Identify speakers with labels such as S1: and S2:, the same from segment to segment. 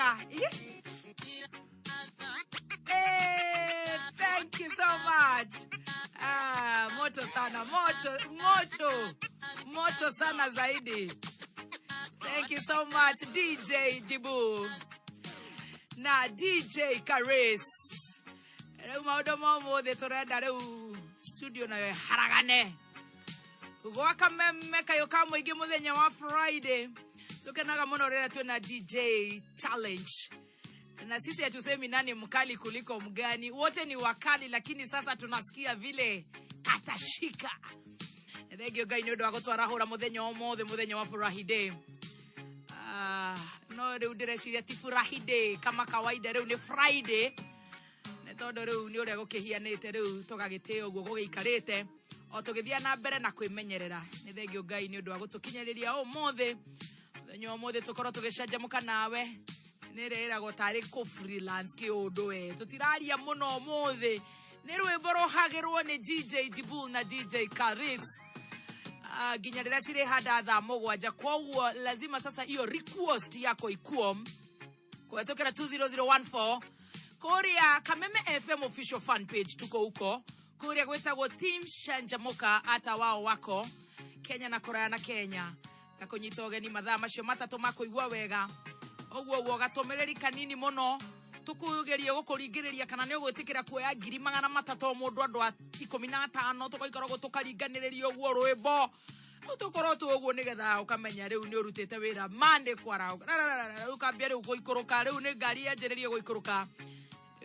S1: Twarega. Hey, thank you so much. Moto sana, moto sana zaidi. Thank you so much, DJ Dibu. Na DJ Qariz. Maudomo de toreda studio na haragane. Gwaka meka yokamwe ige muthenya wa Friday. Tukenaga muno rera tuna DJ challenge. Na sisi hatusemi nani mkali kuliko mgani. Wote ni wakali lakini sasa tunasikia vile katashika. Thegio gai nyodo agotwarahura muthenya wa Friday. No reu direciria ti Friday kama kawaida reu ni Friday. Ne todo reu ni ore gokihianite reu tugagite oguo gogikarite. O tugithia na mbere na kwimenyerera. Ni thegio gai nyodo agotukinyeriria umuthi. Muthenya umuthi tukoro tugicanjamuka nawe. Nerera gotari ko freelance ki odoe tutiraria muno umuthi ni rwimbo rohagirwo ni DJ Dibu na DJ Qariz ginya rira cire hada tha mugwanja kwoguo lazima sasa hiyo request yako ikuo kwetokera 20014 Korea Kameme FM official fan page tuko huko Korea gwetagwo team Shanjamuka ata wao wako Kenya na Korea na Kenya gakunyitogeni mathaa macio matatu makoigwa wega Ogwo gatomereri kanini muno tukugerie gukuringiriria kana ni ugwitikira kuoya 300 mundu andu 15 tukaikara gutukaringaniriria ogwo rwimbo tukoro tu ogwo nigetha ukamenya riu ni urutite wira mande kwara ukambia riu guikuruka riu ni ngari yanjiririe guikuruka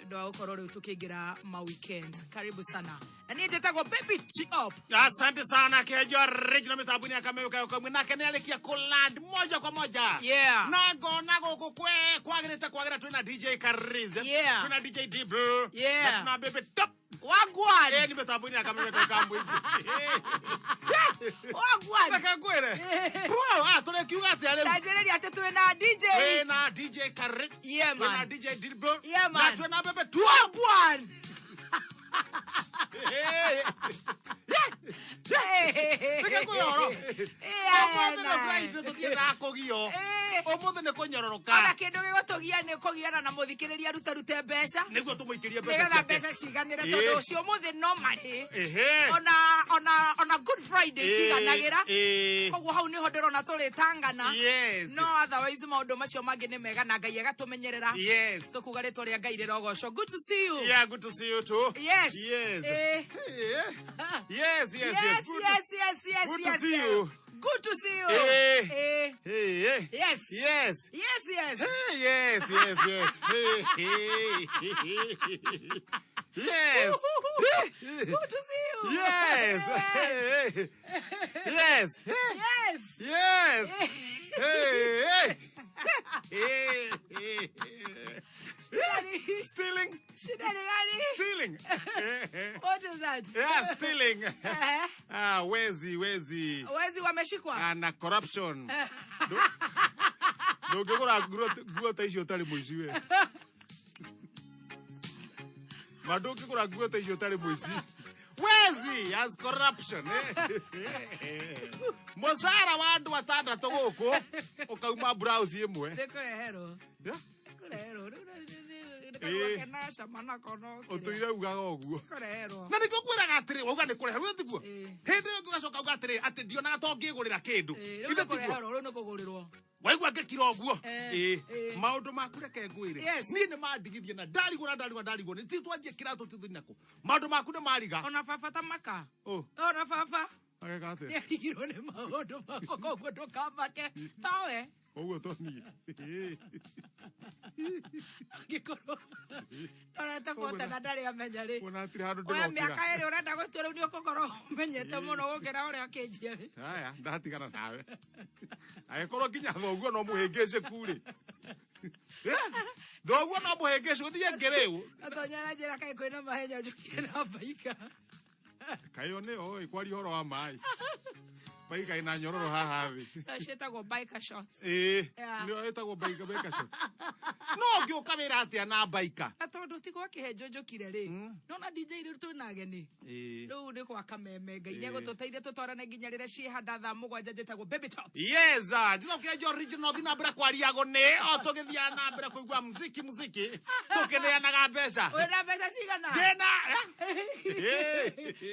S1: ndo ukoro riu tukingira ma weekend karibu sana na ni jetagwo Baby Tops.
S2: Asante sana Kihenjo original mitabuni akameweka kwa nake ni alikia Coland moja kwa moja.
S1: Yeah.
S2: Nago kwagirite kwagira tuna DJ Qariz.
S1: Yeah.
S2: Tuna DJ Dibu.
S1: Yeah.
S2: Na tuna Baby Tops.
S1: Wagwan.
S2: Ni mitabuni akameweka kambo hivi.
S1: Wagwan.
S2: Bakagwere. Bro, tole kiugati ale.
S1: Tajeri atetu na DJ.
S2: Na DJ Qariz.
S1: Yeah man.
S2: Na DJ Dibu.
S1: Yeah man.
S2: Na tuna Baby Tops.
S1: Wagwan.
S2: Omothe ne konyororoka
S1: ana kindu gigotogia ne kogiana na muthikiriria rutarute mbeca
S2: niguo tumuikirie
S1: mbeca mbeca ciganire tondu ucio muthi no mari ona Good Friday kiganagira koguo hau niho ndirona turi tangana no otherwise maundu macio mangi ni mega na Ngai agatumenyerera tukuga ritwa ria Ngai rirogoco. Good to see you.
S2: Yeah, good to see you too.
S1: Yes.
S2: Yes.
S1: Yes.
S2: Good to see you.
S1: Good to see you.
S2: Yes.
S1: Yes.
S2: Yes.
S1: Yes.
S2: Yes. Yes.
S1: Good to see you.
S2: Yes. Yes.
S1: Yes.
S2: Stealing. Stealing.
S1: What is that?
S2: Yeah, stealing. Wezi
S1: wameshikwa.
S2: And corruption. No gura taisho tali muiziwe. Madoki gura taisho tali muizi. Wezi as corruption. Mosara wandu watanda togoko okauma browse yemwe.
S1: Dekorehero.
S2: Yeah.
S1: Dekorehero.
S2: Otuira ugaga oguo.
S1: Korehero.
S2: Na niko kwira gatire uga ni kurehero tiguo. Hindi yo tugacoka uga atire ati ndiona atongigurira kindu.
S1: Ithe tiguo. Ro no kugurirwo.
S2: Waigua ngekira oguo. Maundu maku reke ngwire. Ni ni mandigithie na ndarigwo ni ti twanjie kiratu tithinako. Maundu maku ni mariga.
S1: Ona baba tamaka. Ona baba.
S2: Ageka ate.
S1: Ndirigirwo ni maundu mako koguo ndukamake. Tawe.
S2: Oguo to ni.
S1: Gikoro. Ora tafota na ndari amenya ri.
S2: Ona atire handu ndikokira.
S1: Oya miaka eri urenda gutwira ni ukokoro menyete muno gukira uria kinjia ri.
S2: Aya ndatigana nawe. Agekoro kinya thoguo no muhengece kuri. Thoguo no muhengece guthie ngereu.
S1: Atonyara njira kai kwina mahenya njukire na baika.
S2: Kayo ne oi kwari horo wa mai. Baika ina nyororo haha thi.
S1: Cietagwo biker shots.
S2: Nio etagwo biker shots. No ngĩũka wĩra atĩa na baika.
S1: Na tondũ ti gwa Kihenjo njũkire rĩ. Nona DJ rĩu twĩna ageni. Rĩu nĩ gwa Kameme Ngai nĩ egũtũteithia tũtwarane nginya rĩrĩa ciĩhanda thaa mũgwanja njĩtagwo Baby Tops.
S2: Yes, ndizo Kihenjo original thi na mbere kwariago nĩ o tũgĩthiaga na mbere kũigua muziki tũkĩneanaga mbeca.
S1: Wĩna mbeca cigana?
S2: Ndĩna.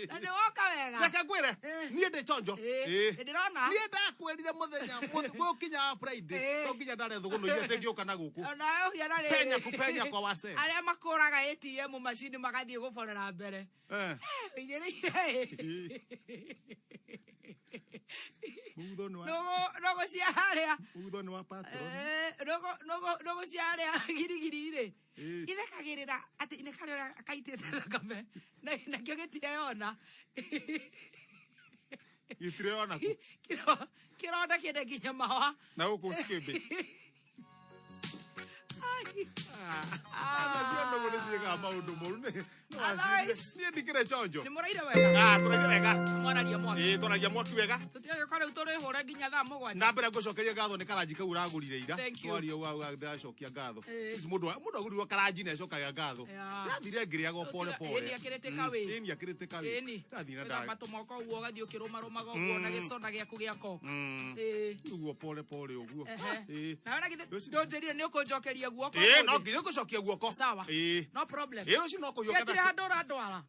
S1: Na nĩ woka wega.
S2: Reke ngwĩre niĩ ndĩ chonjo.
S1: Ndĩrona.
S2: Niĩ ndakwĩrire mũthenya gũkinya Friday to nginya ndare thũgũnũ iria tengĩũka na gũkũ.
S1: Ona ũhiana rĩ.
S2: Penya kwa wase.
S1: Arĩa makũraga ATM macini magathiĩ gũborera mbere. Rogo cia harĩa.
S2: Muthoni wa patron.
S1: Rogo cia harĩa girigiri rĩ. Ithekagĩrĩra atĩ nĩ karĩ ũrĩa akaitĩte thakame. Nakĩo gĩtireyona.
S2: Gĩtireyona kũ.
S1: Kĩronda kĩende nginya mahũa.
S2: Na gũkũ cikĩmbe. Nacio ndogo nĩ ciĩkaga maũndũ moru nĩ. Niĩ ndikĩrĩ chonjo.
S1: Nĩ mũraire wega.
S2: Tũraire wega.
S1: Mwararia mwaki.
S2: Twaragia mwaki wega.
S1: Tũtiagĩũka rĩu tũrĩhũre nginya thaa mũgwanja.
S2: Na mbere ngũcokeria ngatho nĩ karanji kau ũragũrire ira.
S1: Twaria
S2: ndacokia ngatho. Mũndũ agũrirwo karanji na acokaga ngatho. Ndathire ngĩrĩaga pole pole.
S1: Ĩni akĩrĩte kawe.
S2: Ĩni akĩrĩte kawe. Ndathire
S1: nda. Batu moko ũguo ũgathiĩ ũkĩrũmarũmaga ũguo na gĩcoda gĩaku gĩako.
S2: Ũguo pole pole ũguo.
S1: Na wena githĩ ndũnjĩrire nĩ ũkũnjokeria guoko.
S2: No nginya ũgũcokia guoko.
S1: Sawa. No problem.
S2: Rũciũ no kũiyũka.
S1: Gĩtirĩ handũ ũrandwara.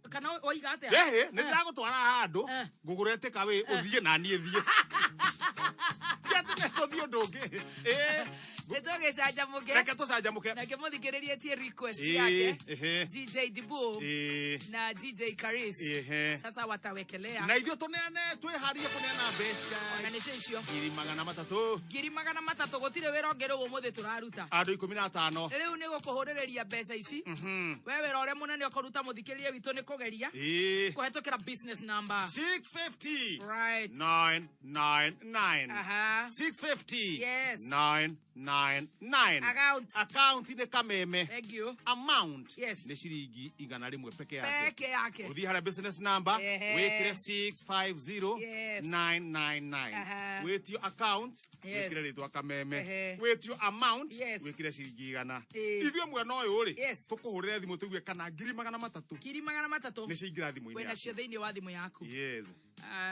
S1: Kana oiga atĩa?
S2: Nĩ ndagũtwara handũ ngũgũrete kawe ũthiĩ na niĩ thiĩ. Kĩatũme tũthiĩ ũndũ ũngĩ.
S1: Nĩtũgĩcanjamũke.
S2: Reke tũcanjamũke.
S1: Na kĩmũthikĩrĩrie request yake. DJ Dibu na DJ Qariz. Sasa watawekelea.
S2: Na ithuĩ tũneane twĩharie kũneana mbeca.
S1: Organisation icio.
S2: 300.
S1: 300 gũtirĩ wĩra ũngĩ rĩu ũmũthĩ tũraruta.
S2: Andũ 15.
S1: Rĩu nĩ gũkũhũrĩrĩria mbeca ici. We wĩra ũrĩa mũnene ũkũruta mũthikĩrĩrie witũ nĩ kũgeria. Kũhetũkĩra business number.
S2: 650.
S1: Right.
S2: 999. 650.
S1: Yes.
S2: 999. Account nĩ Kameme.
S1: Thank you.
S2: Amount.
S1: Yes.
S2: Nĩ ciringi 100 peke
S1: yake.
S2: Uthi harĩa business number. Wĩkĩre 650-999. Wĩtio account. Wĩkĩre rĩtwa Kameme. Wĩtio amount. Wĩkĩre ciringi 100. Ithuĩ mwena ũyũ rĩ. Tũkũhũrĩre thimũ tũigue kana 300.
S1: 300.
S2: Nĩ ciingĩra thimũ-inĩ.
S1: Wĩna cio thĩinĩ wa thimũ yaku.
S2: Yes.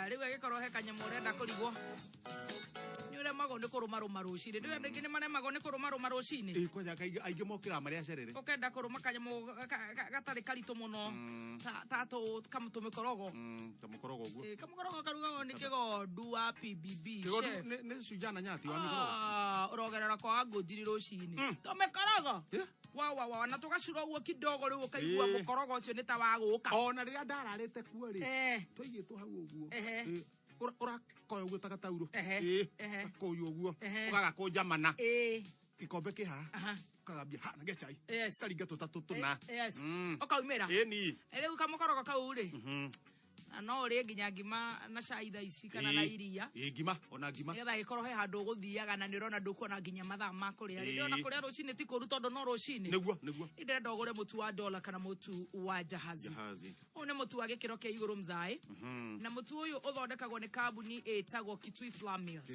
S1: Rĩu agĩkorwo he kanyamũ ũrenda kũrigwo. Nĩ ũremagwo nĩ kũrũmarũma rũcinĩ. Nĩ andũ aingĩ nĩ maremagwo nĩ kũrũmarũma rũcinĩ.
S2: Kwanja aingĩ mokĩra marĩa cerere.
S1: Ũkenda kũrũma kanyamũ gatarĩ karitũ mũno. Ta tũmĩkorogo.
S2: Kamũkorogo ũguo.
S1: Kamũkorogo karugagwo nĩ kĩgondu wa PBB.
S2: Kĩgondu nĩ Sujana Nyati wa mĩkorogo.
S1: Ũrogerera kwa ngũnjiri rũcinĩ. Tũmĩkorogo. Wa na tũgacura ũguo kidogo rĩu ũkaigua mũkorogo ũcio nĩ ta wa gũka.
S2: Ona rĩrĩa ndararĩte kuo rĩ. Tũigĩtwo hau ũguo. Ũrakoya ũguo ta gatauro. Koyo ũguo. Ũgagakũnja mana. Ikombe kĩhaha. Ukagambia hana gechai. Karinga tũtatũ tũna.
S1: Ũkaumĩra.
S2: Ĩni.
S1: Rĩu kamũkorogo kau rĩ. No ũrĩe nginya ngima na cai thaa ici kana na iria.
S2: Ngima, ona ngima.
S1: Nĩgetha gĩkorwo he handũ ũgũthiaga na nĩ ũrona ndũkuona nginya mathaa ma kũrĩa. Rĩrĩa ona kũrĩa rũcinĩ ti kũru tondũ no rũcinĩ.
S2: Nĩguo.
S1: Ndĩrenda ũgũre mũtu wa dollar kana mũtu wa jahazi. Ũyũ nĩ mũtu wa gĩkĩro kĩa igũrũ mzai. Na mũtu ũyũ ũthondekagwo nĩ kambuni ĩtagwo Kitui Flour Mills.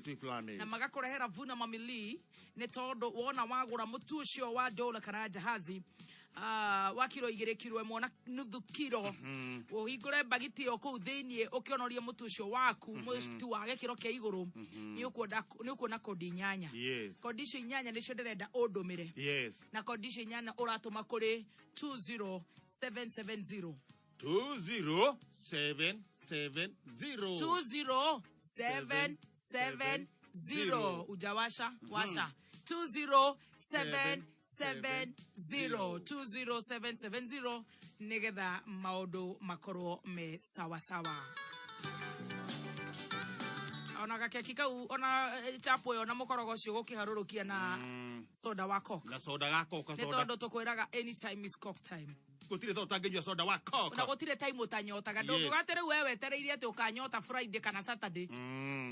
S1: Na magakũrehera Vuna Mamili nĩ tondũ wona wagũra mũtu ũcio wa dollar kana jahazi. Wa kiro 2 kiro 1 na nuthu kiro ũhingũre bagiti yo kũu thĩinĩ ũkĩonoria mũtu ũcio waku mũtu wa gĩkĩro kĩa igũrũ nĩ ũkuona kodi 8 kodi icio 8 nĩcio ndĩrenda ũndũmĩre na kodi icio 8 ũratũma kũrĩ 20770 20770 ujawasha washa 20770 nĩgetha maũndũ makorwo me sawa sawa. Ona gakeki kau ona chapo yo na mũkorogo ũcio gũkĩharũrũkia na soda wa coke.
S2: Na soda ga coke soda.
S1: Nĩ tondũ tũkwĩraga anytime is coke time.
S2: Gũtirĩ thota ngĩnyua soda wa coke.
S1: Na gũtirĩ time ũtanyotaga. Ndũgatĩrĩ wewe tereire atĩ ũkanyota Friday kana Saturday.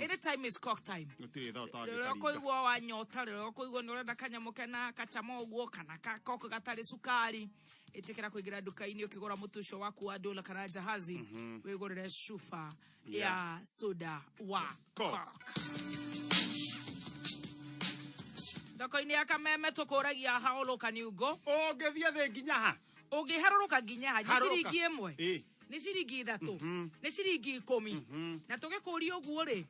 S1: Anytime is coke time.
S2: Gũtirĩ thota ngĩkaringa.
S1: Rĩrĩa kũigua wanyota, rĩrĩa kũigua nĩ ũrenda kanyamũ kena kachamo ũguo kana ka coke gatarĩ sukari. itikira kuingira duka-ini ukigura mutusho waku wa dola kana jahazi wigurire shufa ya soda wa Coke. Thoko-ini ya Kameme tukuragia haolo kaniugo
S2: ngithia thi nginya ha
S1: ungiharuruka nginya ha ciringi imwe ni ciringi 3 ni ciringi 10 na tugikuria uguo ri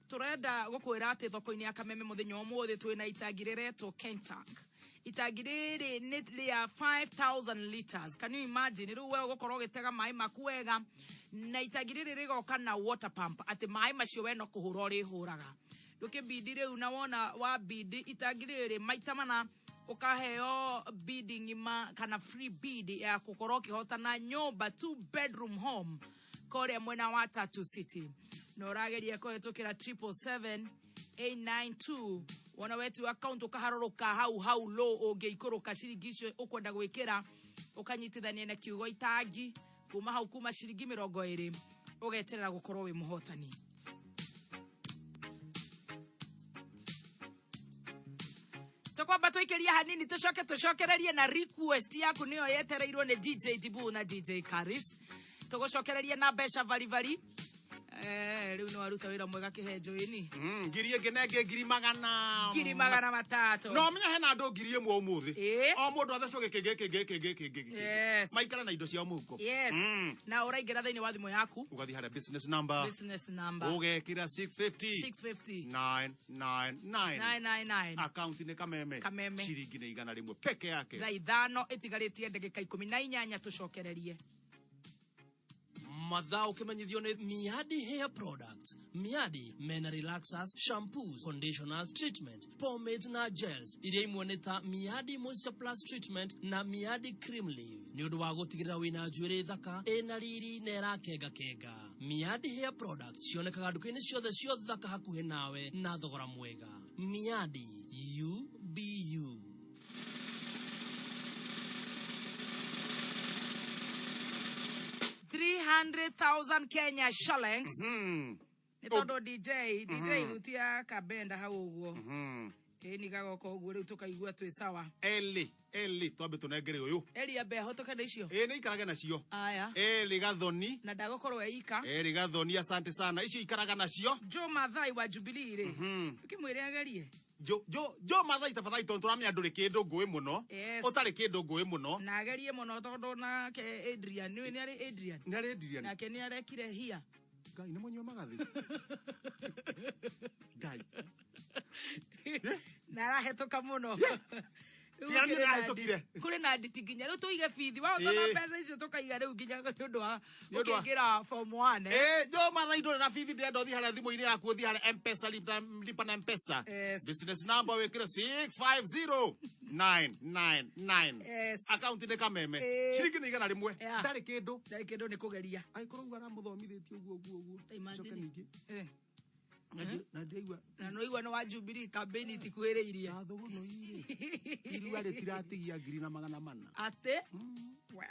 S1: turenda gukwira ati thoko-ini ya Kameme muthenya umuthi twina itangi riretwo Kentank. Itangi riri ni ya 5,000 liters. Can you imagine? Riu wewe gukorwo gitega mai maku wega na itangi riri rigoka na water pump ati mai macio we no kuhura uri huraga. Ndukibidi riu na wona wa bid itangi riri maita mana ukaheo bidding ima kana free bid ya kukorwo kihotana nyumba 2 bedroom home kore mwena wa Tatu City. No rageria kuhetukira 777-892 wana wetu account ukaharoroka hau low ungeikoroka ciringi icio ukwenda gwikira ukanyitithania na kiugo itangi kuma hau kuma ciringi 20 ugeterera gukorwo wi muhotani. Tukwamba tuikiria hanini tucokererie na request yaku niyo yetereirwo ni DJ Dibu na DJ Qariz. Tugucokererie na besha vari riu no aruta wira mwega Kihenjo ini
S2: ngiri ngenenge ngiri magana
S1: matatu
S2: no menya hena andu ngiri imwe umuthi o mundu athecwo giki maikara na indo cia muhuko
S1: na uraingira thiini wa thimu yaku
S2: ugathi hara business number ugekira 650 999 account ni Kameme ciringi ni igana rimwe peke yake
S1: thaa 5 itigaritie ndagika 18 tucokererie
S3: Madhao kimenyithio ni Miadi Hair Products, Miadi Mena Relaxers, Shampoos, Conditioners, Treatment, Pomades na Gels. Iria imwoneta Miadi Moisture Plus Treatment na Miadi Cream Leave. Ni undu wa gutigirira wina njuiri thaka ena riri na irakega kega. Miadi Hair Products cionekaga nduka-ini ciothe cio thaka hakuhi nawe na thogora mwega. Miadi, you be you.
S1: 300,000 Kenya shillings. Nitondo DJ utia kabenda hau uguo. Ni gagoko uguo riu tukaigua twi sawa.
S2: Eli twambe tunengere uyu.
S1: Eli abe hotoka na icio.
S2: Ni ikaraga nacio.
S1: Aya.
S2: Eli gathoni.
S1: Na ndagokorwo eika.
S2: Eli gathoni asante sana. Icio ikaraga nacio.
S1: Jo Mathai wa Jubilee ri. Ukimwire agerie.
S2: Jo Mathai tafadhali turamya nduri kindu ngui muno utari kindu ngui muno
S1: na agerie muno tondu na ke Adrian ni ari Adrian na ke ni arekire hia
S2: ngai ni munyo magathi ngai
S1: na rahetoka muno kuri na nditi nginya riu tuige bithi wa utona pesa icio tukaiga riu nginya ndu wa ukingira form 1
S2: Jo Mathai nduri na bithi ndendo thi hara thimu-ini yaku uthi hara M-Pesa lipa na M-Pesa business number wekire 650999 account ni Kameme ciringi ni igana rimwe ndari kindu
S1: ni kugeria
S2: ai korwo ara muthomithitie uguo
S1: imagine
S2: na
S1: noigwa no wa Jubilee campaign itikuhiriirie
S2: thogoro iri irua ritiratigia ngiri na magana mana
S1: ate we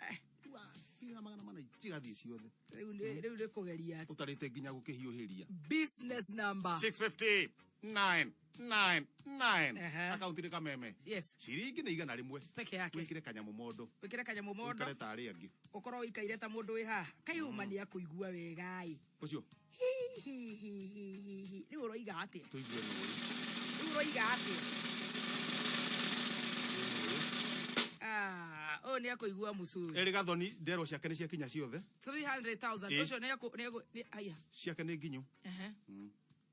S2: na magana mana itigathie ciothe
S1: riu ni kugeria
S2: utarite nginya gukihiuhiria
S1: business number
S2: 650999 account ni Kameme ciringi ni igana rimwe
S1: peke yake
S2: wikire kanyamu mondo ukareta ari angi
S1: ukorwo ikaire ta mundu wi ha kaiumania kuigua wegai
S2: ucio
S1: riu uroiga atia
S2: tuigue no
S1: riu uroiga atia o ni akuigua mucuri
S2: eri gathoni ndero ciake ni ciakinya ciothe
S1: 300,000 ucio ni aya
S2: ciake ni nginyu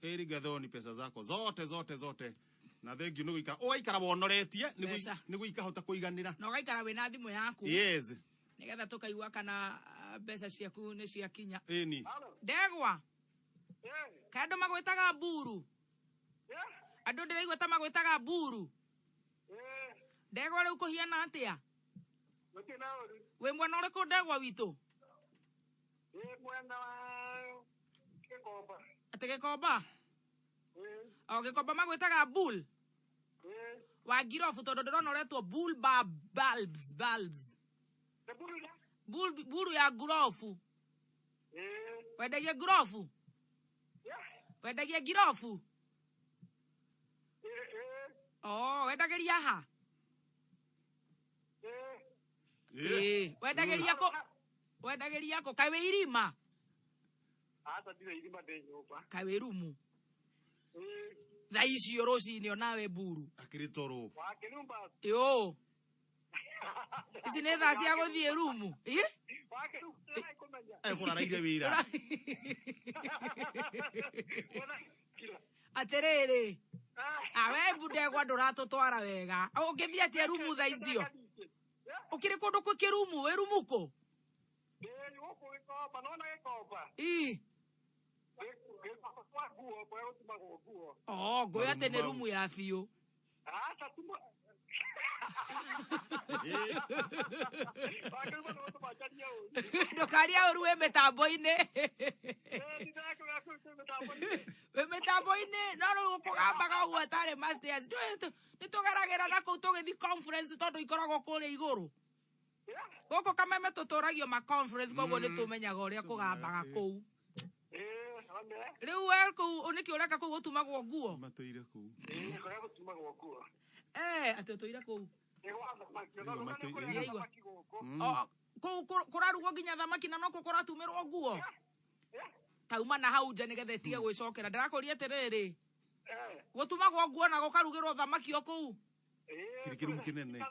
S2: eri gathoni pesa zako zote na thengi no guikara ugaikara wonoretie ni guikahota kuiganira
S1: no gaikara wina thimu yaku nigetha tukaigua kana mbeca ciaku ni ciakinya
S2: ni
S1: ndegwa kando magwitaga buru andu ndiraigua ta magwitaga buru ndegwa riu kuhiana atia we mwana uriku ndegwa witu
S4: mwena wa Kikomba
S1: ati Gikomba Gikomba magwitaga bull wa girofu tondu ndirona uretwo bull bulbs bull ya girofu wendagia girofu wendagia girofu wendagiria ha Wendageria ko kawe irima.
S4: Hata dire irima de nyumba.
S1: Kawe rumu. Tha icio rũcinĩ onawe mburu.
S2: Akĩrĩ toro.
S4: Wa Kirumba.
S1: Yo. Ici nĩ thaa cia gũthiĩ rumu.
S4: Wa Kirumba kumenya.
S2: Kũraraire wĩra.
S1: Atĩrĩrĩ. Awe mbundegwa ndũratũtwara wega. Ũngĩthiĩ atĩa rumu thaa icio? Ũkĩrĩ kũndũ kwĩ kĩrumu, wĩ rumu kũ?
S4: Gũkũ Gĩkomba, nona Gĩkomba.
S1: Ngũĩ atĩ nĩ rumu ya biũ. Ndũkaria ũru wĩ mĩtambo-inĩ. Wĩ mĩtambo-inĩ, no rĩu ũkũgambaga ũguo atarĩ masters. Nĩtũgeragĩra na kũu tũgĩthiĩ conference tondũ ikoragwo kũrĩa igũrũ. Gũkũ Kameme tũtũragio ma conference koguo nĩtũmenyaga ũrĩa kũgambaga kũu. Rĩu we kũu nĩkĩ ũreka kũu gũtumagwo nguo?
S2: Matũire kũu.
S1: Atĩ ũtũire kũu. Kũu kũrarugwo nginya thamaki na nokuo kũratumĩrwo nguo. Tauma na hau nja nĩgetha ĩtige gwĩcokera. Ndĩrakũria atĩrĩrĩ. Gũtumagwo nguo na gũkarugĩrwo thamaki o kũu.
S2: Kĩrumu kĩnene.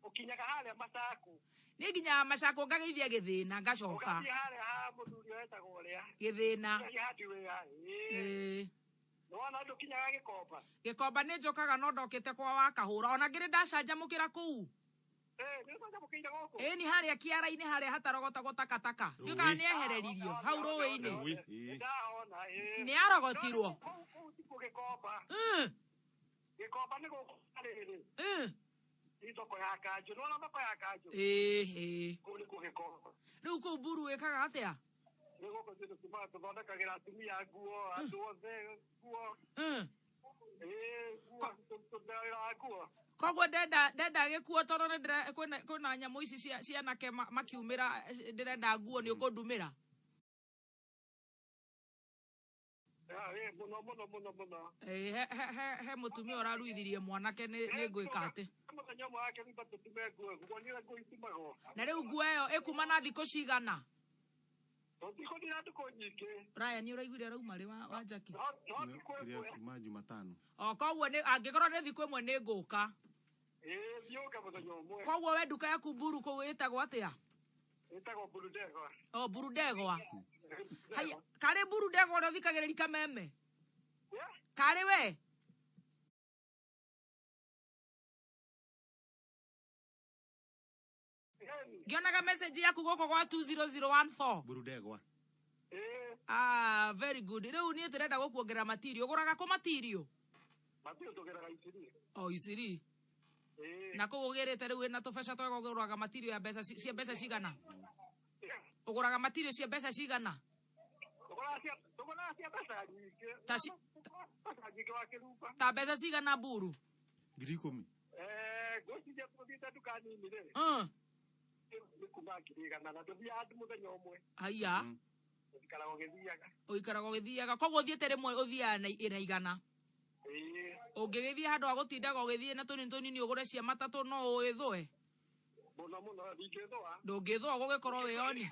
S4: Ukinyaga harĩa Masaku.
S1: Nĩ nginya Masaku ngageithia Gĩthĩna ngacoka. Gĩthĩna.
S4: Nĩwona ndũkinyaga Gĩkomba.
S1: Gĩkomba nĩ njokaga no ndokĩte kwa Wakahũra. Ona ngĩrĩ ndacanjamũkĩra kũu. Nĩ harĩa kĩara-inĩ harĩa hatarogotagwo takataka. Nĩũkaga nĩehereririo hau rũĩ-inĩ. Nĩarogotirwo.
S4: Gĩkomba nĩ gũkũ harĩrĩ. Thoko ya Kanjũ, nĩwona thoko ya Kanjũ? Kũu nĩkuo Gĩkomba.
S1: Rĩu kũu mburu wĩkaga atĩa?
S4: Nĩ gũkũ tũthondekagĩra atumia nguo, andũ othe nguo. Nguo.
S1: Koguo ndenda gĩkuo tondũ kwĩna nyamũ ici cia anake makiumĩra ndĩrenda nguo nĩ ũkũndumĩra.
S4: Mũno.
S1: He mũtumia ũraruithirie mwanake nĩ ngwĩka atĩ. Na rĩu nguo ĩyo ĩkuma na thikũ cigana? Raya nĩ ũraiguire rauma rĩ wa Jackie?
S2: Kuma Jumatano.
S1: Koguo angĩkorwo nĩ thikũ ĩmwe nĩ ngũka. Koguo we nduka yaku mburu kũu ĩtagwo atĩa?
S4: Ĩtagwo Burudegwa.
S1: Burudegwa. Haya, karĩ Burudegwa ũrĩa ũthikagĩrĩria Kameme? Karĩ we? Ngĩonaga message yaku gũkũ gwa 20014.
S2: Burudegwa.
S1: Very good. Rĩu niĩ tũrenda gũkuongerera material. Ũgũraga kũ material?
S4: Material tũgeraga Isiri.
S1: Isiri. Na kũu ũgĩrĩte rĩu ĩna tũbeca twega ũgũraga material ya cia mbeca cigana? Ũgũraga material cia mbeca cigana?
S4: Tũgũraga cia mbeca nyingĩ.
S1: Ta mbeca cigana mburu?
S2: 10,000.
S4: Ngũciria tũthiĩte nduka nini rĩ. Nĩ kuma 100 na tũthiaga andũ mũthenya ũmwe.
S1: Haya. Ũikaraga ũgĩthiaga. Koguo ũthiĩte rĩmwe ũthiaga na igana. Ũngĩgĩthiĩ handũ ha gũtindaga ũgĩthiĩ na tũnini ũgũre cia matatũ no ũĩthũe?
S4: Mũno ndingĩthũa.
S1: Ndũngĩthũa gũgĩkorwo wĩoni.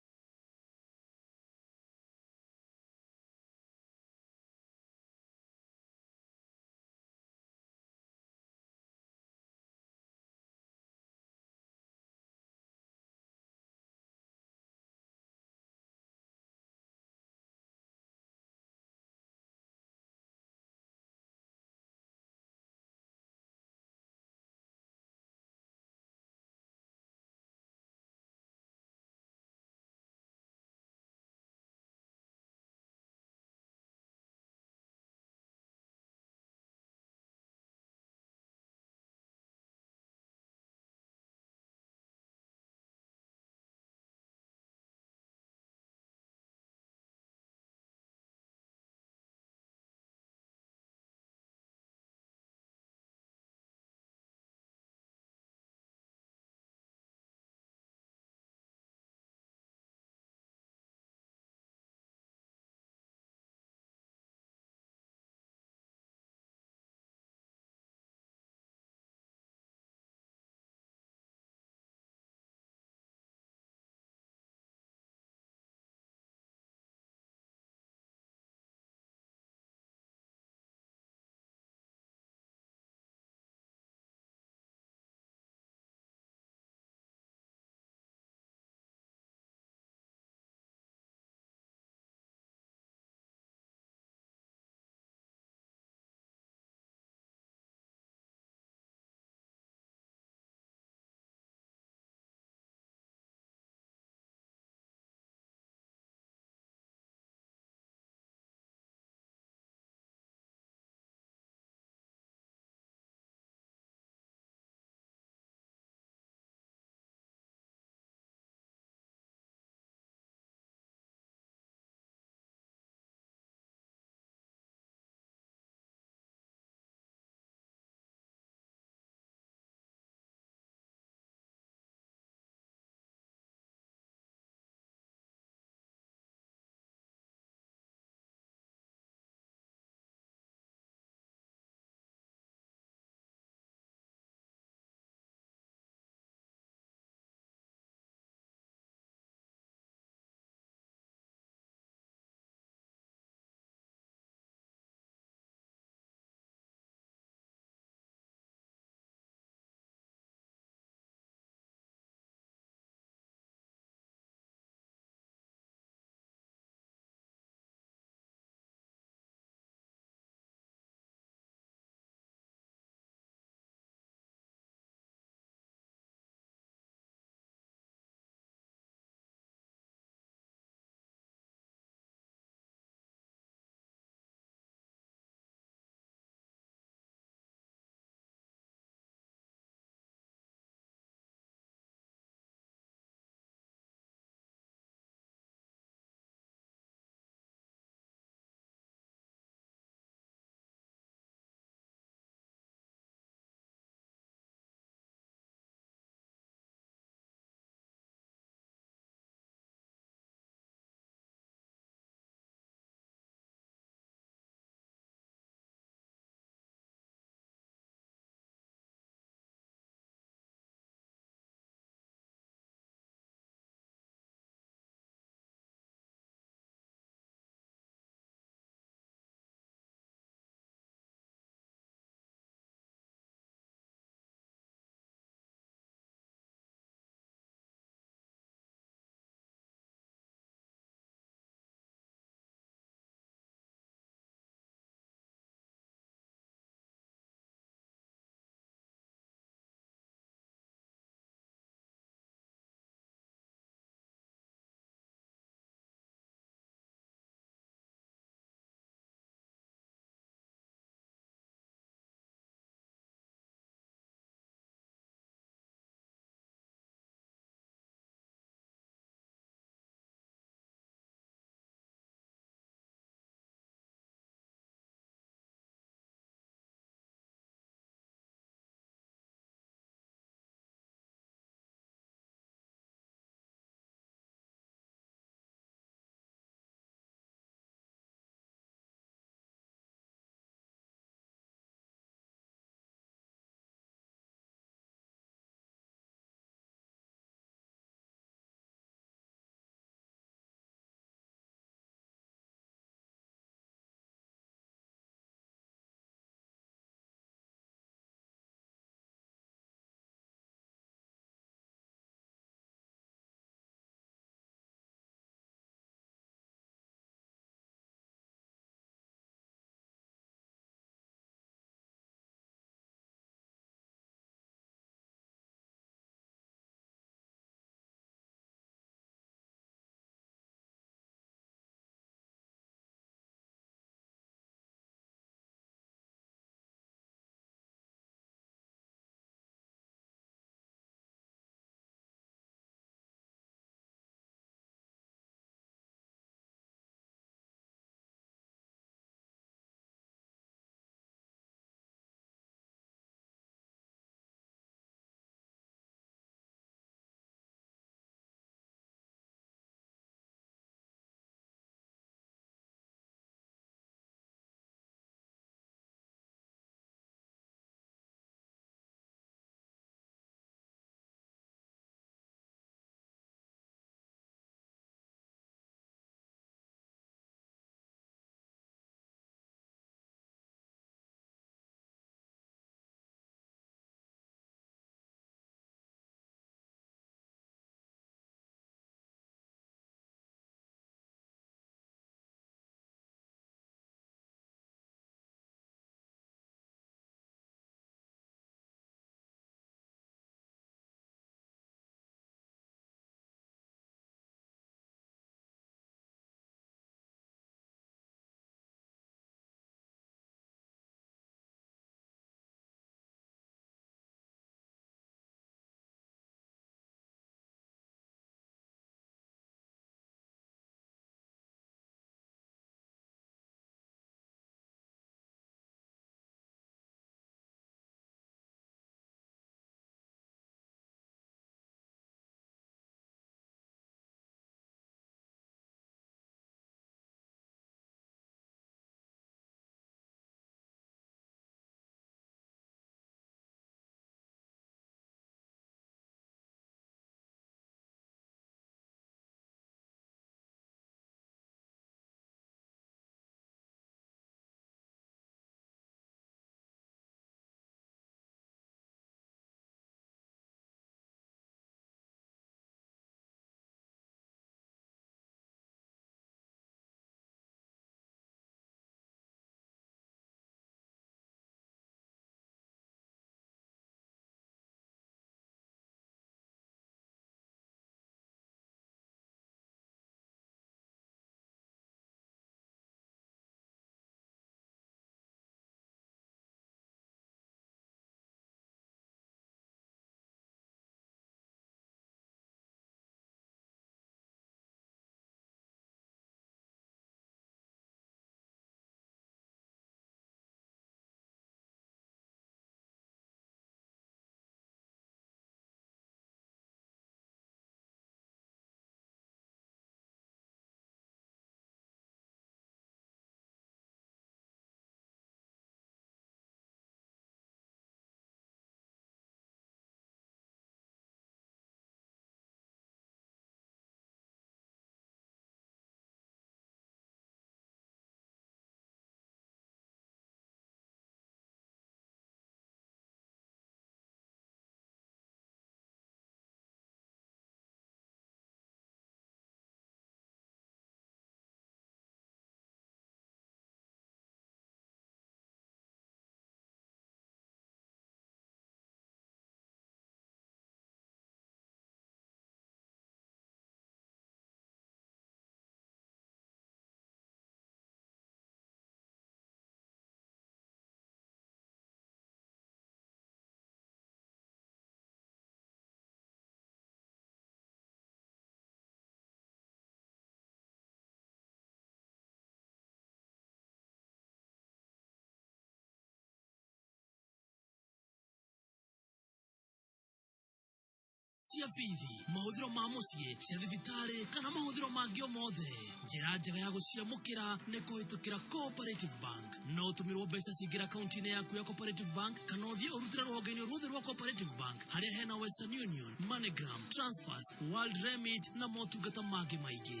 S3: cia bithi mahũthĩro ma mũciĩ cia thibitarĩ kana mahũthĩro mangĩ o mothe. Njĩra njega ya gũciamũkĩra nĩ kũhĩtũkĩra Cooperative Bank. No ũtũmĩrwo mbeca cingĩra akaunti-inĩ yaku ya Cooperative Bank kana ũthiĩ ũrutĩra rũhonge-inĩ ruothe rwa Cooperative Bank harĩa hena Western Union, MoneyGram, Transfast, World Remit na motungata mangĩ maingĩ.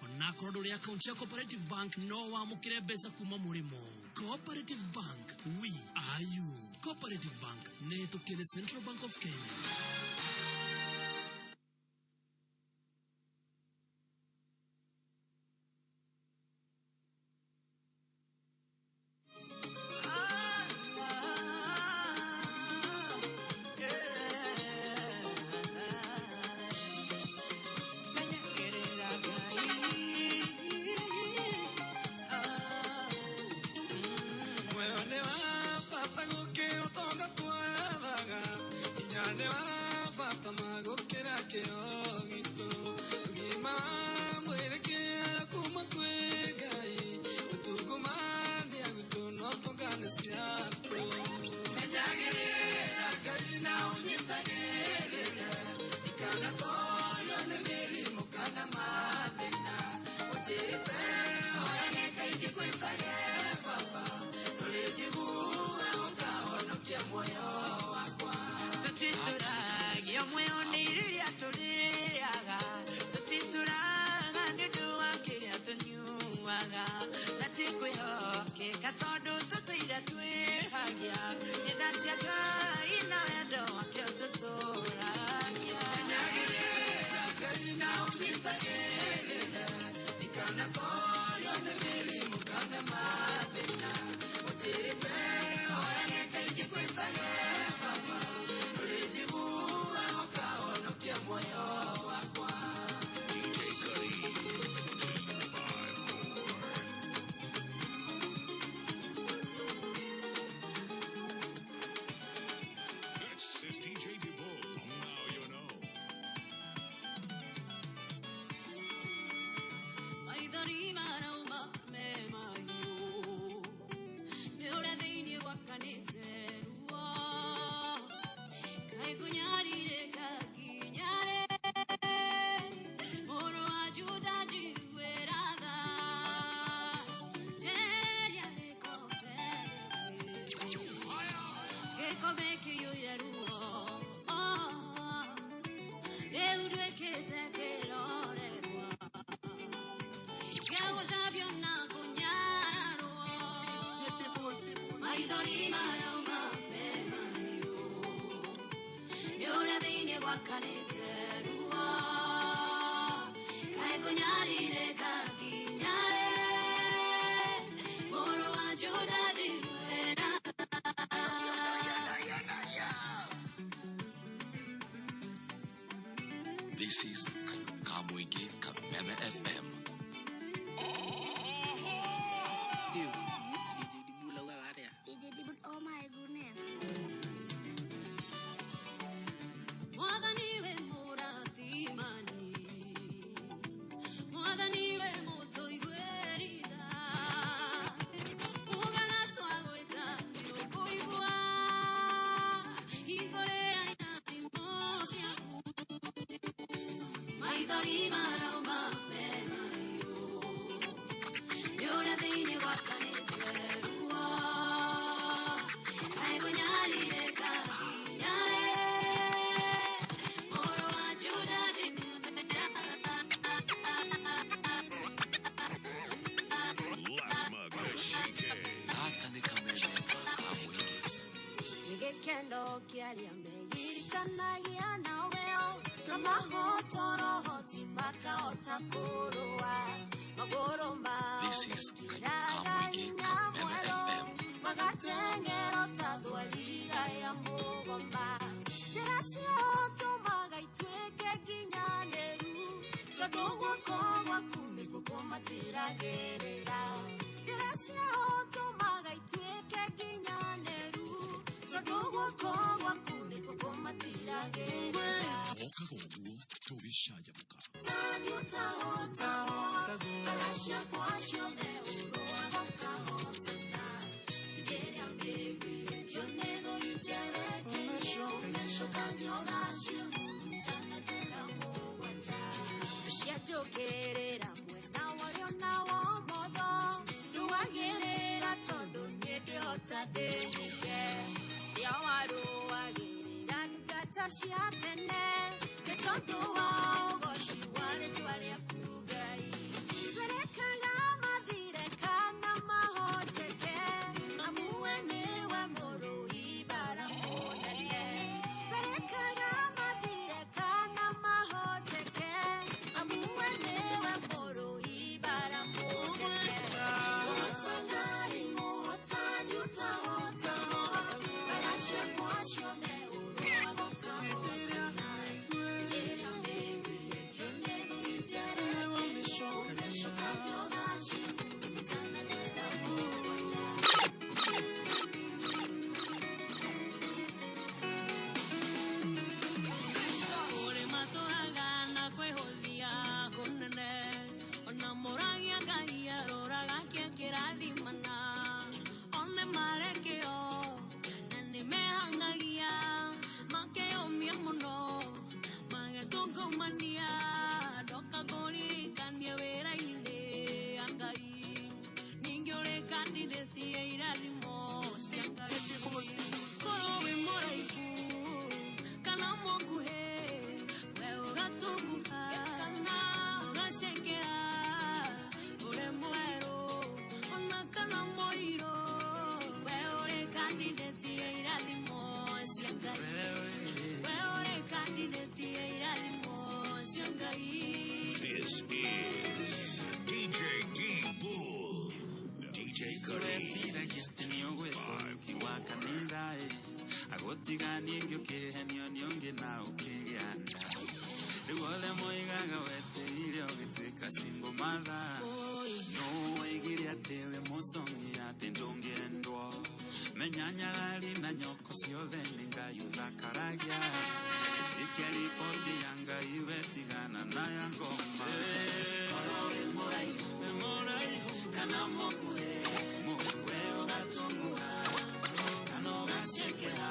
S3: Onakorwo ndũrĩ akaunti ya Cooperative Bank no wamũkĩre mbeca kuma mũrĩmo. Cooperative Bank, we are you. Cooperative Bank nĩ hĩtũkĩre Central Bank of Kenya.
S5: This is Mena FM.
S6: Oh my goodness.
S5: This is Mena FM.
S6: wega weteire ogituika single mother no wegiria tewe musongi ati ndungiendwo menyanyarari na nyoko ciothe ningayutha karagia itikeri 40 yanga iwetigana na ya ngoma emuraihu kana mokue ugatungura kana ugacekera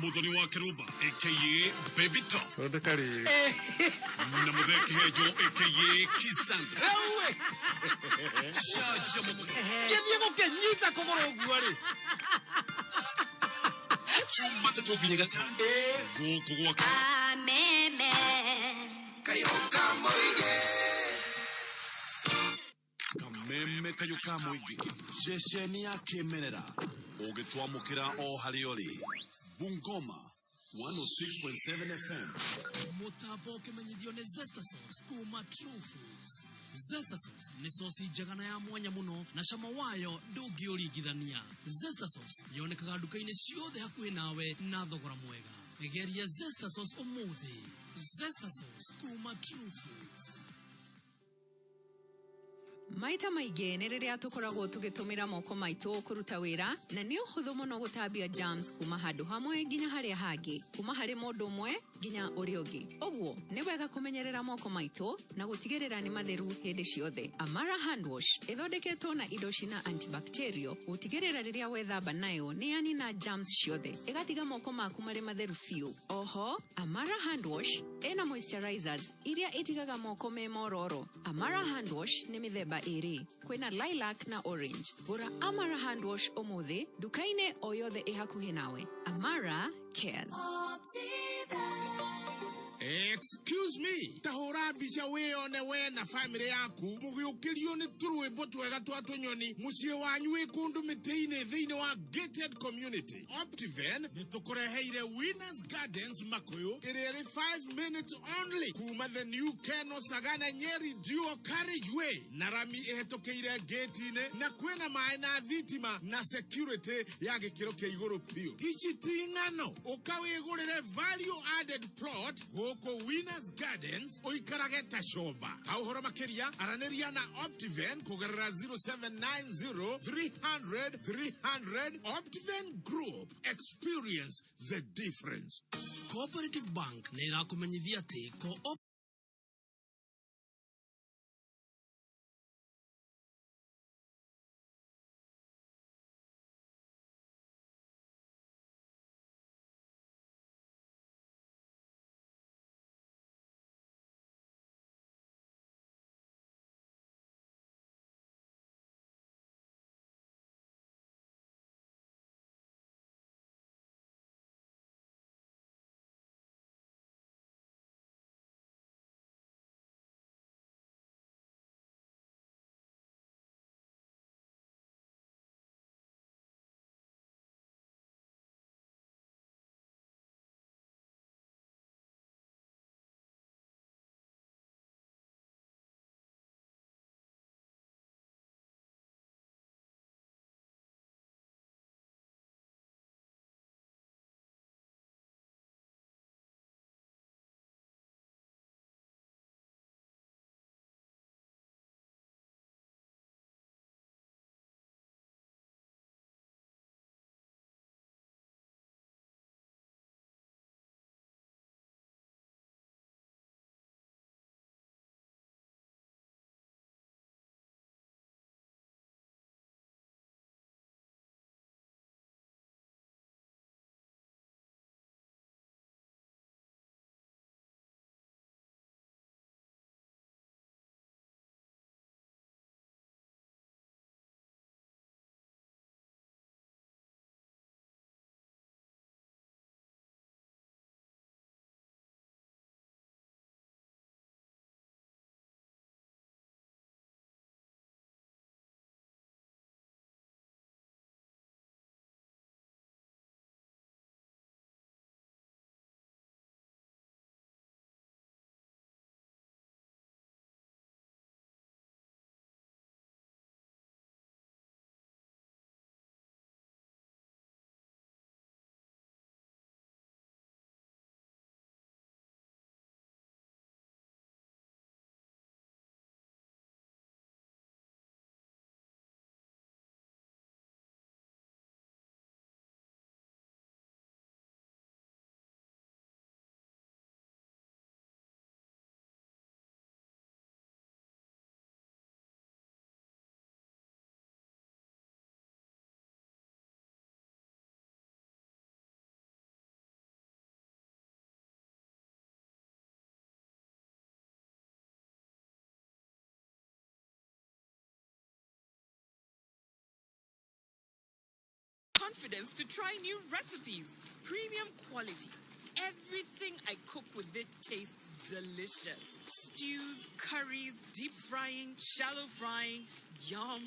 S7: Muthoni Wa Kirumba A.K.A Baby Tops. Na Kihenjo A.K.A Kisanga.
S2: Kidiego kenyita kogoro guari.
S7: Chuma to binyagata. Go kogwa.
S8: Meme.
S6: Kayoka moige.
S7: Kameme kayoka moige.
S9: Jesheni ya kemenera.
S7: Ogetwamukira o halioli. Bungoma 106.7 FM.
S3: Mutabo kimenyithio ni Zesta Sauce kuma True Foods. Zesta Sauce ni sosi njega na ya mwanya muno na cama wayo ndũngĩũringithania. Zesta Sauce yonekaga nduka-inĩ ciothe hakuhĩ nawe na thogora mwega. Geria Zesta Sauce ũmũthĩ. Zesta Sauce kuma True Foods.
S10: Maita maingĩ nĩ rĩrĩa tũkoragwo tũgĩtũmĩra moko maitũ kũruta wĩra na nĩ ũhũthũ mũno gũtambia germs kuma handũ hamwe nginya harĩa hangĩ, kuma harĩ mũndũ ũmwe nginya ũrĩa ũngĩ. Ũguo nĩ wega kũmenyerera moko maitũ na gũtigĩrĩra nĩ matheru hĩndĩ ciothe. Amara hand wash ĩthondeketwo na indo cina antibacterial gũtigĩrĩra rĩrĩa wethamba nayo nĩ yanina germs ciothe, ĩgatiga moko maku marĩ matheru biũ. Oho, Amara hand wash ĩna moisturizers iria itigaga moko me mororo. Amara hand wash nĩ mĩthemba ĩrĩ, kwĩna lilac na orange. Gũra Amara hand wash ũmũthĩ nduka-inĩ o yothe ĩ hakuhĩ nawe. Amara cares.
S2: Excuse me. Tahora bisha we one we na family yaku. Mugiukirio ni turwimbo twega twa tunyoni. Mucie wanyu wi kundu mitiine thiini wa gated community. Optiven ni tukureheire Winners Gardens Makuyu. Iri 5 minutes only. Kuma the new Keno Sagana Nyeri duo carriageway. Narami ehetokeire gate-ine na kwena mae na thitima na security ya gikiro kia iguru pio. Ichi ti ng'ano. Ukawigurire value added plot Oko Winners Gardens oikarage tashoba. Hauhoro makeria araneria na Optiven kugarara 0790 300 300. Optiven Group, experience the difference.
S3: Cooperative Bank na irakumenyithia ati
S8: confidence to try new recipes. Premium quality. Everything I cook with it tastes delicious. Stews, curries, deep frying, shallow frying. Yum.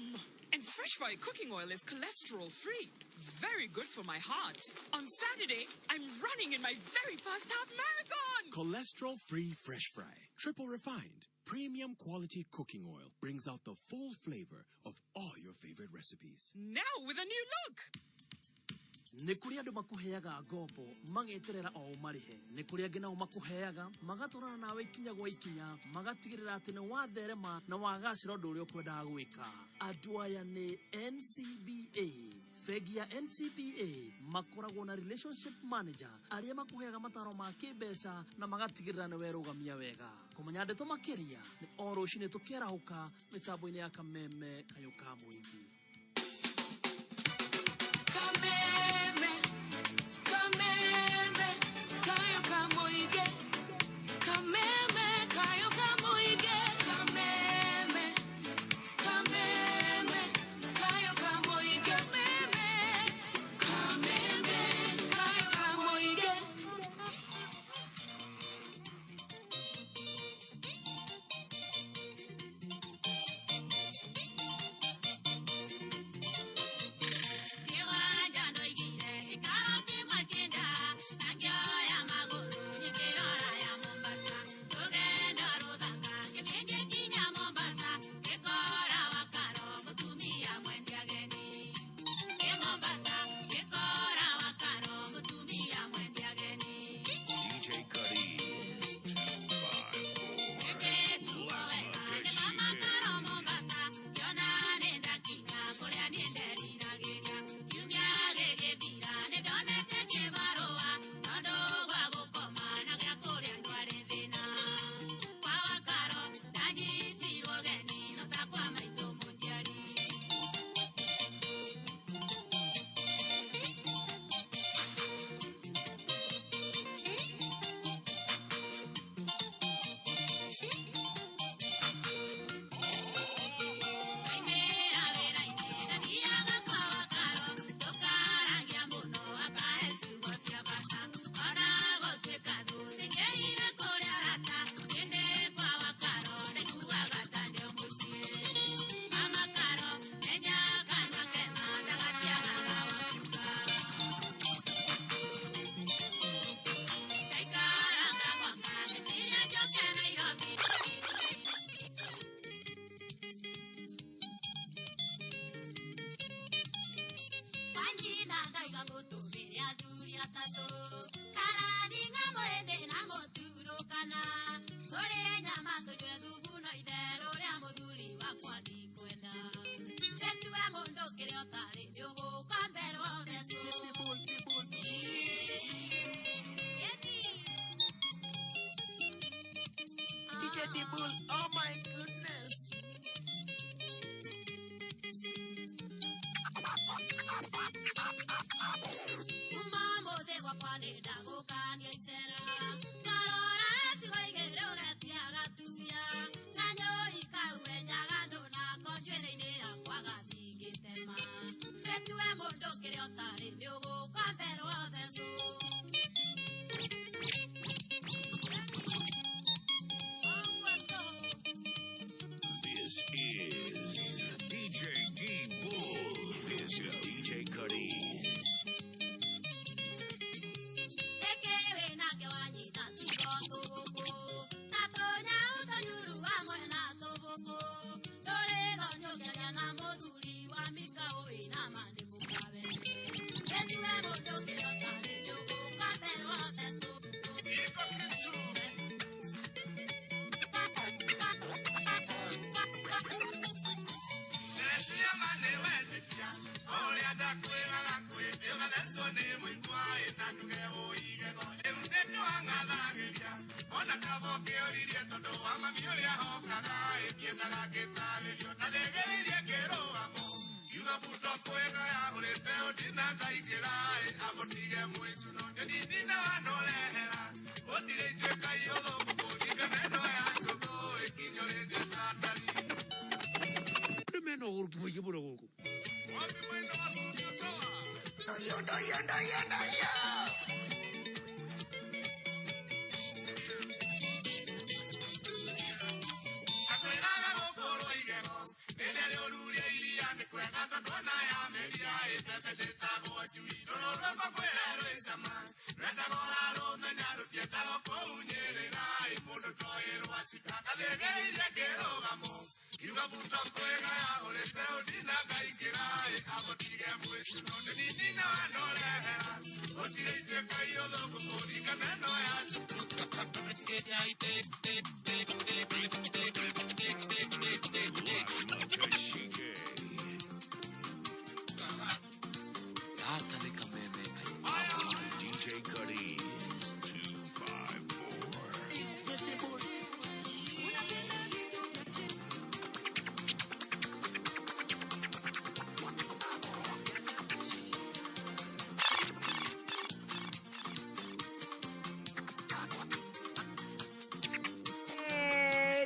S8: And fresh fry cooking oil is cholesterol free. Very good for my heart. On Saturday, I'm running in my very first half marathon.
S9: Cholesterol free fresh fry. Triple refined. Premium quality cooking oil brings out the full flavor of all your favorite recipes.
S8: Now with a new look.
S3: Nikuria andu makuheaga ngombo mangeterera o marihe nikuria ngina makuheaga magaturana nawe ikinya gwa ikinya magatigirira ati ni watherema na wagacira undu uria ukwendaga gwika andu aya ni NCBA Fegia NCBA makoragwo na relationship manager aria makuheaga mataro ma kibeca na magatigirira ni werugamia wega kumenya ndeto makiria ni oro cine tukirahuka mitambo-ini ya kameme kayuka muingi
S11: Kameme, kameme, kayo kamoige. Kameme, kayo kamoige. Kameme, kameme, kayo kamoige. Kameme, kayo kamoige.
S9: Oh my goodness.
S7: This is DJ D Bull. This is DJ Qariz. DJ Qariz
S1: 254.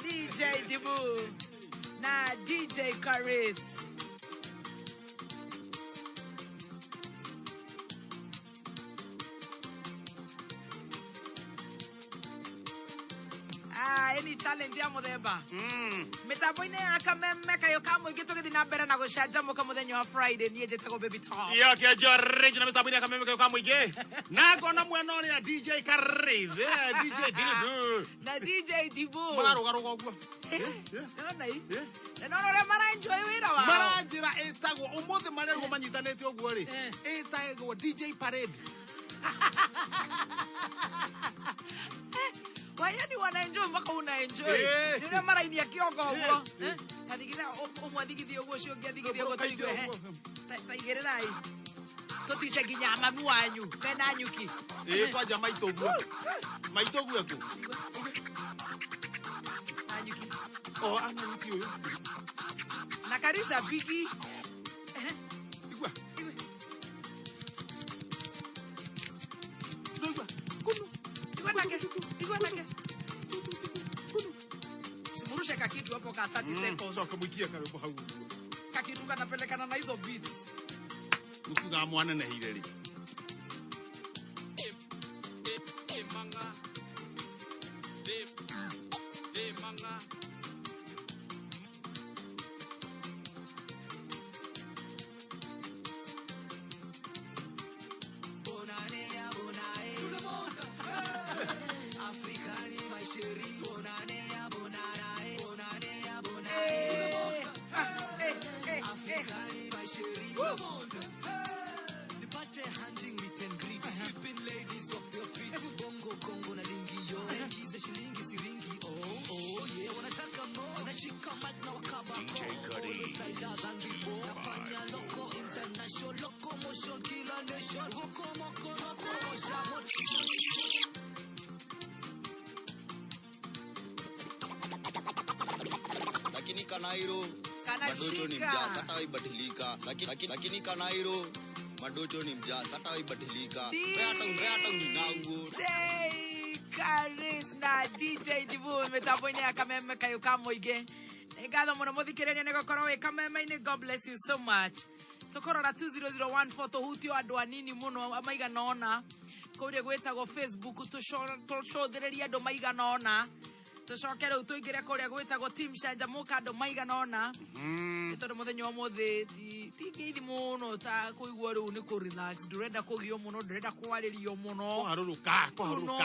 S1: DJ Dibu na DJ Qariz. Any challenge ya muthemba mitambo ine akameme kayo kamwe gitugithi na mbere na gucanjamuka muthenya wa Friday nie njitagwo Baby Tops
S2: yo Kihenjo original mitambo ine akameme kayo kamwe ge na gona mwena ya DJ Qariz DJ Dibu
S1: na DJ Dibu
S2: mararugaruga uguo
S1: nona i nona re mara enjoy wira wa
S2: mara njira etagwo umuthi marego manyitanete uguo ri etagwo DJ Parade.
S1: Wayani wana enjoy mpaka una enjoy. Nile mara ini ya kiongo ugo. Tadigida umwadhigidi ugo shio giadhigidi ugo tuigwe. Taigerera hii. Totishe kinyama muanyu. Mena nyuki.
S2: Kwa maitogu. Maitogu yako.
S1: Anyuki.
S2: Oh, anyuki huyo.
S1: Na Qariz bigi.
S2: Igwa.
S1: Igwanake. Simurushe kakitu hapo ka 30 seconds.
S2: Soka mwikia karibu hau.
S1: Kakitu kanapelekana na hizo beats.
S2: Ukuga mwana na hireri.
S6: Manga. Manga.
S12: Kanairo madocho ni mjaa hata haibadilika lakini Kanairo madocho ni mjaa hata haibadilika hata unginangu
S1: Qariz na DJ Dibu mitambo ine akameme kayo kamoige ngatho muno muthikiriria ni gukoro wi kameme ine. God bless you so much. Tukorora 20014 tohutio andu anini muno amaigana ona kuria gwetagwo Facebook tucothereria andu maigana ona tucokere utuingire kuria gwetagwo team shanjamuka andu maigana ona tondu muthenya wa muthi ti ngeithi muno ta kuigua riu ni ku relax ndurenda kugio muno ndurenda kwaririo muno
S2: haruruka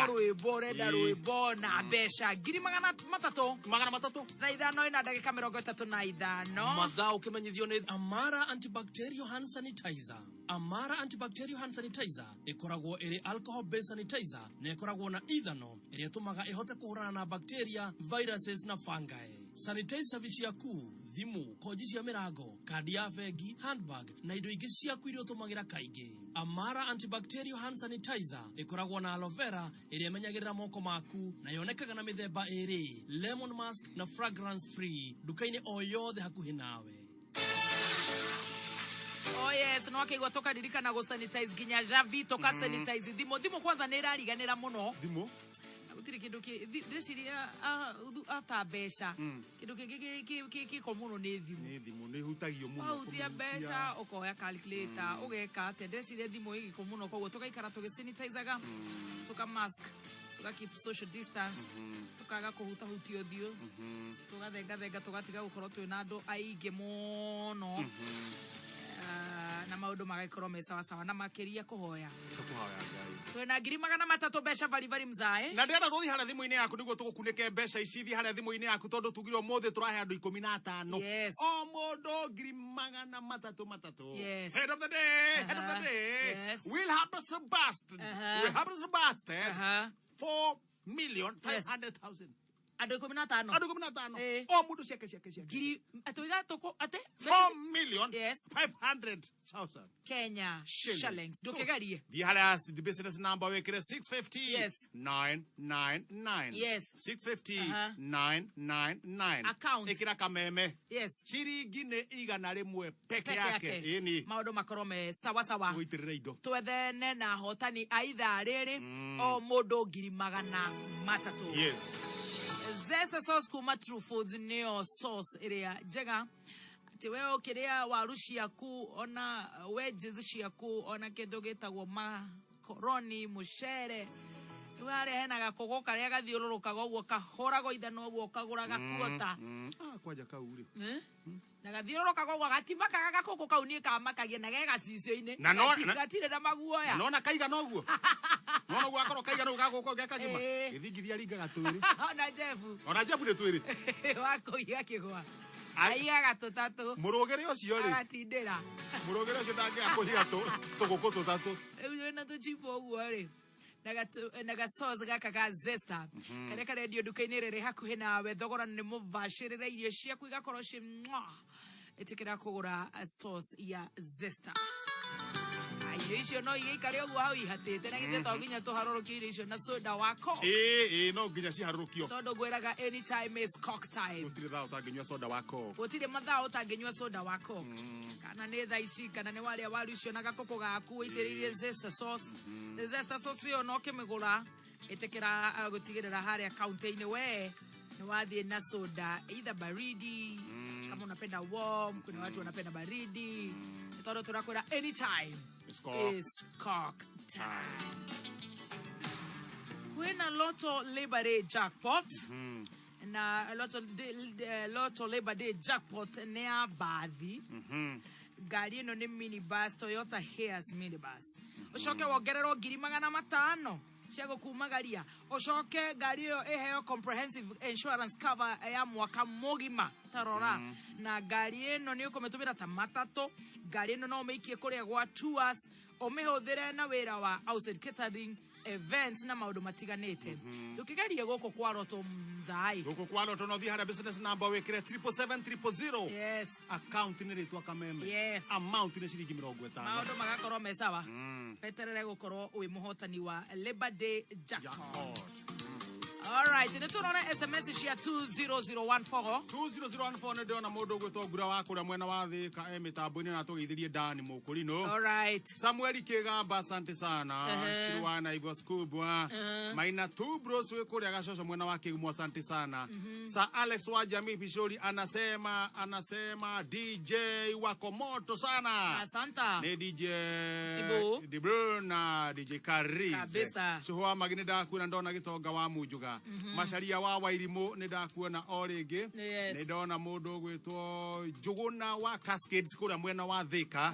S1: rwimbo renda rwimbo na mbeca 300 na ithano ina ndagika 35
S3: mathaa ukimenyithio ni Amara antibacterial hand sanitizer. Amara antibacterial hand sanitizer ikoragwo iri alcohol based sanitizer na ikoragwo na ithano iria tumaga ihote kuhurana na bacteria, viruses na fungi. Sanitize service yaku, thimu, koji cia mirango, kadi ya bengi, handbag na indo ingi ciaku iria utumagira kaingi. Amara antibacterial hand sanitizer ikoragwo na aloe vera iria imenyagirira moko maku na yonekaga na mithemba iri, lemon mask na fragrance free dukaini o yothe hakuhi nawe.
S1: Oh yes, no akigwa toka dirikana go sanitize ginya javi toka sanitize dimo kwanza ne rariganira muno
S2: dimo
S1: utiri kindu ki ndeciria after besha kindu ki komuno ne
S2: dimo ne hutagio muno
S1: utia besha okoya calculator ugeka te ndeciria dimo igi komuno kogo toka ikara toge sanitizaga toka mask toka keep social distance tokaga kuhuta hutio dio toka thega tugatiga gukoro twina andu aige muno na maundu magaikorwo me sawa sawa na makiria kuhoya
S2: Ngai
S1: twena ngiri magana matatu mbeca bari mzae
S2: na ndenda tuthi haria thimu-ini yaku niguo tugukunike mbeca ici thi haria thimu-ini yaku tondu tugire muthi turahe andu 15
S1: yes.
S2: O mundu ngiri magana matatu
S1: yes.
S2: Head of the day yes. We'll have Sebastian 4,500,000
S1: Ado 15.
S2: Ado 15. O mundu ciake.
S1: Giri atoiga toko ate
S2: 4,500,000
S1: Kenya shillings. Dokegarie.
S2: The halas the business number we kire 650
S1: yes
S2: 999
S1: yes
S2: 650 999
S1: account
S2: ikira kameme
S1: yes
S2: ciringi ne igana rimwe peke yake ini
S1: maundu makorome sawa
S2: witirira indo
S1: twethene na hotani aitha riri o mundu ngiri magana matatu
S2: yes
S1: Zesta sauce kuma True Foods neo sauce iria njega ati we ukiria waru ciaku ona wedges ciaku ona kindu gitagwo makoroni mucere wale hena gakogo karia gathiururukaga uguo kahorago ithano uguo kagura gakuota
S2: kwaja kauri
S1: na gathiururukaga uguo gatimakaga gakoko kauni kamakagia na gega cicio-ini gatire na maguoya
S2: nona kaiga noguo nona gwa koro kaiga no gakoko gakanyuma githingithia ringa gatwiri ona jefu ne twiri
S1: wako iya kigwa aiga gatutatu
S2: murugere ucio ri
S1: agatindira
S2: murugere ucio ndange akuhiga tuguku tutatu
S1: ewe na tuchipo uguo ri naga sauce gaka ga zesta kare radio duka-ini riri hakuhi nawe thogora ni mubashirira irio ciaku igakorwo ci itikira kugura sauce ya zesta irio icio no igikare uguo hau ihatite na gite to nginya tuharũrũkie irio icio na soda wako
S2: no nginya ciharũrũkio
S1: tondu ngwiraga anytime is cock time
S2: gutire thao utanginyua soda wako
S1: gutire mathao utanginyua soda wako kana ni thaa ici kana ni waria waru icio na gakoko gaku itiririe zesta sauce yo no kimigura itikira gutigirira haria counter-ini we ni wathie na soda either baridi kama unapenda warm kuna watu wanapenda baridi tondu turakwira anytime is cock time kwina Lotto Labor Day jackpot na Lotto Labor Day jackpot ni ya bathi gari ino ni minibus Toyota Hiace minibus ucoke wongererwo ngiri magana matano cia gukumagaria ucoke gari iyo iheo comprehensive insurance cover ya mwaka mugima tarora na gari ino ni ukumitumira ta matatu gari ino no umeikie kuria gwa tours umihuthire na wira wa outside catering events na maundu matiganite tukigarie goko kwa Lotto mzai
S2: goko kwa Lotto no thi hara business number wekire 77700
S1: yes
S2: account ni ritwa kameme
S1: yes
S2: amount ni ciringi 50
S1: maundu magakorwo me sawa peterere gukorwo wi muhotani wa Labor Day jackpot. All right, ni turone SMS cia 20014
S2: ndio na mundu gwitwo ngura wa kuria mwena wa Thika mitambo-ini na tugeithirie ndani mukurino.
S1: All right.
S2: Samuel Kigamba asante sana. Shirwana Ivo Skubwa. Maina tu bros we kuria gashosho mwena wa Kigumu asante sana. Sa Alex wa Jamii Pishori anasema DJ wako moto sana.
S1: Asanta.
S2: Ni DJ Tibu na DJ Qariz.
S1: Kabisa.
S2: Shuhwa magine da kuna ndona gitonga wa mujuga. Macharia wa Wairimu ni ndakuona o ringi ni ndona mundu gwitwo Juguna wa Cascades kuria mwena wa Thika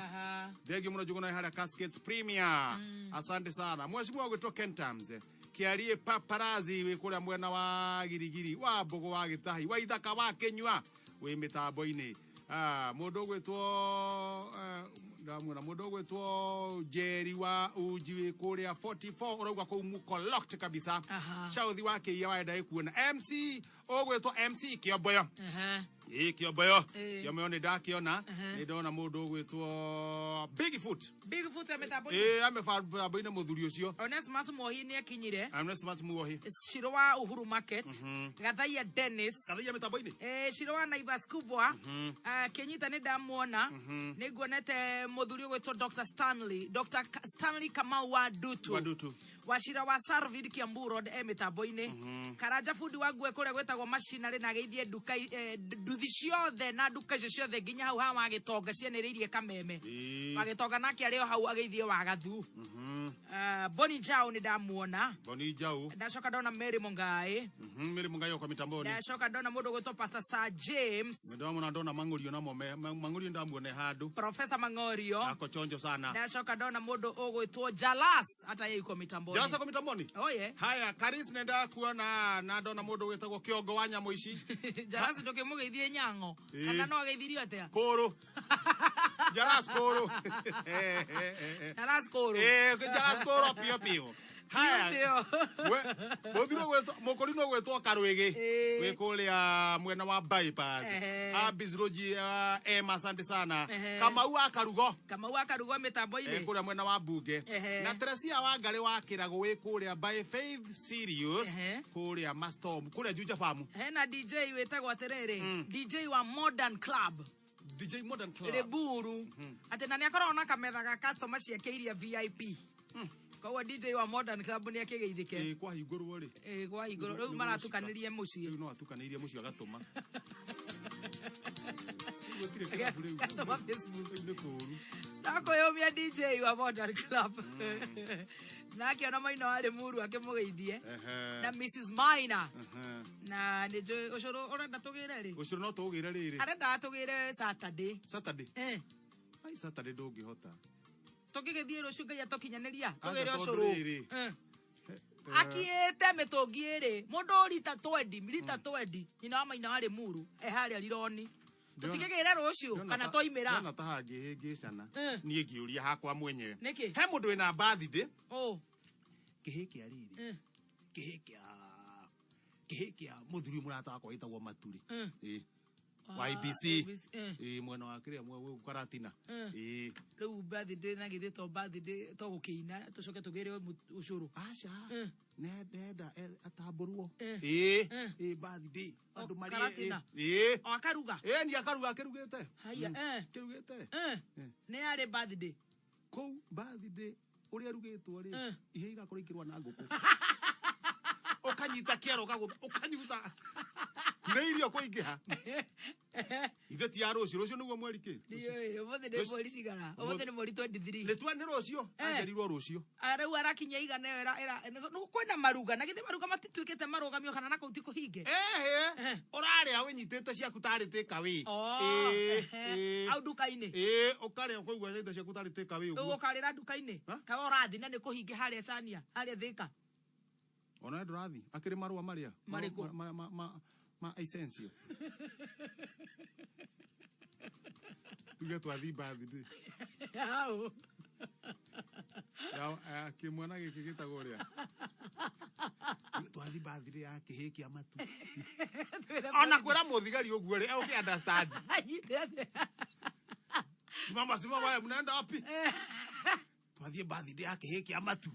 S2: thegi muno Juguna haria Cascades Premier asante sana mheshimiwa gwitwo Kentams kiarie paparazi we kuria mwena wa Girigiri wa Mbogo wa Gitahi wa Ithaka wa Kenyua we mitambo-ini mundu gwitwo ndamwona mundu gwitwo Jerry wa uji kuria 44 urauga ko muko locked kabisa shauthi wake ya waenda kuona MC ogwitwo MC Kiomboyo Kiomboyo ni ndakiona ni ndona mundu gwitwo Bigfoot ametabona amefabaina muthuri ucio
S1: Onesmus Mohi ni akinyire
S2: Onesmus Mohi
S1: Shiro wa Uhuru Market Gathaia Dennis
S2: metambo-ini
S1: Shiro wa Naivas Kubwa Kenyita ni ndamuona ni nguonete muthuri gwitwo Dr. Stanley Kamau wa Dutu washira wa Sarvid Kiambu Road metambo-ini Karanja Food wa gwe kuria gwetagwo machinery na geithie duka nduthi ciothe na duka ciothe nginya hau ha wagitonga cianiririe kameme wagitonga nake ario hau ageithie wa gathu Boni Jao ni damuona.
S2: Boni Jao.
S1: Ndacoka ndona Mary Mungai.
S2: Mary Mungai kwa mitamboni.
S1: Ndacoka ndona mundu gwitwo Pastor Sir James.
S2: Ndona Mangorio namo Mangorio ndamuone hadu.
S1: Professor Mangorio.
S2: Ako chonjo sana.
S1: Ndacoka ndona mundu ugwitwo Jalas hata yeye kwa mitamboni.
S2: Jalas kwa mitamboni?
S1: Oh yeah.
S2: Haya, Qariz nenda kuona na ndona mundu gwitagwo Kiongo wa nyamo ici.
S1: Jalas ndokimugeithie nyango. Kana no ageithirio atia?
S2: Koro. Jalas koro.
S1: Jalas koro.
S2: Jalas koro pio. Haya. Muthiro gwetwo mukorino gwetwo Karwege. Wekulia mwena wa bypass. Abizroji asante sana. Kamau akarugo mitambo-ini. Kuria mwena wa bunge. Na Teresia wa Ngari wa Kirago wekulia by Faith Serious. Kuria Mastom. Kuria Juja Farm.
S1: Hena DJ wetagwo atiriri. DJ wa Modern Club.
S2: DJ Modern Club.
S1: Reburu. Ati nani akorona kametha ga customer ciake iria VIP. Kwa DJ wa Modern Club ni akigeithike.
S2: Kwa higuru ri.
S1: Kwa higuru. Riu maratukanirie mucii.
S2: Riu no atukanirie mucii agatuma.
S1: Gatuma Facebook. Nako yomia DJ wa Modern Club. Na akiona Maina wale muru akimugeithie. Na Mrs Maina. Na nijo ucuru urenda tugire ri.
S2: Ucuru no tugire riri.
S1: Arenda tugire Saturday.
S2: Saturday. Ai Saturday ndungihota.
S1: Tugigithie rucio ngai atokinyaniria tugire ucuru. Akiete mitungiri mundu rita 20 ina wa Maina wale muru haria rironi. Tutigigire rucio kana toimira.
S2: Na tahangi ngicana. Nie ngiuria hakwa mwenyewe.
S1: Niki?
S2: He mundu wina birthday.
S1: Kihikia
S2: riri. Kihikia muthuri murata wakwa itagwo Maturi. YBC mwena wa kiria mwe Karatina
S1: riu birthday na githito birthday to gukiina tucoke tugire ucuru
S2: acha nenda atamburwo birthday andu mari
S1: akaruga
S2: ni akaruga kirugite
S1: haya
S2: kirugite
S1: ni ari birthday
S2: ko birthday uria rugitwo ri ihe igakorwo ikirwa na nguku ukanyita kiero ukanyuta neirio kuingiha ithe ti arucio rucio niguo mweri ki
S1: umothe ni mweri cigana umothe ni mweri 23
S2: ni twa ni rucio agerirwo rucio
S1: arau arakinya igana era no kwenda maruga na githe maruga matituikite marugamio kana nako utikuhinge
S2: uraria winyitite ciaku tarite kawi
S1: au duka-ini
S2: ukaria kuigwa ciaku ciaku tarite kawi
S1: uguo ukarira duka-ini kawa urathi na ni kuhinge haria Chania haria Thika
S2: ona ndurathi akiri marua maria
S1: mariko
S2: ma essential tuge twathi birthday
S1: au
S2: ya kimwana giki gitagwo ria twathi birthday ya kihikia matu ona kwira muthigari uguo ri uki understand simama wewe mnaenda wapi twathi birthday ya kihikia matu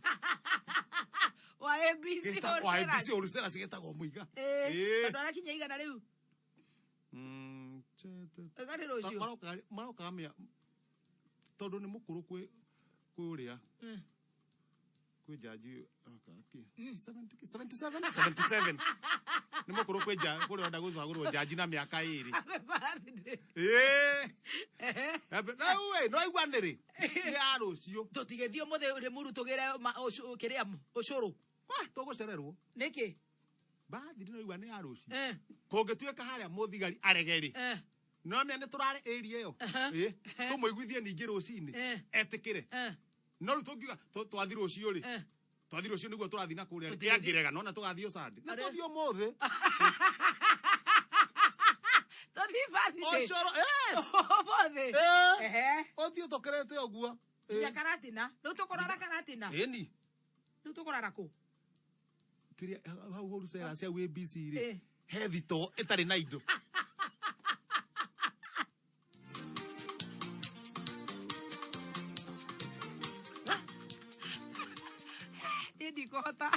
S1: wa ABC
S2: urusera sigetagwo muiga
S1: tondu arakinya igana riu egari rucio
S2: maroka mia tondu ni mukuru kwi uria kwi jaji 77 ni mukuru kwi jaji kuri onda guthagurwo jaji na miaka iri no igwaniri ni arucio
S1: tutigethio muthe ri muru tugire kiria ucuru
S2: tugucererwo
S1: niki
S2: bathi no igwa ni arucio kungituika haria muthigari aregeri no mia ni turare area iyo tumuiguithie ningi rucini etikire no ru tungiuga twathi rucio ri twathi rucio niguo turathi na kuria kiangirega no na tugathio sande na tuthio mothe
S1: tuthi bathi
S2: ocoro
S1: mothe
S2: othio tokerete oguo
S1: ya Karatina no tukorara Karatina
S2: eni
S1: no tukorara ku
S2: kiria hau horu sera cia ABC ri he thito itari na indo
S1: ndikota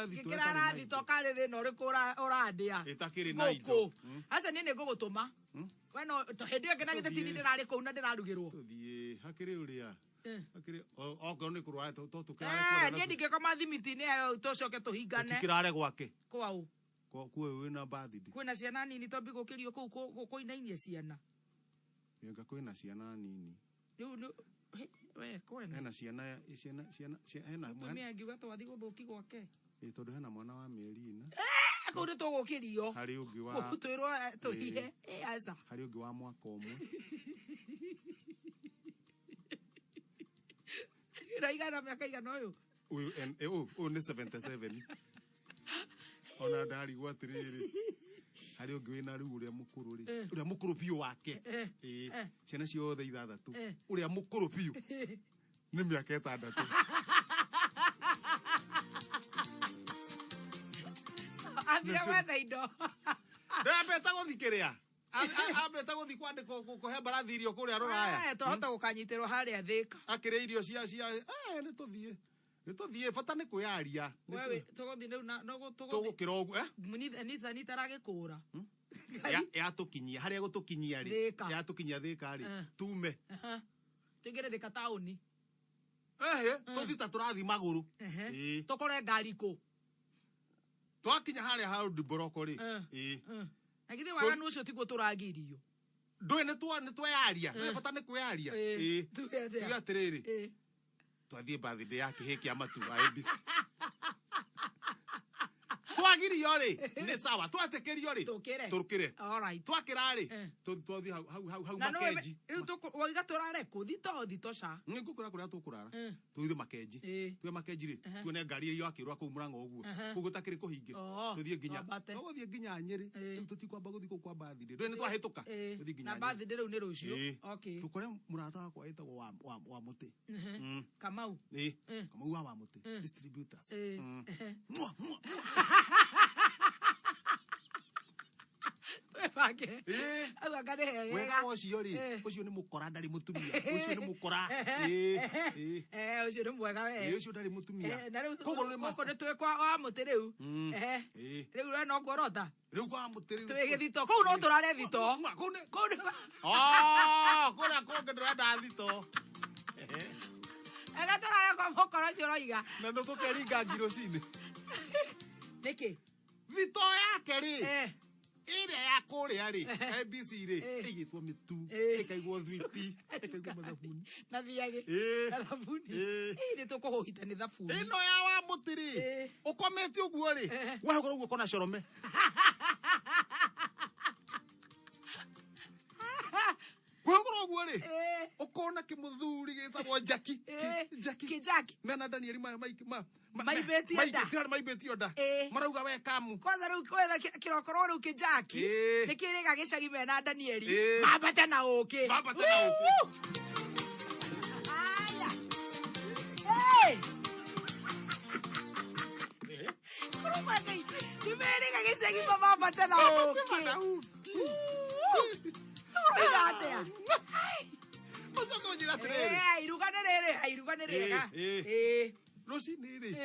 S1: kikirara thito kari thina uriku uradia
S2: itakiri na indo
S1: aca nini ngugutuma we no hindi yo ngina gitini ndirari kuu na ndirarugirwo
S2: tuthie hakiri uria hakiri okorwo ni kurwa to tukirare
S1: ni ndingikoma thimiti-ini ayo tucoke tuhingane
S2: tukirare gwake
S1: kwau
S2: kuwe wina birthday
S1: kwina ciana nini tombi gukirio kuu kuinainie ciana
S2: yenga kwina ciana nini
S1: riu we kwene
S2: hena ciana hena
S1: mwana ngiuga twathi guthuki gwake
S2: tondu hena mwana wa mĩeri 4
S1: kuri tugukirio
S2: hari ungi wa
S1: twirwo tuhihe aza
S2: hari ungi wa mwaka umwe
S1: iraigana miaka igana uyu
S2: uyu ni 77 ona ndari gwatiriri hari ungi wina riu uria mukuru ri uria mukuru piu wake ciana ciothe 6 uria mukuru piu ni miaka 6
S1: abia wetha indo
S2: ndabeta guthikiria abeta guthi kwandika kuhe mbarathi irio kuria ruraya
S1: tohota gukanyitirwo haria thika
S2: akire irio cia ni tuthie bata ni kwiaria
S1: wewe tuguthi no
S2: tugukira ogu
S1: nitha nitaragikura
S2: ya tukinyia haria gutukinyia ri ya tukinyia thika ri tume
S1: tigire thika tauni
S2: tuthita turathi maguru
S1: tukore ngari ku
S2: twakinya haria ha Diboroko ri
S1: agithi waganu ucio tiguo turagirio
S2: ndwe ni twearia we bata ni kwiaria tuge atiriri twathie birthday yake hiki amatu ABC twagirio ri ni sawa twatekerio ri turukire
S1: alright
S2: twakira ri twathie hau makenji
S1: riu tuwiga turare ku thito sha
S2: ngikukura kuria tukurara tuithe makenji twe makenji ri tuone ngari iyo akirwa ku murango uguo kugu takiri kuhinge tuthie nginya Nyeri tutikwamba guthi ku kwa birthday ndwe ni twahituka tuthie nginya
S1: na birthday riu ni rucio okay
S2: tukore murata wakwa etagwo wa muti
S1: Kamau
S2: Kamau wa muti distributors
S1: Wage. Agakare hega.
S2: Wega ucio ri. Ucio ni mukora ndari mutumia. Ucio ni mukora.
S1: Ucio ni mwega we.
S2: Ucio ndari mutumia.
S1: Kogo ni master. Kogo ni twekwa wa muti riu. Riu we no ngorota.
S2: Riu kwa muti riu.
S1: Twege thito. Kogo no turare thito. Kogo.
S2: Kora konge ndenda thito.
S1: Ega turare kwa mokoro cio roiga.
S2: Na ndo tukeringa ngiro cini.
S1: Niki?
S2: Thito yake ri. Ire ya kuria ri ABC ri igitwo mitu ikaigwo thwiti ikaigwo mathabuni
S1: na thiage na thabuni ire tukuhita ni thabuni
S2: ino ya wa mutiri ukomete uguo ri wewe goro uguo kona corome wewe goro uguo ri ukona kimuthuri gitagwo Jaki mena Daniel maibeti oda marauga we kamu
S1: kwanza riu kwetha kirokoro riu kijaki nikiriga gicagi mena Danieli mabate na uki aya Kirumba ngai nimeriga gicagi mabate na uki oigatea
S2: Mosoko njira tirere
S1: airuganirega
S2: Rocini ri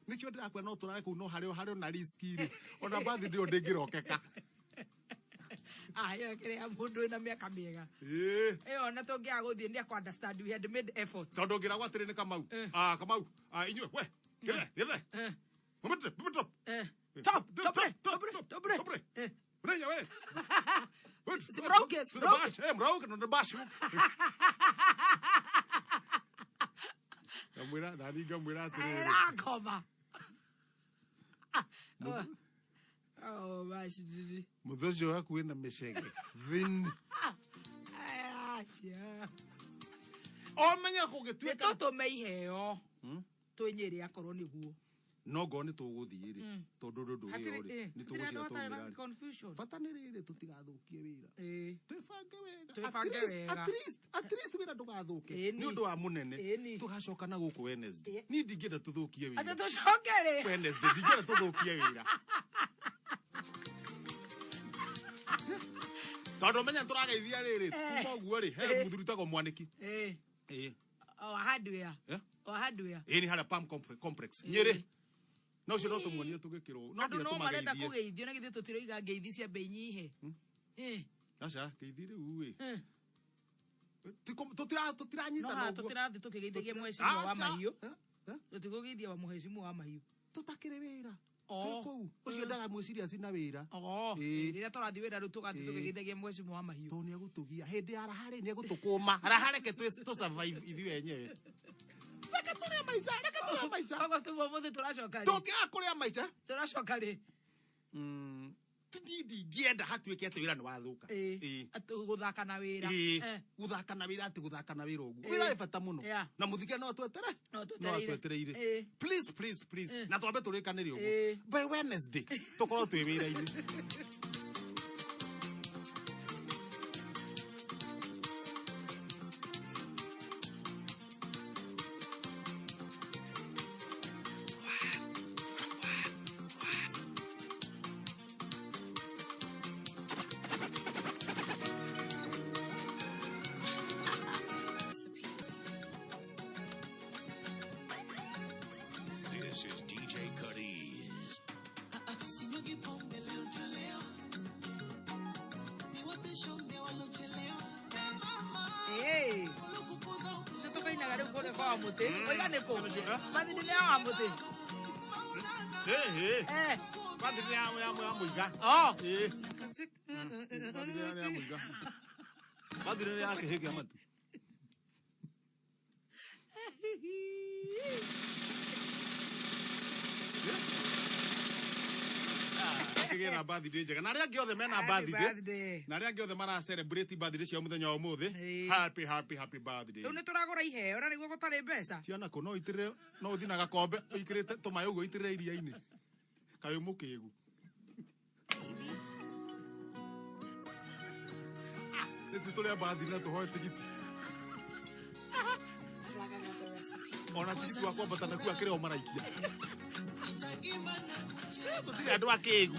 S2: nikio ndirakwe no turare ku no hario na risk ri ona bathi ndio ndingirokeka
S1: yo kire mundu ina miaka miega ona tongia guthie ndia ku understand we had made efforts
S2: tondu ngira gwatire ni Kamau Kamau inywe we githe moment
S1: top
S2: Mrenya we
S1: Broke
S2: no the bash Gamwira nani gamwira atiriri
S1: koma bashidi
S2: muthocio waku wina micege thin omenya kugituika
S1: tutume iheo twinyiri akorwo niguo
S2: no ngo ni tuguthii ri tondu ndu ri ni tugucira tugira bata ni riri tutigathukie wira
S1: twifange wega
S2: at least wira ndugathuke ni undu wa munene tugacoka na guku Wednesday ni ndingenda tuthukie wira
S1: ata tucokere
S2: Wednesday ndingenda tuthukie wira tondu menya turageithia riri kuma uguo ri he muthuri tago mwaniki
S1: hardware
S2: ni haria Palm complex Nyeri no cio no tumuonie tugikirwo
S1: no ndu no marenda kugeithio na githio tutiroiga ngeithi cia bei nyihe
S2: acha ngeithi riu we tutiranyita
S1: no tutirathi tukigeithagia mheshimiwa wa mahiu tutikugeithia wa mheshimiwa wa mahiu
S2: tutakire wira kou ucio ndaga mwiciria sina wira
S1: rĩrĩa tũrathiĩ wĩra rĩu tũgathiĩ tũgĩgithagia mwecimu wa mahiũ
S2: to nĩ egũtũgia hĩndĩ ya raharĩ nĩ egũtũkũma rahareke tu survive ithuĩ wenyewe reke tũrĩa maica
S1: koguo tumo mũthĩ tũracoka rĩ
S2: tũngĩaga kũrĩa maica
S1: tũracoka rĩ
S2: ndingĩenda hatuĩke atĩ wĩra nĩ wathũka
S1: gũthaka na wĩra
S2: gũthaka na wĩra atĩ gũthaka na wĩra ũguo wĩra wĩ bata mũno na mũthike no twetereire please na twambe tũrĩkanĩre ũguo by Wednesday tũkorwo twĩ wĩra-inĩ
S7: This is DJ Qariz.
S1: se toca inaga rĩu kũrĩa kwa mũtĩ oiga nĩ kũ mathini ya wa mũtĩ
S2: mathini ya mũiga mathini ya kĩhĩ kĩa matu kĩgĩra birthday njega na arĩa angĩ othe mena birthday na arĩa angĩ othe mara celebrate birthday cia mũthenya wa ũmũthĩ happy birthday
S1: rĩu nĩ tũragũra iheo na nĩguo gũtarĩ mbeca
S2: ciana kũ no itirĩre no ũthi na gakombe ũikĩrĩte tũmaĩ ũguo itirĩre iria-inĩ kaĩ mũkĩgu nĩtũ tũrĩa birthday na tũhoe tigiti ona tigiti wa kwambata nakuo akĩrĩ o maraikia tũtirĩ andũ akĩgu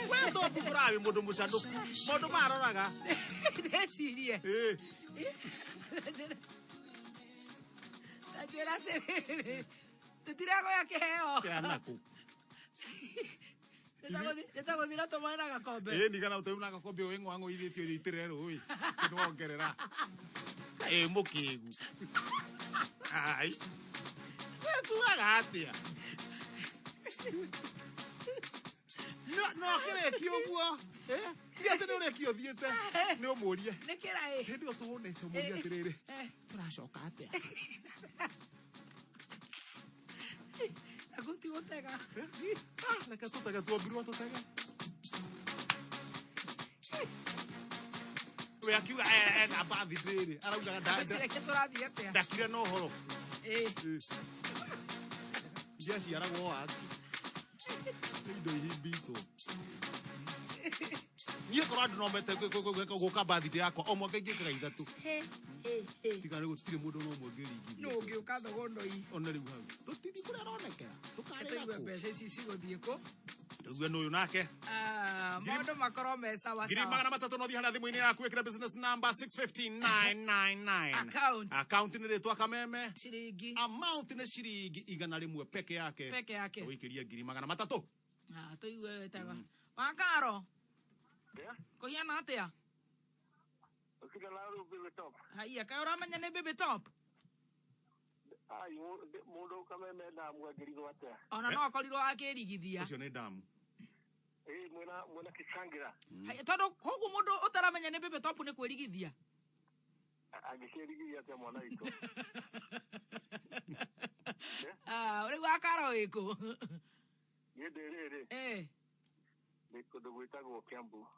S2: we tobu mũrawe mũndũ mũcanũku mũndũ maroraga
S1: ndecirie njĩra atĩrĩrĩ tũtiregoya kĩheo
S2: kĩanakũ
S1: nĩtagũthira tũmaĩ na gakombe
S2: nigana ũteu na gakombe ũyũ ng'wang'ũithĩtio itĩrĩre rũĩ nĩwongerera mũkĩgu ai tuaga atĩa no kĩrĩkio ũguo tiatĩ nĩ ũrĩkio thiĩte nĩ ũmũrie hĩndĩ ĩyo tũhũnĩte ũmũrie atĩrĩrĩ tũracoka atĩa
S1: gũtigũtega
S2: reke tũtege tuombirwo tũtege we akiuga ena birthday rĩ araugaga ndakire na ũhoro ndiaciaragwo waki indo ihimbitwo niĩ korwo andũ nomete gũka birthday yakwa o mwaka ingĩkaga ithatũ tiga nĩ gũtirĩ mũndũ no ũmwe ũngĩringithia
S1: no ũngĩũka thogondoi
S2: ona rĩu hau tũtiri kũrĩa aronekera
S1: tũkarĩgwo mbeca ici cigũthiĩ kũ
S2: rĩu nĩ ũyũ nake
S1: maũndũ makorwo me sawa
S2: ngiri magana matatũ no thiĩ harĩa thimũ-inĩ yaku ĩkĩra business number 650999 account nĩ rĩtwa kameme
S1: ciringi
S2: amount nĩ ciringi igana rĩmwe peke yake ũikĩria ngiri magana matatũ
S1: tũigue wetaga wakaro kũhiana atĩa haiya kaĩ ũramenya nĩ Baby Top
S4: mũndũ kameme ndamu angĩrigwo atĩa
S1: ona no akorirwo akĩrigithia
S2: ũcio nĩ ndamu
S4: mwena kĩcangira
S1: tondũ koguo mũndũ ũtaramenya nĩ Baby Top nĩ kwĩrigithia
S4: angĩkĩrigithia atĩa mwana witũ
S1: rĩu akaro wĩkũ
S4: niĩ ndĩ rĩrĩ nĩ kũndũ gwĩtagwo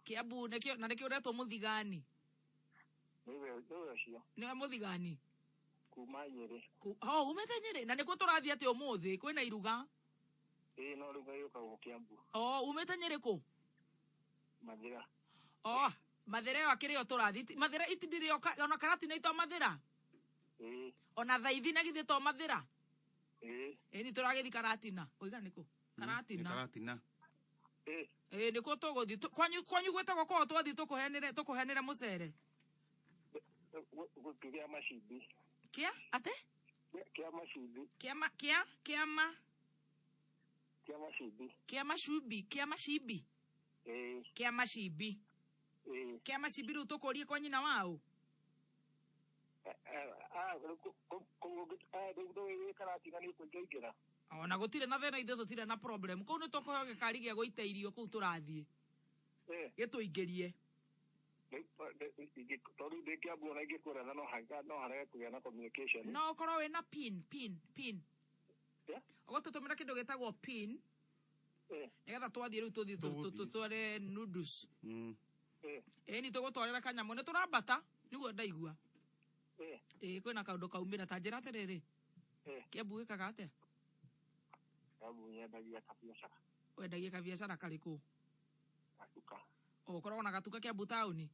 S4: Kiambu
S1: na nĩkĩo ũretwo mũthigani nĩwe mũthigani
S4: kuma Nyeri
S1: umĩte Nyeri na nĩkuo tũrathiĩ atĩ ũmũthĩ kwĩna iruga
S4: no rĩu gayũkagwo Kiambu
S1: umĩte Nyeri kũ
S4: Mathira
S1: Mathira ĩyo akĩrĩ o tũrathiĩ Mathira itindĩrĩ ona Karatina itwa Mathira ona Thaithi na githĩ to Mathira nĩ tũragĩthi Karatina oiga nĩkũ Karatina nĩkuo tũgũthiĩ kwanyu gwĩtagwo kũo twathiĩ tũkũhenere mũcere
S4: gũkĩgĩa macimbi
S1: kĩa ate
S4: kĩa macimbi
S1: kĩa macimbi rĩu tũkũrie kwa nyina wao ona gutire na thena ithu tutire na problem ko ni tokoyo gikari gia guita irio ku turathie gituingirie
S4: toru de kia buona ge kora no hanga no hare ku na communication
S1: no koro we na pin ogotutumira kindu gitagwo pin nigetha twathie riu tutware noodles ni tugutwarira kanyamu ni turambata niguo ndaigua kwina kaundu kaumira ta njira atiriri kiambu gikaga atia wendagia kabiacara kariku ukoragwo na gatuka kiambu tauni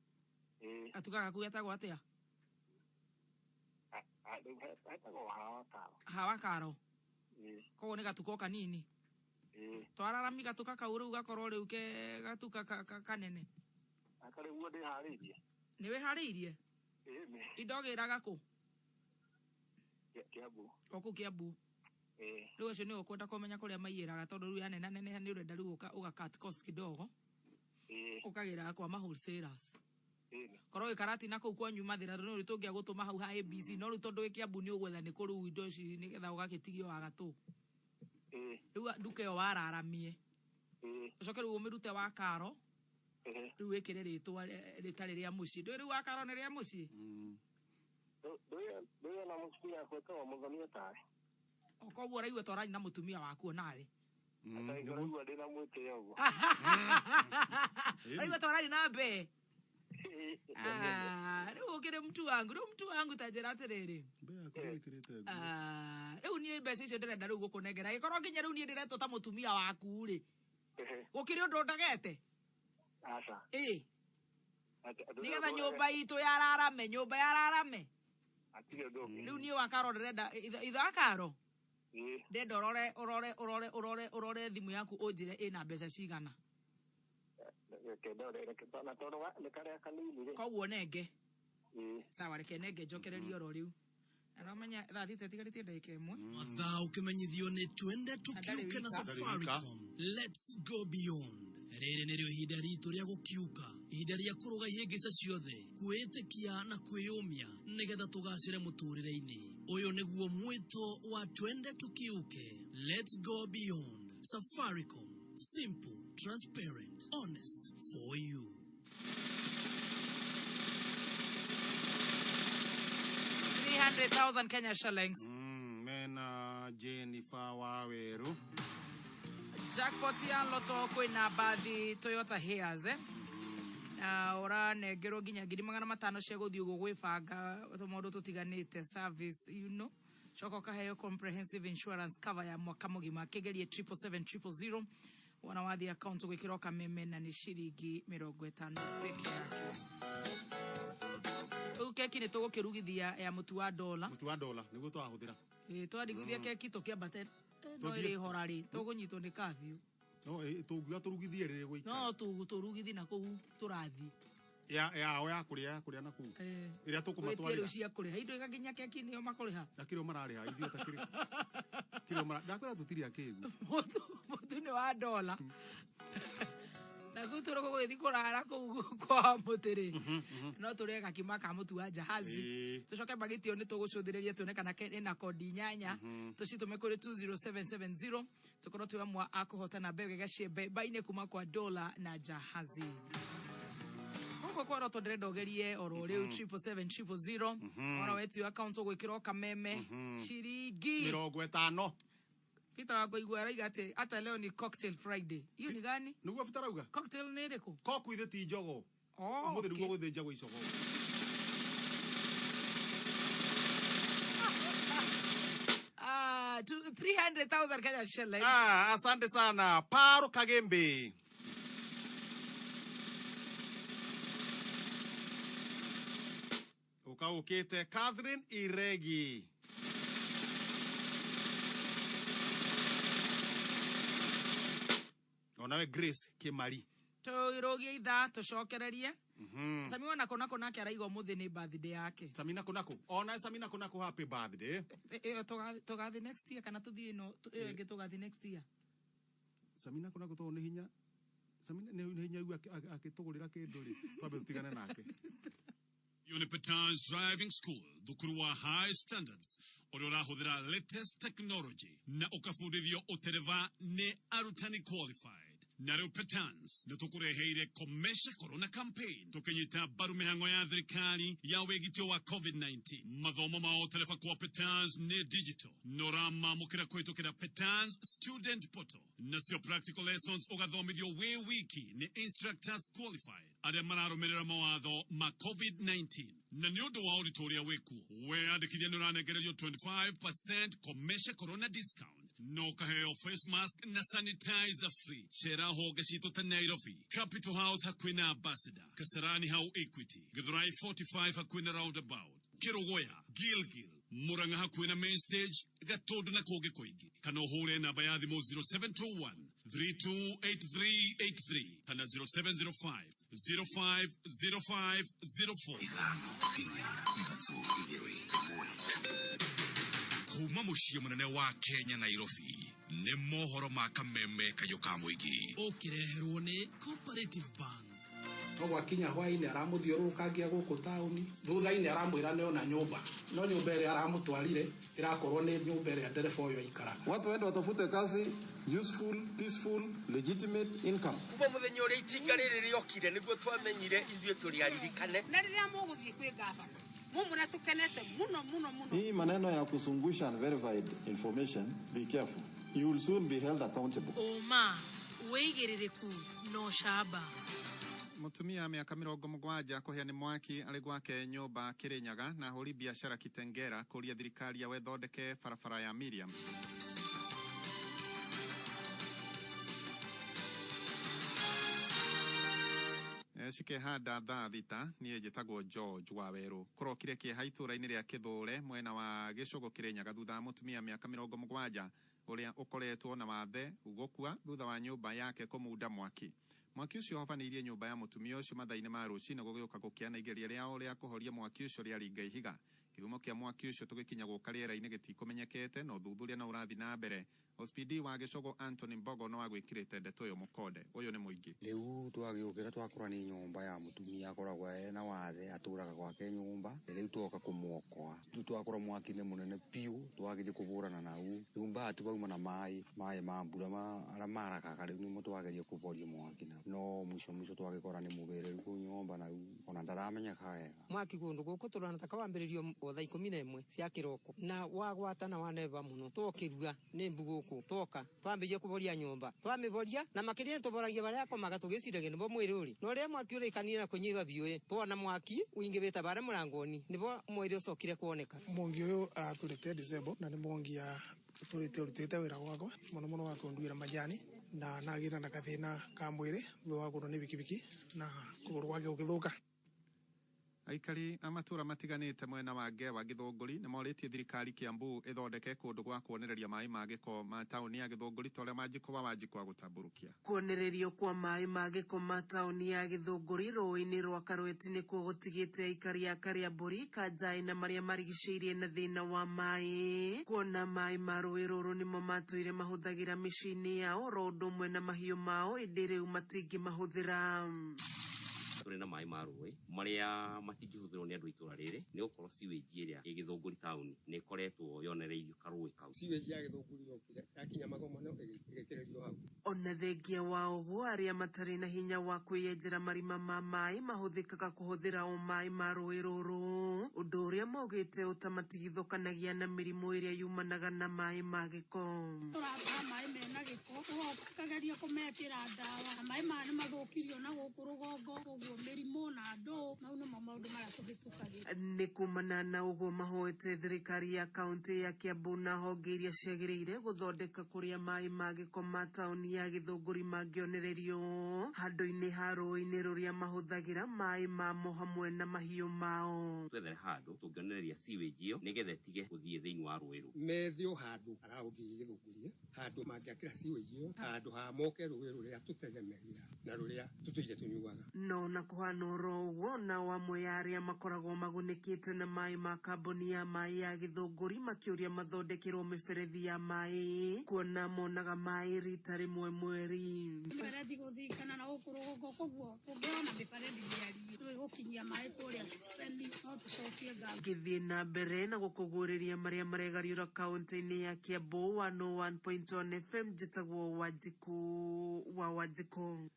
S1: gatuka gaku getagwo atia hawa karo koguo ni gatuka kanini twararami gatuka kau riu gakorwo riu ke gatuka kanene
S4: akare uo ndi hariirie
S1: ni we hariirie indogiraga ku
S4: kiambu
S1: oku kiambu riu ucio ni ukwenda kumenya kuria maiyiraga tondu riu yanena nene ni urenda riu uga cut cost kidogo ukagira kwa ma wholesalers korwo ikarati na kuu kwa nyuma thira no ritungia gutuma hau ha ABC no ru tondu kiambu ni ugwetha ni kuru indo ci ni getha ugagitigio wa gatu riu nduke yo wararamie ucoke riu umirute wa karo riu wikire ritwa ritari ria muci ndu riu wa karo ni ria muci
S4: ndu na mutumia kweka wa Muthoni Wa
S1: koguo raigua twarani na mutumia waku nawe
S4: raigua ndi na mwite uguo
S1: raigua twarani na mbe riu ukire mtu wangu tajira atiriri riu ni mbeca icio ndirenda riu gukunengera gikorwo nginya riu ni ndiretwo ta mutumia waku ri gukiri undu ndagete
S4: aca
S1: nigetha nyumba itu yararame riu ni wakaro ndirenda itha akaro ndenda urore thimu yaku unjire ina mbeca cigana koguo nenge sawa reke nenge njokererie oro riu aramenya rathite tigaritie ndagika imwe
S3: mathaa ukimenyithio ni twende tukiuke na Safaricom. Let's go beyond. Riri nirio ihinda ritu ria gukiuka, ihinda ria kuruga ihĩngĩca ciothe, kwĩĩtĩkia na kwĩyũmia nigetha tugacire muturire-ini. Uyu niguo mwito wa twende tukiuke. Let's go beyond. Safaricom, simple, transparent, honest for you.
S1: $300,000 Kenya shillings.
S2: Mena Jennifer Waweru.
S1: Jackpot ya loto kwina bathi Toyota Hiace ora negero ginya 500 cia guthii gwibanga tomondo tutiganite service choko kaheo comprehensive insurance cover ya mwaka mugima kigerie 77700 wana wathi account gwikira kameme na ni shiringi 50 peke yake keki ni tugukirugithia ya mutu wa dola
S2: niguo twahuthira
S1: twadigithia keki tukiambate no iri horari tugunyitwo ni kafyu
S2: tungiga turugithie riri gwika
S1: no turugithi na kuu turathi
S2: ya kuria na kuu iria tukumatwara
S1: irio cia kuria indo igakinya keki nio makuriha
S2: akiro marariha ithio takiri kiro mara ndakwira tutiria kegu
S1: mutu ni wa dola na guturo gugithi kurara kwa mutiri no turega kimaka mutu wa jahazi tucoke bagitio ni tugucuthireria tuone kana ina kodi nyanya tucitume kuri 20770 tukorwo twa mwa akuhotana bege gacie baine kuma kwa dola na jahazi kwa roto ndĩrenda ũgerie oro rĩu 77700 ona wetu account gwĩkĩrwo kameme shiringi
S2: 50
S1: Peter wagoigua raiga ata leo ni cocktail Friday. Hiyo ni gani?
S2: Niguo Peter rauga?
S1: Cocktail ni ĩrĩkũ?
S2: Koku ithe ti njogo. Mũthĩ niguo gũthĩnjagwo icogo.
S1: To 300,000 Kenya shillings.
S2: Asante sana. Paro Kagembe. Ukaukite Catherine Iregi. Onawe Grace Kimari.
S1: Tuirogie itha tucokererie. Sami wana konako nake araigwa muthi ni birthday yake.
S2: Samina konako. Ona Samina konako happy birthday.
S1: Togathi next year kana tuthie no enge togathi next year.
S2: Samina konako to ni hinya. Samina ni hinya yu akitugurira kindu ri. Twabe tutigane nake.
S13: Unipetans Driving School, Dukurua High Standards, Orora Hodra latest technology, na ukafudithio utereva ne arutani qualified. Naru Petans, natukureheire komesha corona campaign, tukenyita baru mihango ya thirikari ya wegitio wa COVID-19. Mathomo mao terefa kwa Petans ne digital. Norama mukira kwetu kira Petans student portal. Nasio practical lessons ugathomithio we wiki ne instructors qualified. Ade mararumirira mawatho ma COVID-19. Na niodo wa auditoria weku, we adikithia nuranegererio 25% komesha corona discount. No kaheo face mask na sanitizer free. Shera hoga shito ta Nairobi. Capital House hakwina Ambassador. Kasarani hau Equity. Githurai 45 hakwina Roundabout. Kirogoya, Gilgil. Muranga hakwina Main Stage. Gatodo na koge koigi. Kano hole na bayadhi mo 0721 328383. Kana 0705 050504.
S7: Kuma mushia munene wa Kenya Nairobi ne mohoro makameme kayo kamwigi
S3: Okireherwo ni Cooperative Bank.
S14: Ogwa kinya hwaini aramuthiurukangia guku tauni thutha-ini aramwira ne ona nyumba no nyumba ire aramutwarire irakorwo ni nyumba ire ndereba uyu aikaraga.
S15: Watu waende watafute kazi useful, peaceful, legitimate income.
S16: Kuba muthenyo uri itinga riri riokire niguo twamenyire ithue turi aririkane
S17: na riria muguthie kwi gavana mumura tukenete muno.
S15: Hii maneno ya kusungusha unverified information, be careful. You will soon be held accountable.
S1: Oma weigiririku no shaba.
S2: Mutumia miaka 70 kuheani mwaki aligwake nyumba Kirinyaga na huri biashara Kitengera kuria thirikari ya wethondeke farafara ya Miriam. Shike hada thita nie jetagwo George Waweru kurokire kie haitura-ini ria Kithure mwena wa Gicogo Kirinyaga thutha mutumia miaka 70 uria ukoretwo na wathe ugokua thutha wa nyumba yake kumuda mwaki. Mwaki ucio hofanirie nyumba ya mutumia ucio mathaini ma rucini gugiuka gukiana igeria riao ria kuhoria mwaki ucio riaringa ihiga. Kihumo kia mwaki ucio tugikinya guka riera-ini gitikumenyekete no thuthuria na urathi na mbere. Hospidi wa Gicogo Anthony Mbogo no agwikirite ndeto yo mukode uyu ni muingi.
S18: Riu twagiukira twakora ni nyumba ya mutumia akoragwo na wathe aturaga gwake nyumba riu twoka kumwokwa twakora mwaki ni munene piu twagithie kuburana nau nyumba atubauma na mai ma mbura ara maraka riu ni mutwageria kuboria mwaki no mwisho twagikora ni mubereru ku nyumba nau ona ndaramenya kaega
S19: mwaki gundu guku turana takawambiririo thaa 11 cia kiroko na wagwata na waneva muno twokiruga ni mbugu toka twambiye kuboria nyumba twamiboria na makiria tuboragia baria komaga tugicirage nibo mwiruri no ria mwaki uri kanira kunyiba biwe twana mwaki uingibeta bare murangoni nibo mwiri ucokire kuoneka
S20: mongi uyu aturite disable na ni mongi ya turite urutite wira gwakwa muno wa kunduira majani na nagira na kathina ka mwiri wa kuru ni bikibiki na kuguru gwake ukithuka.
S2: Aikari amatura matiganite mwena wa Gewa Githunguri ni moritie thirikari Kiambu ithondeke kundu gwa kuonereria mai ma giko ma tauni ya Githunguri tole majikuwa wajikwa gutamburukia.
S21: Kuonererio kwa mai ma giko ma tauni ya Githunguri roi-ini rwa Karweti ni kuo gutigite aikari ya Kariaburi Kajai na maria marigiceirie na thina wa mai. Kuona mai ma roi ruru nimo matuire mahuthagira micini yao ro undu umwe na mahiu mao indi riu matingi mahuthira.
S22: Turi na mai ma rũĩ maria matingĩhũthĩrwo nĩ andũ itũra rĩrĩ nĩ gũkorwo sewage ĩrĩa ĩ Githunguri taũni nĩ ĩkoretwo yonereirio karũĩ kau.
S23: Sewage ya Githunguri yokire yakinya magomano ĩgĩkĩrĩrio hau.
S21: Ona thengia wa ũguo arĩa matarĩ na hinya wa kwĩyenjera marima ma mai mahũthĩkaga kũhũthĩra o mai ma rũĩ rũrũ ũndũ ũrĩa maugĩte ũtamatigithũkanagia na mĩrimũ ĩrĩa yumanaga na mai ma gĩko.
S24: Tũratwara mai mena gĩko ũkageria kũmekĩra ndawa na mai maya nĩ mathũkirio na gũkũ rũgongo ũguo mĩrimũ na andũ mau nĩmo maũndũ marĩa tũgĩtukagĩra.
S21: Nĩ kumana na ũguo mahoete thirikari ya kaunti ya Kiambu na honge iria ciagĩrĩire gũthondeka kũrĩa mai ma gĩko ma taũni ya Githunguri mangĩonererio handũ-inĩ ha rũĩ-inĩ rũrĩa mahũthagĩra mai mamo hamwe na mahiũ mao.
S22: Twethere handũ tũngĩonereria sewage ĩyo nĩgetha ĩtige gũthiĩ thĩinĩ wa rũĩ rũu.
S23: Methio handũ arahũthĩria Githunguri handũ mangĩakĩra sewage ĩyo handũ ha moke rũĩ rũrĩa tũtegemeria na rũrĩa tũtũire tũnyuaga.
S21: No na kuhana oro ũguo na amwe ya arĩa makoragwo magunĩkĩte na mai ma kambuni ya mai ya Githunguri makĩũria mathondekerwo mĩberethi ya mai kuona monaga mai rita rĩmwe mweri.
S24: Mĩberethi gũthikana na gũkũ rũgongo koguo tũngĩona mĩberethi mĩariĩ gukinyia mai kuria sendi no tucokie ngatho
S21: githina mbere na gukuguriria maria maregariura kaunti-ini ya Kiambu 101.1 FM jitagwo Wajiko.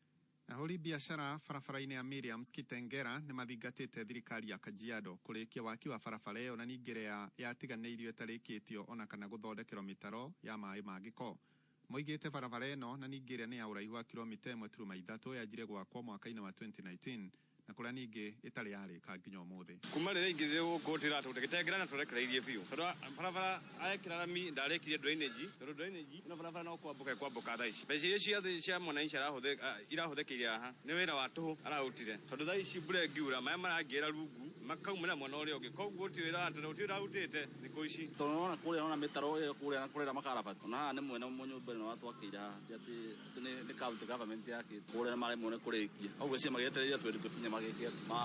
S2: Ahuri biashara barabara-inĩ ya Miriams Kitengera nĩ mathingatĩte thirikari ya Kajiado kũrĩkia waki wa barabara ĩyo na ningĩ yatiganĩirio ĩtarĩkĩtio ona kana gũthondekerwo mĩtaro ya maĩ ma gĩko. Moigĩte barabara ĩno na ningĩ ĩrĩa nĩ ya ũraihu wa kilomita 1.3 yanjire gwakwo mwaka-inĩ wa 2019 na kũrĩa ningĩ ĩtarĩ yarĩka nginya ũmũthĩ.
S5: Kuma rĩrĩa ingĩrire gũkũ tĩratũ Kitengera na tũrekereirie biũ. Tondũ barabara arekĩra rami ndarekirie drainage, tondũ drainage ĩno barabara no kwambuka thaa ici. Mbeca iria ciothe cia mwananchi irahũthĩkĩire haha nĩ wĩra wa tũhũ ararutire. Tondũ thaa ici mbura ĩngiura maĩ marangĩra rungu makaumĩra mwena ũrĩa ũngĩ. Koguo ti wĩra ũrarutĩte thikũ ici.
S8: Tondũ nona kũrĩa nona mĩtaro ĩyo kũrĩa na kũrĩa makarabati. Ona haha nĩ mwena mũnyũmba no watwakĩire haha atĩ nĩ county government yake kũrĩa marĩ mwene kũrĩkia. Koguo cia magĩetereria twende tũkinye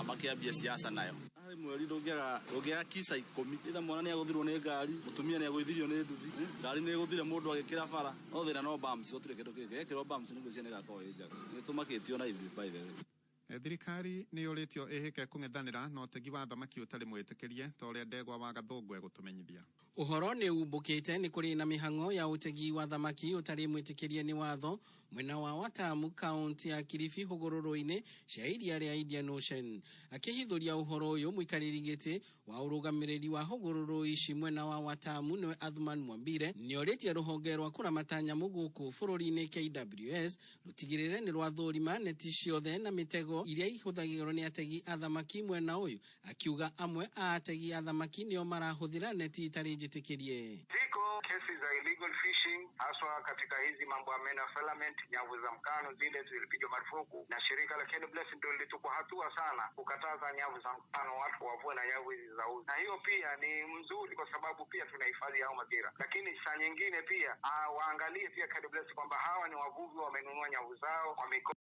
S8: makiambia siasa nayo. Mweri ndũngĩaga kisa 10 ĩtha mwana nĩ agũthirwo nĩ ngari, mũtumia nĩ agũithirio nĩ nduthi, ngari nĩ ĩgũthire mũndũ agĩkĩra bara. No thĩna no bumps gũtirĩ kĩndũ kĩngĩ. Ekĩrwo bumps nĩguo ciana igakorwo ĩnjaga. Nĩ tũmakĩtio na ithuĩ by the way.
S2: Thirikari nĩ yũrĩtio ĩhĩke kũng'ethanĩra na ũtegi wa thamaki ũtarĩ mwĩtĩkĩrie ta ũrĩa Ndegwa wa Gathũngũ egũtũmenyithia.
S10: Ũhoro nĩ umbũkĩte nĩ kũrĩ na mĩhang'o ya ũtegi wa thamaki ũtarĩ mwĩtĩkĩrie nĩ watho mwena wa Watamu kaunti ya Kilifi hũgũrũrũ-inĩ cia iria rĩa Indian Ocean. Akĩhithũria ũhoro ũyũ mũikarĩri gĩtĩ wa ũrũgamĩrĩri wa hũgũrũrũ ici mwena wa Watamu nĩwe Athman Mwambire nĩorĩtie rũhonge rwa kũramata nyamũ gũkũ bũrũri-inĩ KWS rũtigĩrĩre nĩ rwathũrima neti ciothe na mĩtego iria ihũthagĩrwo nĩ ategi a thamaki mwena ũyũ, akiuga amwe a ategi a thamaki nĩo marahũthĩra neti itarĩ njĩtĩkĩrie.
S4: Ziko kesi za illegal fishing haswa katika hizi mambo ya mena filament, nyavu za mkano zile zilipigwa marufuku na shirika la KWS ndio lilichukua hatua sana kukataza nyavu za mkano watu wavue na nyavu hizi za uzi. Na hiyo pia ni mzuri kwa sababu pia tunahifadhi hao mazingira. Lakini saa nyingine pia waangalie pia KWS kwamba hawa ni wavuvi wamenunua nyavu zao kwa mikopo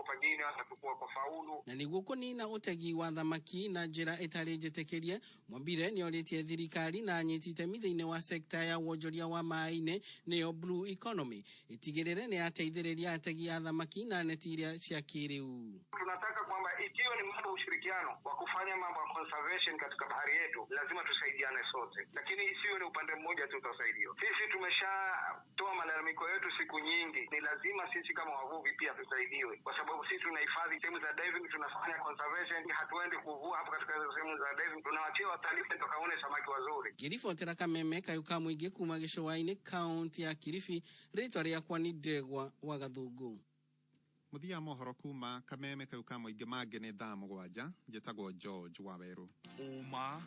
S4: pagine watakuwa kwa faulu. Na
S10: niguo kũnina ũtegi wa thamaki na njĩra ĩtarĩ njĩtĩkĩrie, Mwambire nĩorĩtie thirikari na anyiti itemi thĩinĩ wa sekta ya wonjoria wa maĩ-inĩ nĩyo blue economy itigĩrĩre nĩ ateithĩrĩria ategi a thamaki na neti iria cia kĩrĩu.
S4: Tunataka kwamba ikiwa ni mambo ushirikiano wa kufanya mambo ya conservation katika bahari yetu, lazima tusaidiane sote, lakini isiwe ni upande mmoja tu utasaidiwa. Sisi tumeshatoa malalamiko yetu siku nyingi, ni lazima sisi kama wavuvi pia tusaidiwe, kwa sababu sisi tunahifadhi sehemu za diving, tunafanya conservation, hatuendi kuvua hapo katika sehemu za diving, tunawachia watalii tukaone samaki wazuri.
S10: Ngĩribotera Kameme kayuka mũingĩ kuma gĩcũa-inĩ kaunti ya Kilifi, rĩtwa rĩakwa nĩ Ndegwa wa Gathũngũ.
S2: Muthia mohoro kuma Kameme kayuka mũingĩ mangĩ nĩ thaa 7 njĩtagwo George Waweru.
S7: Uma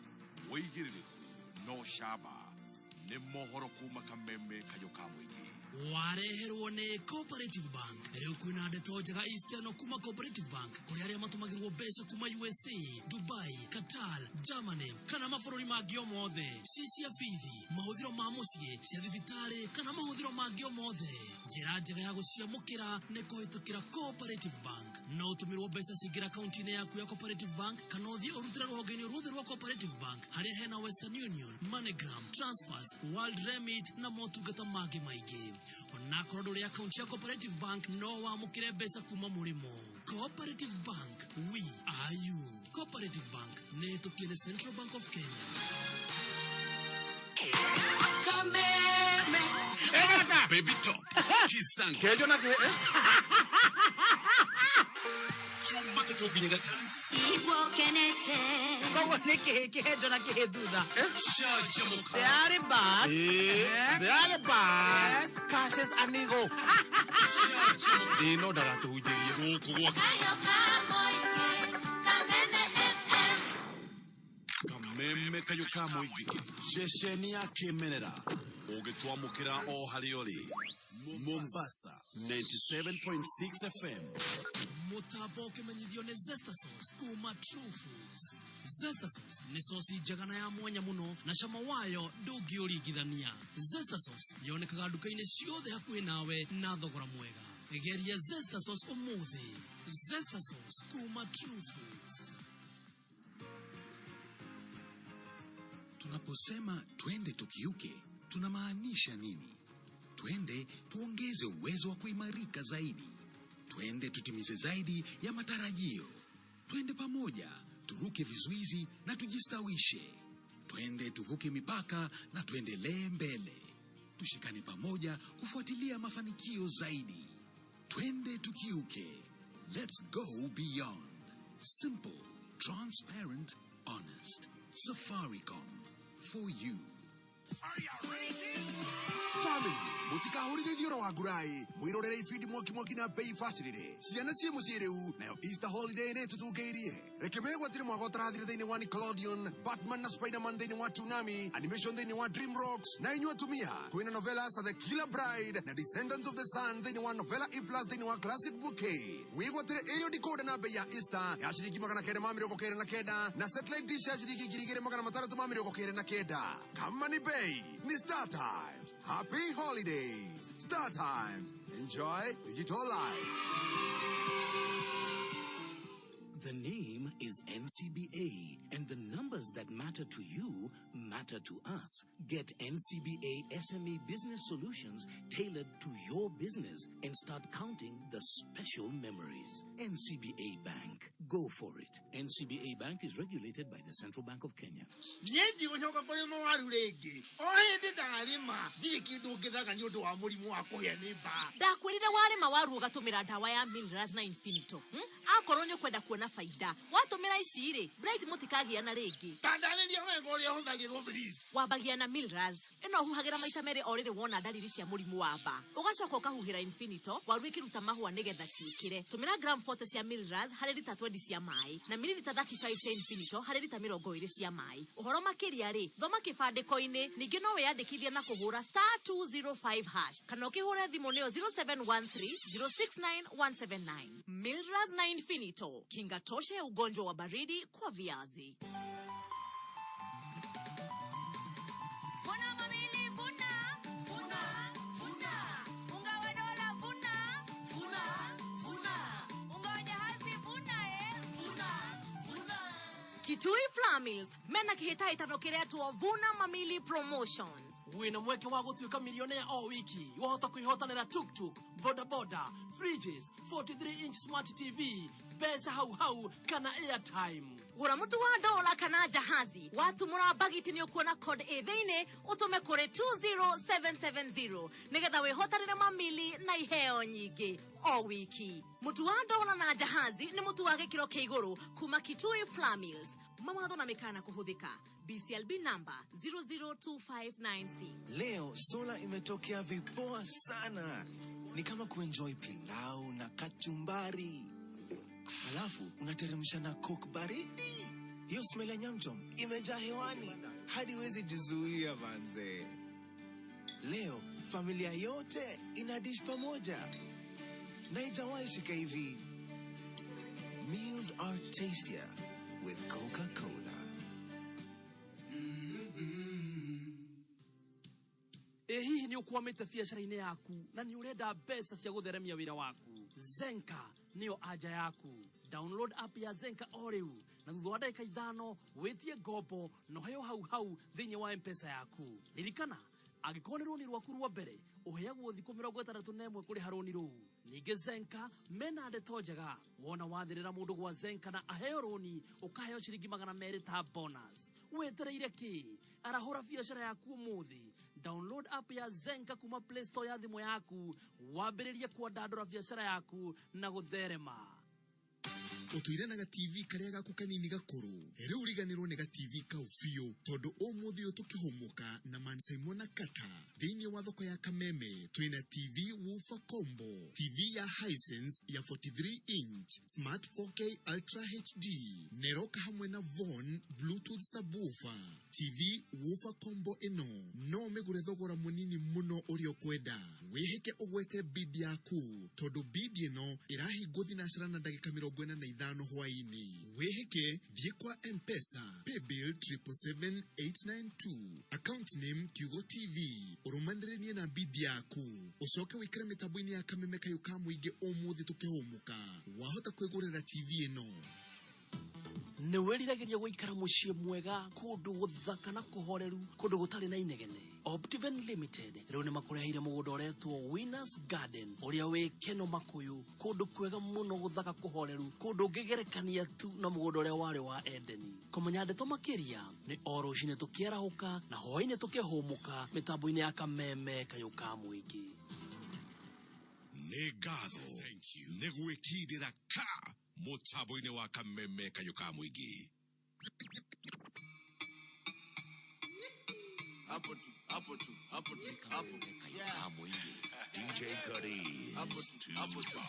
S7: wĩigĩrĩrĩku no shaba nĩ mohoro kuma Kameme kayuka mũingĩ.
S3: Wareherwo nĩ Cooperative Bank. Rĩu kwĩna ndeto njega Eastern kuma Cooperative Bank kũrĩa arĩa matũmagĩrwo mbeca kuma USA, Dubai, Qatar, Germany kana mabũrũri mangĩ o mothe. Cia bithi, mahũthĩro ma mũciĩ, cia thibitarĩ kana mahũthĩro mangĩ o mothe. Njĩra njega ya gũciamũkĩra nĩ kũhĩtũkĩra Cooperative Bank. No ũtũmĩrwo mbeca cingĩra akaunti-inĩ yaku ya Cooperative Bank kana ũthiĩ ũrutĩre rũhonge-inĩ ruothe rwa Cooperative Bank harĩa hena Western Union, MoneyGram, Transfast, World Remit na motungata mangĩ maingĩ. Ona korwo ndũrĩ akaunti ya Cooperative Bank no wamũkĩre mbeca kuma mũrĩmo. Cooperative Bank, we are you. Cooperative Bank nĩ tũkĩrĩ Central Bank of Kenya.
S7: Baby Tops Kisanga
S2: Kihenjo na
S7: chumba tatuginya gatano
S11: Ibo kenete
S1: Kogo niki Kihenjo na kihedudha
S7: Shaja muka
S11: They are back
S2: They are back Yes Cassius Anigo
S7: Shaja muka
S2: Ino daga tuhujiria
S7: Goko waka
S11: Ayo kamo ike Kameme FM
S7: Kameme kayuka mũingĩ ceceni ya kĩmerera ũgĩtwamũkĩra o harĩa ũrĩ Mombasa 97.6 FM
S3: Mũtambo ũkĩmenyithio nĩ Zesta Sauce kuma True Foods. Zesta Sauce nĩ sosi njega na ya mwanya mũno na cama wayo ndũngĩũringithania. Zesta Sauce yonekaga nduka-inĩ ciothe hakuhĩ nawe na thogora mwega. Geria Zesta Sauce ũmũthĩ. Zesta Sauce kuma True Foods.
S7: Tunaposema twende tukiuke, tunamaanisha nini? Twende tuongeze uwezo wa kuimarika zaidi. Twende tutimize zaidi ya matarajio.
S6: Twende pamoja, turuke vizuizi na tujistawishe. Twende tuvuke mipaka na tuendelee mbele. Tushikane pamoja kufuatilia mafanikio zaidi. Twende tukiuke. Let's go beyond. Simple, transparent, honest. Safaricom, for you.
S9: Family, mutika holiday diora wa gurai. Mwirorere ifidi mwoki na pay facility. Siana siya musireu, na Easter holiday ne tutugerie. Rekemegwa tiri mwago tarathire deni wa Nickelodeon, Batman na Spider-Man deni wa Tsunami, animation deni wa DreamWorks, na inyo tumia. Kuina novela hasta The Killer Bride, na Descendants of the Sun deni wa novela E+ deni wa Classic Bouquet. Wigwa tiri aerial decoder na beya Easter, ya shiriki magana keda mamiri oko kere na keda, na satellite dish ya shiriki girigere magana mataratu mamiri oko kere na keda. Kama ni bay, ni Star Times. Happy holidays. Star Times. Enjoy digital life.
S12: The name is NCBA, and the numbers that matter to you matter to us. Get NCBA SME business solutions tailored to your business and start counting the special memories. NCBA Bank. Go for it. NCBA Bank is regulated by the Central Bank of Kenya.
S2: Niendi onyoka kole mo warurege. Ohende dalima. Dikidu kidaga nyodo wa muri mu akoya niba.
S13: Dakwirira wale mawaru gatumira dawa ya Minerals na Infinito. Akoronyo kwenda kuona faida. Watumira ishire. Bright mutikagia na rege.
S2: Tandane ndio ngori ahundagirwo please.
S13: Wabagia na Minerals. Eno huhagira maita mere already wona dalili cia murimu wa ba. Ugacoka ukahuhira Infinito waru ikiruta mahua nigetha ciikire. Tumira gram 40 cia Minerals harĩ lita 20 cia mai na mililita 35 cia Infinito harĩ lita 20 cia mai. Uhoro makiria ri thoma kibandiko-ini ningi no weyandikithia na kuhura *205# kana ukihura thimu nio 0713069179. Minerals na Infinito, kinga tosha ya ugonjwa wa baridi kwa viazi. Kitui Flamils, mena kihita itano kiretu Vuna Mamili Promotion.
S3: Wina mweke wa gutuika milionea o wiki. Wahota kuihotanira tuk-tuk, boda-boda, fridges, 43-inch smart TV, pesa hau kana airtime.
S13: Ura mtu wa dola kana jahazi. Watu mura bagiti ni ukuona code edheine utume kore 20770. Negetha wehotanire mamili na iheo nyige o wiki. Mtu wa dola na jahazi ni mtu wa gikiro keiguru kuma Kitui Flamils. Mawatho na mekana kuhudhika. BCLB number 002596.
S25: Leo sola imetokea vipoa sana. Ni kama kuenjoy pilau na kachumbari. Halafu unateremsha na coke baridi. Hiyo smell ya nyamchom imejaa hewani hadi huwezi jizuia manze. Leo familia yote ina dish pamoja. Na haijawahi shika hivi. Meals are tastier with Coca-Cola.
S3: Hihi ni ukwamite biashara-ini yaku na ni urenda pesa cia gutheremia wira waku. Zenka niyo aja yaku. Download app ya Zenka oreu na thutha wa dakika 5 wetie ngombo no heo hau thiini wa M-Pesa yaku. Ririkana agikorwo roni rwaku rwa mbere uheagwo thiku 61 kuri haroni ru. Nige Zenka mena ndeto njega wona wathirira mundu gwa Zenka na aheo roni ukaheo ciringi 200 ta bonus. Wetereire ki? Arahura biashara yaku umuthi. Download app ya Zenka kuma Play Store ya thimu yaku wambiririe kuandandura biashara yaku na gutherema.
S26: Utuire na TV karia gaku kanini gakuru. Ere uriganirwo ni TV kau fiu tondu umuthi utukihomoka na Simon na Kata. Thiini wa thoko ya Kameme twina TV woofer combo, TV ya Hisense ya 43 inch, Smart 4K Ultra HD, neroka hamwe na Von Bluetooth subwoofer. TV woofer combo ino no megure thogora munini muno urio kwenda. Wihike ugwete bid yaku tondu bid ino irahingo thinacara na ndagika 45 hwaini. Wihike thie kwa M-Pesa paybill 77892 account name Kigo TV urumandirenie na bid yaku ucoke wikire mitambo-ini ya Kameme kayuka muingi umuthi tukihomuka wahota kwigurira TV ino.
S3: nĩ wĩriragĩria gũikara mũciĩ mwega kũndũ gũthaka na kũhoreru kũndũ gũtarĩ na inegene. Optiven Limited rĩu nĩ makũreheire mũgũnda ũretwo Winners Garden ũrĩa wĩ Keno Makuyu, kũndũ kwega mũno gũthaka kũhoreru, kũndũ ũngĩgerekania tu na mũgũnda ũrĩa warĩ wa Edeni. Kũmenya ndeto makĩria nĩ o rũcinĩ tũkĩarahũka na hwaĩ-inĩ tũkĩhũmũka mĩtambo-inĩ ya kameme kayũ ka mũingĩ.
S6: Nĩ ngatho nĩ gwĩkindĩra ka mũtambo-inĩ wa kameme kayũ ka mũingĩ.
S14: Hapo tu. Yeah.
S6: DJ Qariz.
S14: Hapo tu.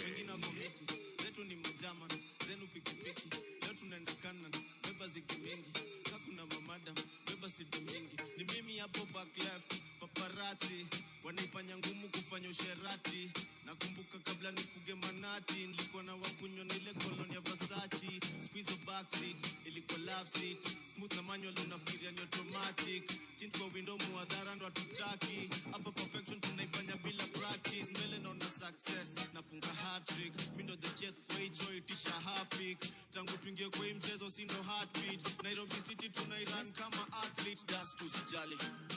S14: Wengine wako miti, zetu ni mjama, zenu pikipiki. Leo tunaenda Canada, beba ziki mingi. Hakuna mamadam, beba sidi mingi. Ni mimi hapo back left, paparazzi. Wanaifanya ngumu kufanya usherati. Nakumbuka kabla nifuge manati, nilikuwa na wakunywa na ile koloni ya Versace. Squeeze backseat, ilikuwa love seat. Smooth na manual unafikiria ni automatic. Tint kwa window muadhara ndo hatutaki. Hapa perfection tunaifanya bila practice. Mbele naona success, nafunga hat-trick. Mindo the chest kwa hicho itisha hapik. Tangu tuingie kwa hii mchezo si ndo heartbeat. Nairobi City tunairan kama athlete. Dust usijali,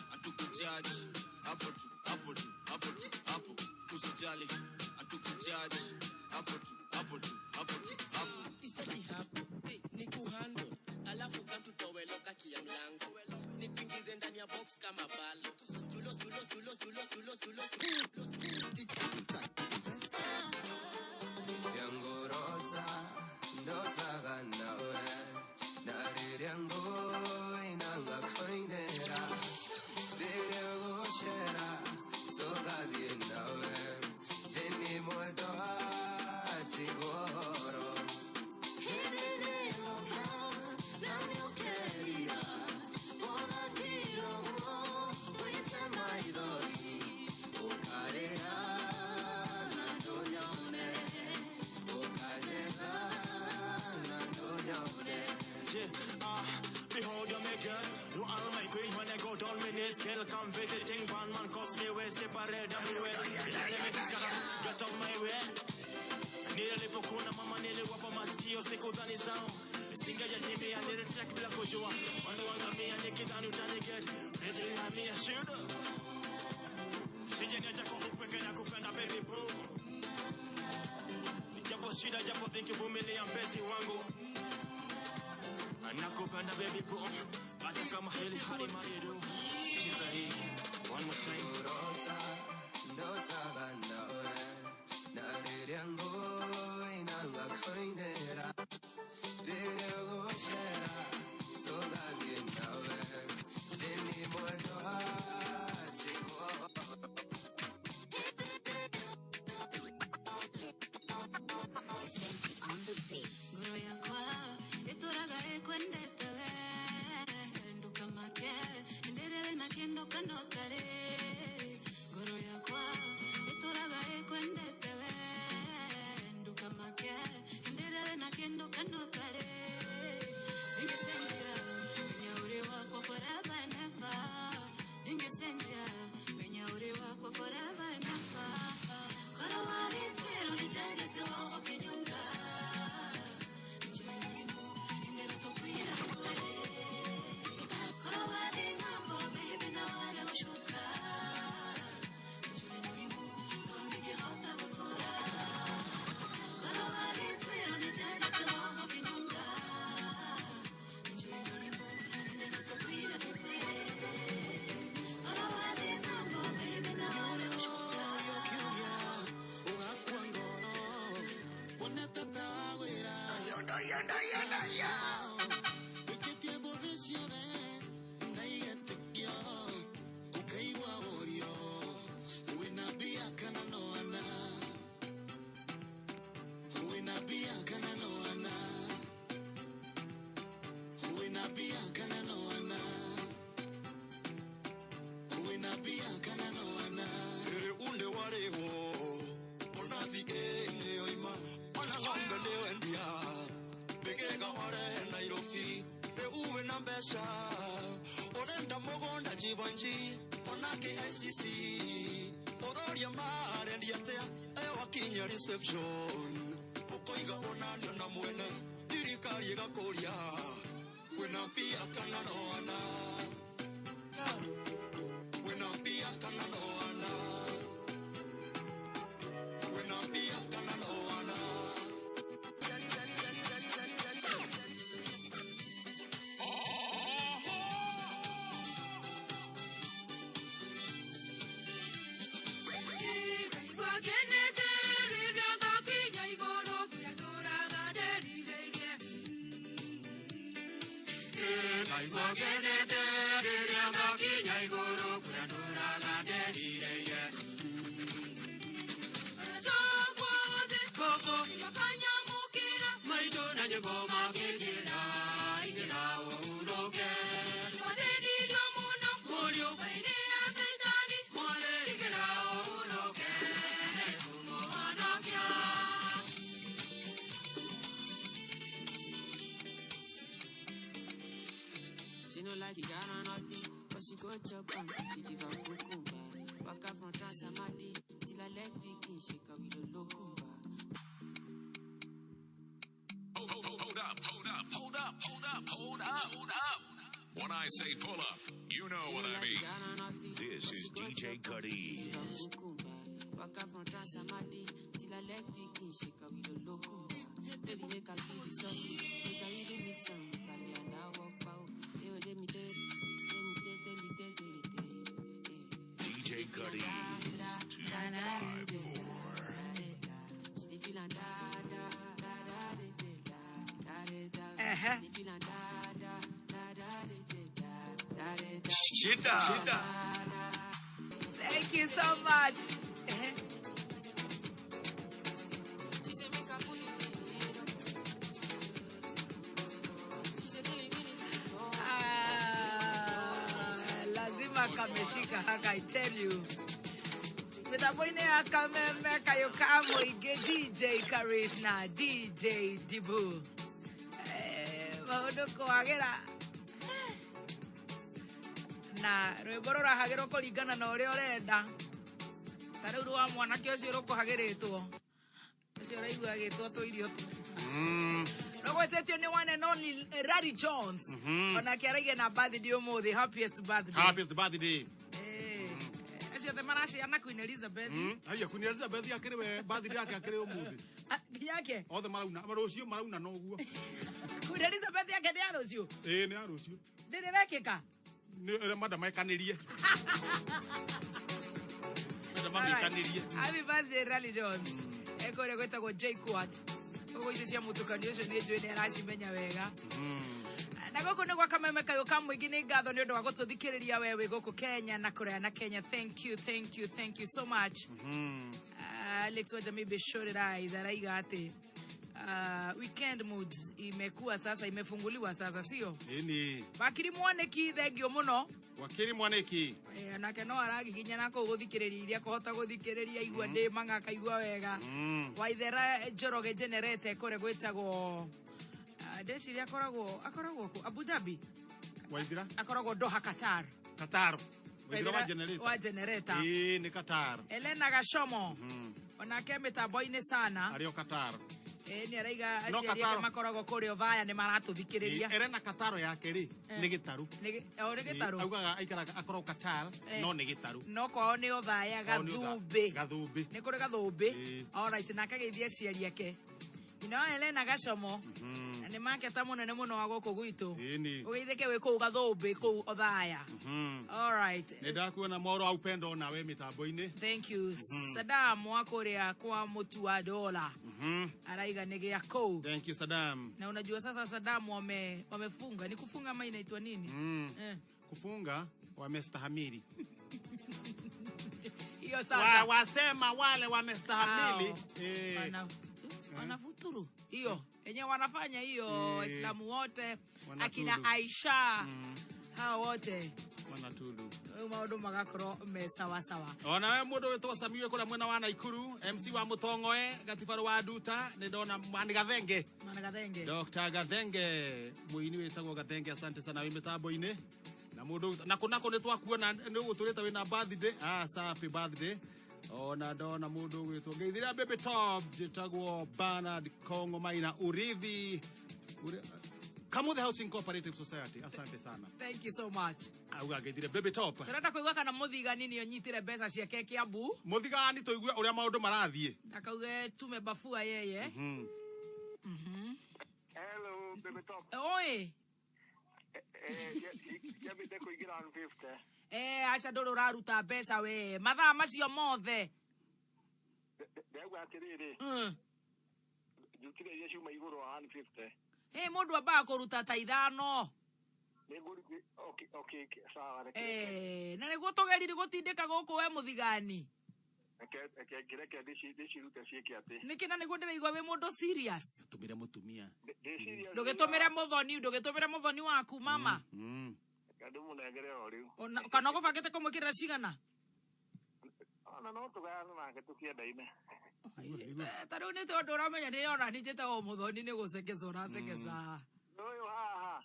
S14: hatukujaji. Hapo tu. Usijali, hatukujaji. Hapo tu.
S15: Iseti hapo, ni kuhando. Alafu kamtutowe loka kia mlango. Nikuingize ndani ya box kama balo. Sulo.
S16: Yango roza, ndota ganawe. Nari yango inanga koinera. Dere goshera, soga diendawe. Jeni modoa, tigoro.
S17: Behold you me girl, you are my queen. When I go down minutes, girl come visiting. One man cost me way, separate them way. Let me get out my way. Nilipokuna mama niliwapa masikio siku dhani zao. Singeja chini ya nilitrack bila kujua. Wando wangamia nikidhani utaniget. Really hamia shida. Sije niacha kwa upeke na kupenda baby boo. Japo shida japo thinki vumilia mpenzi wangu. Nakupenda baby boo. Bado kama heli hadi marido. Sikiza hii. One more time.
S16: Ndota ganawe. Nari yango inanga koinera. Dere goshera, soga diendawe. Jeni modoa, tigoro.
S11: Guru yakwa itoraga ekwendetewe nduka make nderere na kendo kanotare. Guru yakwa itoraga ekwendetewe nduka make nderere na kendo kanotare. Dingesenja benyaure wako forever and ever. Dingesenja benyaure wako forever and ever. Karawari twero ni janja tewa okinyonga.
S14: Orenda mogonda jivanji onake ICC ororia mare ndiate ayo
S9: wakinya reception ukoiga onalio na mwene thirikari igakuria wena pia kana noana wena pia kana noana wena pia kana noana
S6: Hold up. When I say pull up, you know what I mean. This is DJ Qariz. DJ Qariz 254.
S1: Shida. Thank you so much. Lazima kameshika haka, I tell you. Mitaboine akameme kayokamo ige DJ Qariz na DJ Dibu. Maudoko agera. Na rweborora hagero kuringana na ore orenda tariu wa mwana kio cio rukuhagiritwo cio raigua agitwo to irio no gwetetio ni one and only Rari Jones ona kiaragia na birthday umuthi. Happiest birthday acio the marashi ana Queen Elizabeth
S2: aya Queen Elizabeth yakiriwe birthday yake akiri umuthi
S1: yake
S2: othe marucio marauna no guo
S1: Queen Elizabeth yake ni arucio
S2: ni arucio
S1: ndire rekika
S2: madam ekanirie madam ekanirie.
S1: Happy birthday Rari Jones ekore gwetagwo J Quat ogo icio cia mutukanio ucio ni njwe ni aracimenya wega na goko ni gwa kameme kayo kamwingi ni ngatho ni undu wa gututhikiriria wewe goko Kenya na Korea na Kenya. Thank you so much. Alex wajami beshorera izaraiga ate weekend moods imekuwa sasa, imefunguliwa sasa, sio?
S2: Nini?
S1: Bakiri mwaneki thengio muno.
S2: Wakiri mwaneki.
S1: Nake no aragi kinya nako guthikiriria kohota guthikiriria igwa ndi manga kaigwa wega. Waithera Njoroge generate kore gwetagwo deci ria akoragwo Abu Dhabi.
S2: Waithira?
S1: Akoragwo Doha Qatar. Wa generator.
S2: Ni Qatar.
S1: Elena Gashomo. Onake mitambo-ini sana.
S2: Ario Qatar.
S1: Ni araiga aciari makoragwo kuri ovaya ni maratuthikiriria.
S2: Erena Qatar yake ri ni gitaru.
S1: Ni gitaru.
S2: Augaga aikaraga akorwo Qatar no ni gitaru.
S1: No kwao ni ovaya gathumbi. Ni kuri gathumbi. All right, na kageithia aciari yake. Elena Gashomo. Ni maketa munene muno wa goko gwitu. Ugeithike we ku gathumbi ku othaya. All right.
S2: Nidakuona moro au pendo na we mitambo-ini.
S1: Thank you. Saddam wa Korea kwa mutu wa dola. Araiga nege yako.
S2: Thank you Saddam.
S1: Na unajua sasa Saddam wamefunga. Ni kufunga ama inaitwa nini?
S2: Kufunga wamestahamili.
S1: Hiyo sasa.
S2: Wasema wale wamestahamili.
S1: Wanafuturu. Hiyo. Yenye wanafanya hiyo Waislamu wote akina Aisha hao wote
S2: wanatulu.
S1: Maundu magakoro me sawa.
S2: Ona we mundu wetwa Samiwe kura mwena wa Naikuru, MC wa Mutongoe, Gatibaro wa Duta, ni ndona Mani Gathenge. Dr. Gathenge, muini wetagwo Gathenge, asante sana we mitambo-ini. Na mundu na kunako ni twakuona ni utureta we na birthday. Happy birthday. Ona ndona mundu gwitwo ngeithira Baby Tops jitagwo Bernard Kongo Maina Urithi Kamuthe Housing Cooperative Society. Asante sana.
S1: Thank you so much.
S2: Auga ngeithire Baby Top.
S1: Turenda kuigua kana muthigani ni onyitire mbeca ciake Kiambu.
S2: Muthigani tuigue uria maundu marathie.
S1: Akauge tume bafua yeye.
S4: Hello Baby Top.
S1: Oi.
S4: Yabite kuigira 150.
S1: Acha ndoro raruta mbeca we. Mathaa macio mothe.
S4: Ndegwa atiriri. Jukire yesu maiguru 150.
S1: Mundu aba kuruta ta ithano.
S4: Okay, sawa.
S1: Na niguo tugerire gutindika guku we muthigani.
S4: Kireke dishi rute cieke ati.
S1: Nikina niguo ndiraigua we mundu serious.
S2: Tumire mutumia.
S1: Ndugitumire muthoni waku mama.
S4: Kandu munegere ori.
S1: Kana gubangite kumwikirira cigana?
S4: No tugana nake tukiendaine.
S1: Tariu ni tondu uramenya ni ona njite o muthoni ni gucekeza uracekeza.
S4: Oyo haha.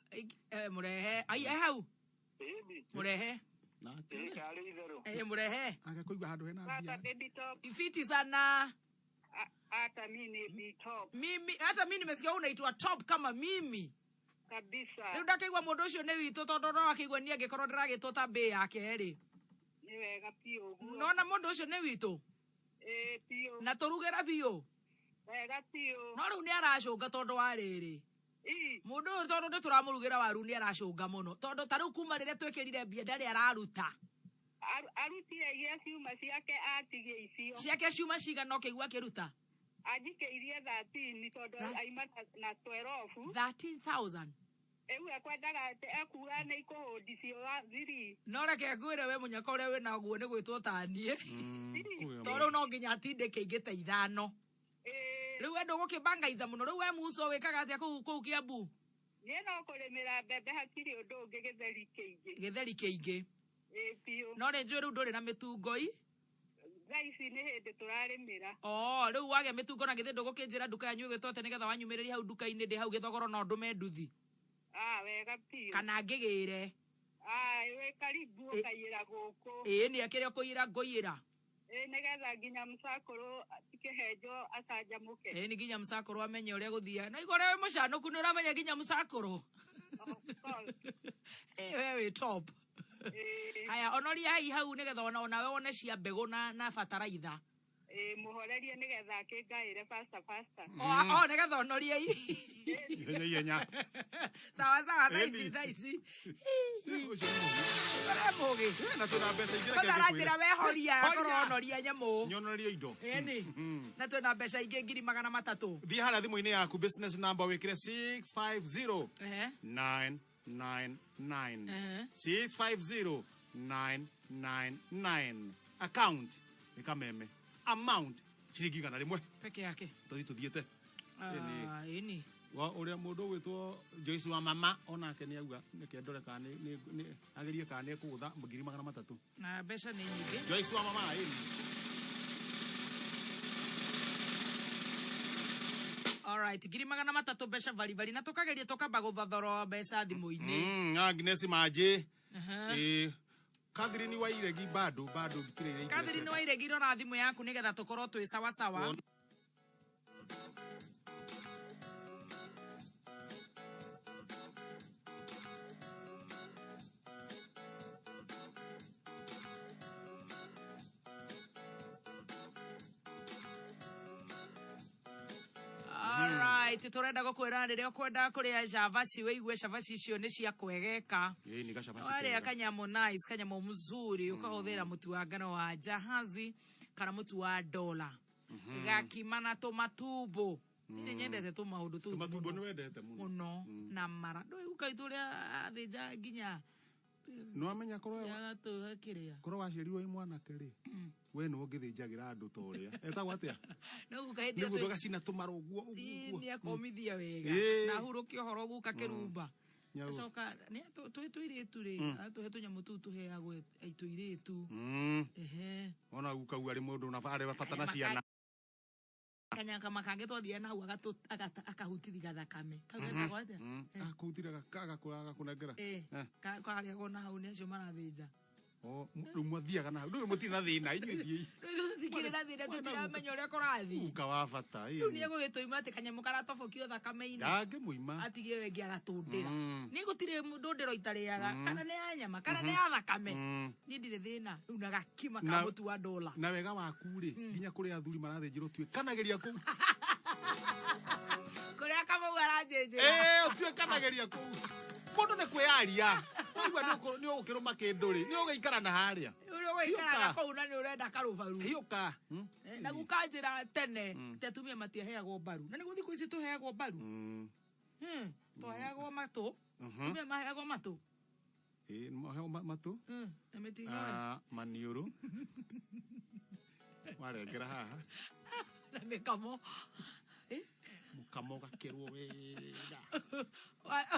S1: Murehe. Ai hau. Murehe.
S4: Kari itherũ.
S1: Murehe.
S2: Agakuigua handu hena mbia.
S4: Hata Baby Top.
S1: Ifiti sana.
S4: Hata mimi ni top.
S1: Hata mimi nimesikia unaitwa top kama mimi.
S4: Kabisa.
S1: Rĩu ndakĩigua mũndũ ũcio nĩ witũ tondũ no akĩigua niĩ angĩkorwo ndĩragĩtũta mbĩ yake rĩ.
S4: Nĩ wega piũ ũguo.
S1: Nona mũndũ ũcio nĩ witũ.
S4: Piũ.
S1: Na tũrugĩra biũ.
S4: Wega piũ.
S1: No rĩu nĩ aracũnga tondũ wa rĩrĩ. Mũndũ ũyũ tondũ nĩ tũramũrugĩra waru nĩ aracũnga mũno. Tondũ ta rĩu kuma rĩrĩa twĩkĩrire mbia ndarĩ araruta.
S4: Arutire iria ciuma ciake atigie icio.
S1: Ciake ciuma cigana ũkĩigua akĩruta?
S4: Ajikeirie 13 tondũ aima na 12.
S1: 13,000.
S4: Ewe akwendaga akuga nĩ ikũhũndi cio thiri.
S1: No reke ngwĩre we mũnyaka ũrĩa wĩ naguo nĩ gwĩtwo ta niĩ. Tondũ no nginya atindĩke ingĩte ithano. Rĩu we ndũgũkĩbangaitha mũno. Rĩu we muso wĩkaga atĩa kũu Kiambu?
S4: Niĩ no kũrĩmĩra mbembe hatirĩ ũndũ ũngĩ gĩtheri kĩingĩ.
S1: Gĩtheri kĩingĩ.
S4: Piũ.
S1: No nĩ njũĩ rĩu ndũrĩ na mĩtungoi?
S4: Thaa ici nĩ hĩndĩ tũrarĩmĩra.
S1: Rĩu wagĩa mĩtungo na githĩ ndũgũkĩnjĩra nduka yanyu ĩgĩtwo nĩgetha wanyumĩrĩria hau nduka-inĩ ndĩ hau gĩthogoro no ndũme nduthi.
S4: Wega piũ.
S1: Kana ngĩgĩre.
S4: Wĩ karibu ũkaiyĩra gũkũ.
S1: Nĩ akĩrĩ ũkũiyĩra ngũiyĩra.
S4: Nĩgetha nginya mũcakũrũ Kihenjo acanjamũke.
S1: Nĩ nginya mũcakũrũ amenye ũrĩa gũthiaga. Na igũrũ we mũcanũku nĩ ũramenya nginya mũcakũrũ. We wĩ top. Haya onoria hai hau nĩgetha onawe wone cia mbegũ na bataraitha.
S4: Muhorerie nĩgetha akĩngaĩre fasta.
S1: Nĩgetha onorie
S2: ihenya.
S1: Sawa thaa ici. Mũgi.
S2: Na twĩna mbeca ingĩ
S1: reke ngĩkwĩre. Arajĩra wehoria akorwo onoria nyamũ.
S2: Nyonorie indo.
S1: Na twĩna mbeca ingĩ 300,000.
S2: Thiĩ harĩa thimũ-inĩ yaku business number wĩkĩre 650 999 650 999 account ni kameme amount shilingi igana rĩmwe
S1: peke yake
S2: tuthiĩte
S1: ini
S2: wa ũrĩa mũndũ gwĩtwo Joyce wa mama onake nĩ auga nĩke ndore kana nĩ agerie kana kũgũtha 300,000
S1: na mbeca nĩ nyingĩ.
S2: Joyce wa mama
S1: Alright, 300,000 mbeca bari na tukageria tukamba guthathoro mbeca thimu-inĩ.
S2: Agnes Maji. Catherine wa iregi bado gikire.
S1: Catherine wa iregi rora thimu yaku nigetha tukorwo twĩ sawa sawa. Alright, turenda gukwira riria ukwenda kuria javaci weigue javaci icio ni cia kwegeka.
S2: Ni gacavaci.
S1: Wale akanyamo nice, kanyamo mzuri, ukahuthira mutu wa ngano wa jahazi kana mutu wa dola. Gakimana tomatubo. Ni nyendete tu maundu tu.
S2: Tomatubo ni wendete
S1: muno na mara. Ndoi ukaituria athija nginya.
S2: No amenya korwo
S1: ya tu hakiria.
S2: Korwo wacirirwo imwana keri. We no ngithĩnjagira andu toria etagwo atia
S1: no gukaendia
S2: tu gacina tumaro uguo
S1: ni akomithia wega na huruki horo guka Kirumba acoka ni tuiritu ri atuhe tunyamu tu tuheagwo aituiritu
S2: ona gukau ari mundu na bare batana ciana
S1: kanyaka makange twathia na hau akahutithia gathakame kagetagwo atia
S2: akahutithia gakuraga kunengera
S1: karia gona hau ni acio marathĩnja
S2: Oh, mwathia kana ndu mutina thina inyuĩ thiĩ.
S1: Tikire na thina tutiramenya uria kurathi.
S2: Uka wa bata.
S1: Riu ni egugituima ati kanyamũ karatobokio thakame-inĩ.
S2: Yange muima.
S1: Atigire wengi agatundĩra. Ni gutire ndũndĩro itariaga kana nĩ ya nyama kana nĩ ya thakame. Ni ndire thina riu na gakima ka mũtu wa dola.
S2: Na wega waku ri nginya kũrĩa athuri marathĩnjĩrwo tuĩkanagĩria kũu.
S1: Kũrĩa kamau aranjĩnjĩra.
S2: Tuĩkanagĩria kũu. Mũndũ nĩ kwĩyaria. Waigua nĩ ũgũkĩrũma kĩndũ rĩ. Nĩ ũgĩikara na harĩa.
S1: Ũgĩikaraga kũu na nĩ ũrenda karũbaru.
S2: Hiũka.
S1: Na gukanjĩra tene atumia matiaheagwo mbaru. Na nĩguo thikũ ici tũheagwo mbaru. Twaheagwo matũ. Atumia maheagwo matũ.
S2: Maheo matũ. Maniũrũ. Warengera haha.
S1: Na mĩkamo.
S2: Mũkamo gakĩrwo wega.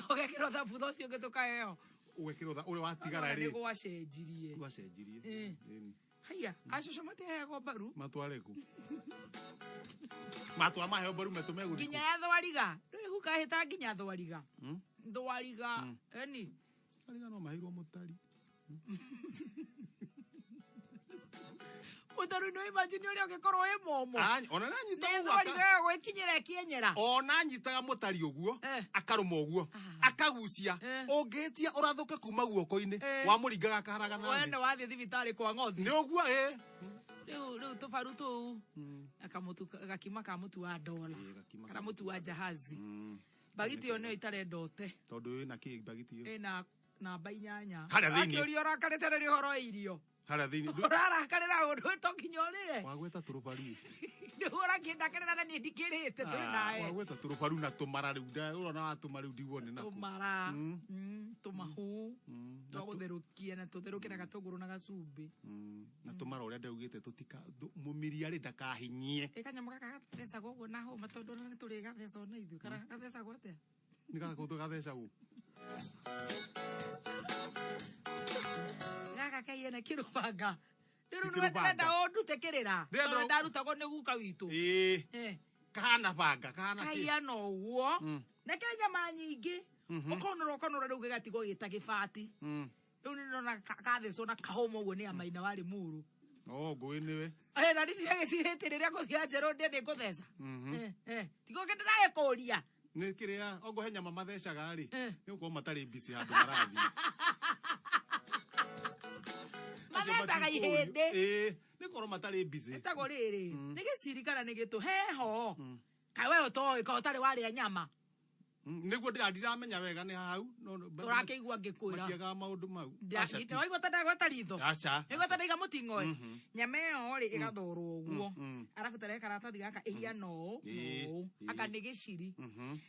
S1: Ũgekĩrwo thabutha ũcio ũngĩ tũkaheo.
S2: Ũgekĩrwo ũrĩa watigara rĩ.
S1: Nĩ gwacenjirie.
S2: Gwacenjirie.
S1: Haya, acũcũ matiaheagwo mbaru.
S2: Matware ku. Matwa maheo mbaru metume gũthikũ.
S1: Nginya ya thwariga. Rĩu gũkahĩta nginya thwariga. Thwariga. Eni.
S2: Thwariga no maheirwo mũtari.
S1: Mũtaru no imagine ũrĩa ũngĩkorwo wĩ momo.
S2: Ona nanyitaga
S1: ũguo. Thwariga gwĩkinyĩra ĩkĩenyera.
S2: Ona nyitaga mũtari ũguo. Akarũma ũguo. Akagucia. Ũngĩtia ũrathũke kuma guoko-inĩ. Wamũringaga akaharaga nawe.
S1: Wene wathiĩ thibitarĩ kwa ng'othi.
S2: Nĩ ũguo
S1: Rĩu tũbaru tũu. Gakima ka mũtu wa dola. Kana mũtu wa jahazi. Bagiti ĩyo nĩyo itarendote.
S2: Tondũ ĩna kĩ bagiti ĩyo?
S1: Ĩna namba 8.
S2: Harĩa thĩinĩ.
S1: Akĩũria ũrakarĩte rĩrĩ ũhoro wa irio.
S2: Harĩa thĩinĩ.
S1: Ũrarakarĩra ũndũ ũtokinya ũrĩre.
S2: Wagweta tũrũbaru.
S1: Ũrakĩndakarĩra na niĩ ndikĩrĩte tũrĩ nawe.
S2: Wagweta tũrũbaru na tũmara rĩu. Ũrona wa tũmara rĩu ndigwone nako.
S1: Tũmara. Tũmahu. Twagũtherũkia na tũtherũkie na gatũngũrũ na gacumbĩ.
S2: Na tũmara ũrĩa ndaugĩte tũtika mũmĩria rĩ ndakahinyie.
S1: Kanyamũ gaka gathecagwo ũguo na hũma tondũ nĩ tũrĩ gathecwo na ithuĩ. Kana gathecagwo atĩa?
S2: Nĩ gakũndũ gathecagwo.
S1: Gaka kaiyana kĩrũbanga. Rĩu nĩwenda ũndute kĩrĩra. Tondũ ndarutagwo nĩ guka witũ.
S2: Kahana banga. Kahana kĩ?
S1: Kaiyana ũguo. Na ke nyama nyingĩ. Ũkonora rĩu gĩgatigwo gĩta gĩbati. Rĩu nĩndona gathecwo na kahũma ũguo nĩ amaina warĩ mũru.
S2: Ngũĩ nĩwe.
S1: Na nĩciragĩcirĩte rĩrĩa gũthiĩ njerũ ndĩ nĩngũtheca. Tigo kĩndĩragĩkũria.
S2: Nĩ kĩrĩa ongũhe nyama mathecaga rĩ. Nĩ gũkorwo matarĩ mbici handũ marathiĩ.
S1: Mathecaga ihĩndĩ.
S2: Nĩ gũkorwo matarĩ mbici.
S1: Ĩtagwo rĩrĩ. Nĩ gĩciri kana nĩ gĩtũ. Heho. Kaĩ we ũtoĩ ka ũtarĩ warĩa nyama.
S2: Nĩguo ndiramenya wega nĩ hau.
S1: Ũrakĩigua ngĩkwĩra.
S2: Matiagaga maũndũ mau.
S1: Waigua ta ndagweta ritho.
S2: Aca.
S1: Waigua ta ndaiga mũting'oĩ. Nyama ĩyo rĩ ĩgathorwo ũguo. Arabu tareke karatathi gaka ĩhiana ũũ. Aka nĩ gĩciri.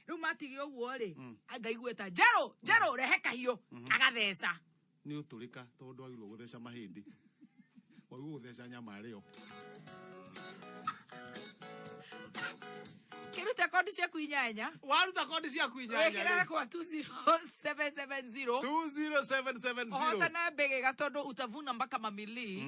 S1: Rĩu matige ũguo rĩ. Ngaiguĩta njerũ rehe kahiũ. Agatheca.
S2: Nĩ ũtũrĩka tondũ wagĩrĩirwo gũtheca mahĩndĩ. Wagĩrĩirwo gũtheca nyama arĩo.
S1: Kĩruta kodi ciaku 8.
S2: Waruta kodi ciaku 8.
S1: Wekĩra kwa 20770.
S2: 20770.
S1: Ohotana mbegega tondũ utavuna mpaka mamili.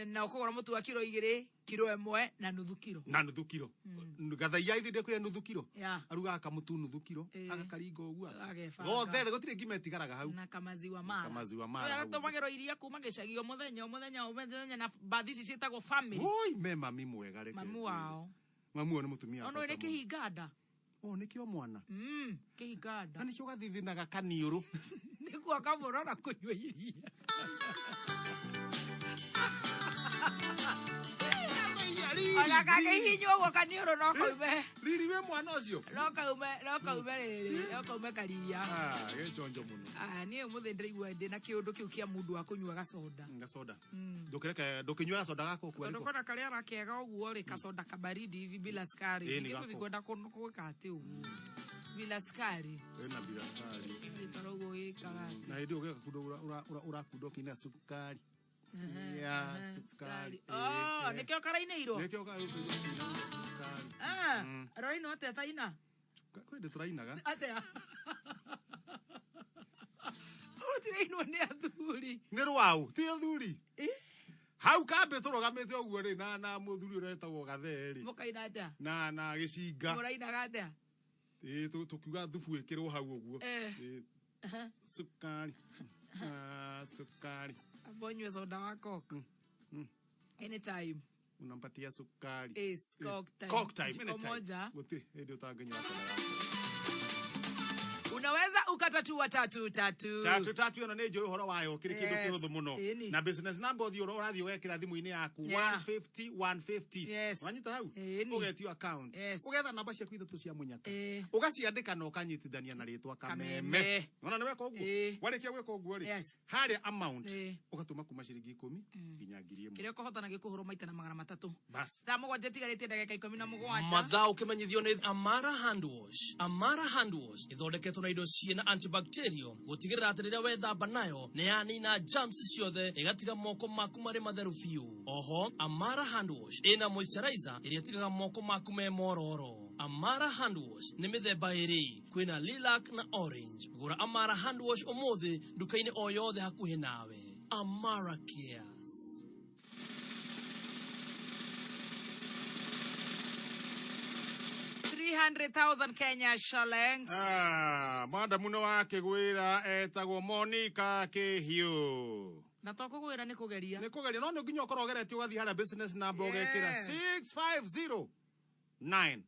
S1: Na ũkũgũra mũtu wa kiro 2, kiro 1 na nuthu kiro.
S2: Na nuthu kiro. Gathaia ithinde kwĩra nuthu kiro. Arugaga kamũtu nuthu kiro. Agakaringa ũguo. Gothe gũtirĩ ngima ĩtigaraga hau.
S1: Na kamaziwa mara.
S2: Kamaziwa mara.
S1: Agatũmagĩrwo iria kuma gĩcagi mũthenya na bathi ici ciĩtagwo family.
S2: Oi me mami mwega reke.
S1: Mami wao.
S2: Mamu nĩ mũtumia.
S1: Ono nĩ kĩhinganda.
S2: Nĩkĩo mwana.
S1: Kĩhinganda.
S2: Na nĩkĩo gathithinaga kaniũrũ.
S1: Nĩkuo kamũrora kũnyua iria. Ona kakĩhinywo ũguo kaniũrũ no kaume.
S2: Riri we mwana ũcio.
S1: No kaume rĩrĩ. No kaume karia.
S2: Gĩconjo mũno.
S1: Niĩ ũmũthĩ ndĩraigua ndĩna kĩũndũ kĩu kĩa mũndũ wa kũnyua gacoda.
S2: Gacoda. Ndũkĩnyua gacoda gako kweli.
S1: Tondũ kona karĩa rakega ũguo rĩ gacoda kabaridi hivi bila sukari. Nĩngĩkwenda gwĩka atĩ ũguo. Bila sukari.
S2: Wena bila sukari.
S1: Nĩtoro ũguo gĩkaga.
S2: Na hĩndĩ ũgĩka kũndũ ũrakunda ũkĩnyua sukari. Sukari.
S1: Nĩkĩo karainĩirwo.
S2: Nĩkĩo karainĩirwo.
S1: Roino atĩa taina?
S2: Kwende tũrainaga.
S1: Atĩa? Tũtirainwo nĩ athuri.
S2: Nĩ rwau, ti athuri. Hau kambĩ tũrũgamĩte ũguo rĩ na mũthuri ũrĩa etagwo Gathe rĩ.
S1: Mũkaina atĩa?
S2: Na gĩcinga.
S1: Mũrainaga atĩa?
S2: Tũkiuga thubu ĩkĩrwo hau ũguo. Sukari. Sukari.
S1: Abonywe soda wa Coke. Anytime.
S2: Unampatia sukari.
S1: Is Coke time.
S2: Coke time.
S1: Moja.
S2: Muti, ndio utaganya soda yako.
S1: Unaweza ukatatua tatu.
S2: Tatu yo nejo uhoro wayo kiri kindu kiruthu muno. Na business number thio urathi ugekira thimu-ini yaku 150. Wanyita hau. Ugetio account. Ugetha namba cia kwithu cia munyaka. Ugaciandika na ukanyitithania na ritwa Kameme. Ona niwe ko uguo. Warikia gweka uguo ri. Haria amount ugatuma kuma ciringi 10 nginya 1000.
S1: Kire kohotana gikuhuro maita na 300.
S2: Bas.
S1: Ramo jetigarite ndagika 17.
S3: Mathaa ukimenyithio ni Amara Hand Wash. Amara Hand Wash ithondeketwo na indo ciena antibacterial gutigirira atirira wethamba nayo ne yanina germs ciothe igatiga moko maku mari matheru fiu. Oho Amara Hand Wash ina moisturizer iria tigaga moko maku me mororo. Amara Hand Wash ni mithemba iri kwina lilac na orange. Gura Amara Hand Wash umuthi nduka-ini o yothe hakuhi nawe. Amara cares.
S1: 300,000 Kenya shillings.
S2: Mwanda muno wake gwira etagwo Monica Kihenjo.
S1: Na tokugwira ni kugeria.
S2: Ni kugeria no nginya ukorogeretie ugathi hara business number ugekira 650999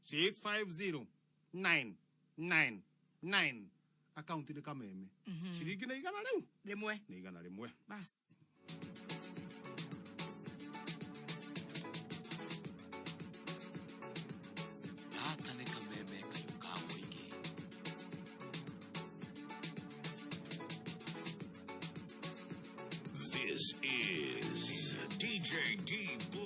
S2: 650999 account ni Kameme. Shiringi na igana riu.
S1: Rimwe.
S2: Ni igana rimwe.
S1: Bas.
S6: This is DJ D Bull.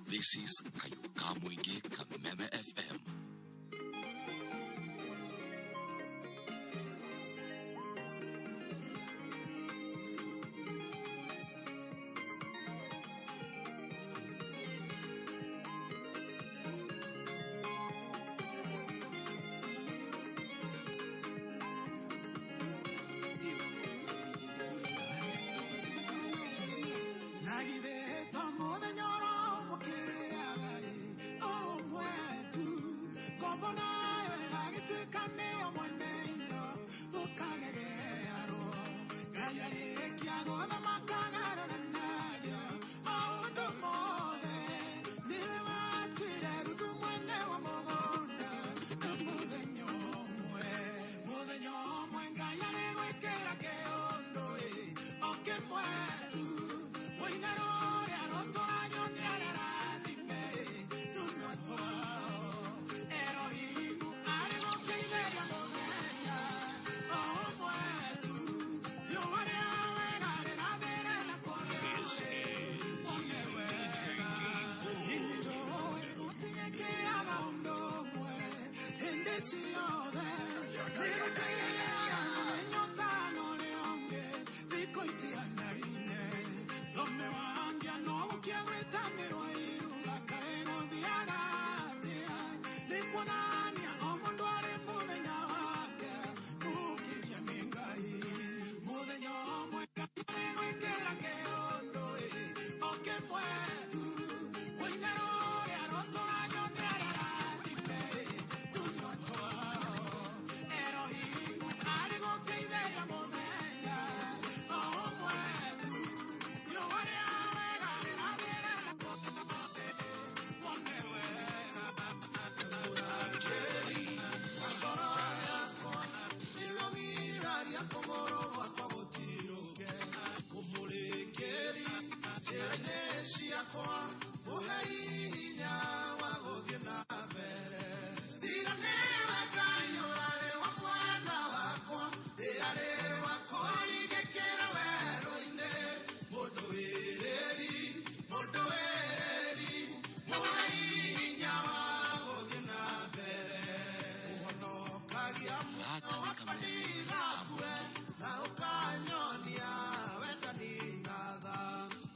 S6: This is Kayuka Mwigi Kameme FM.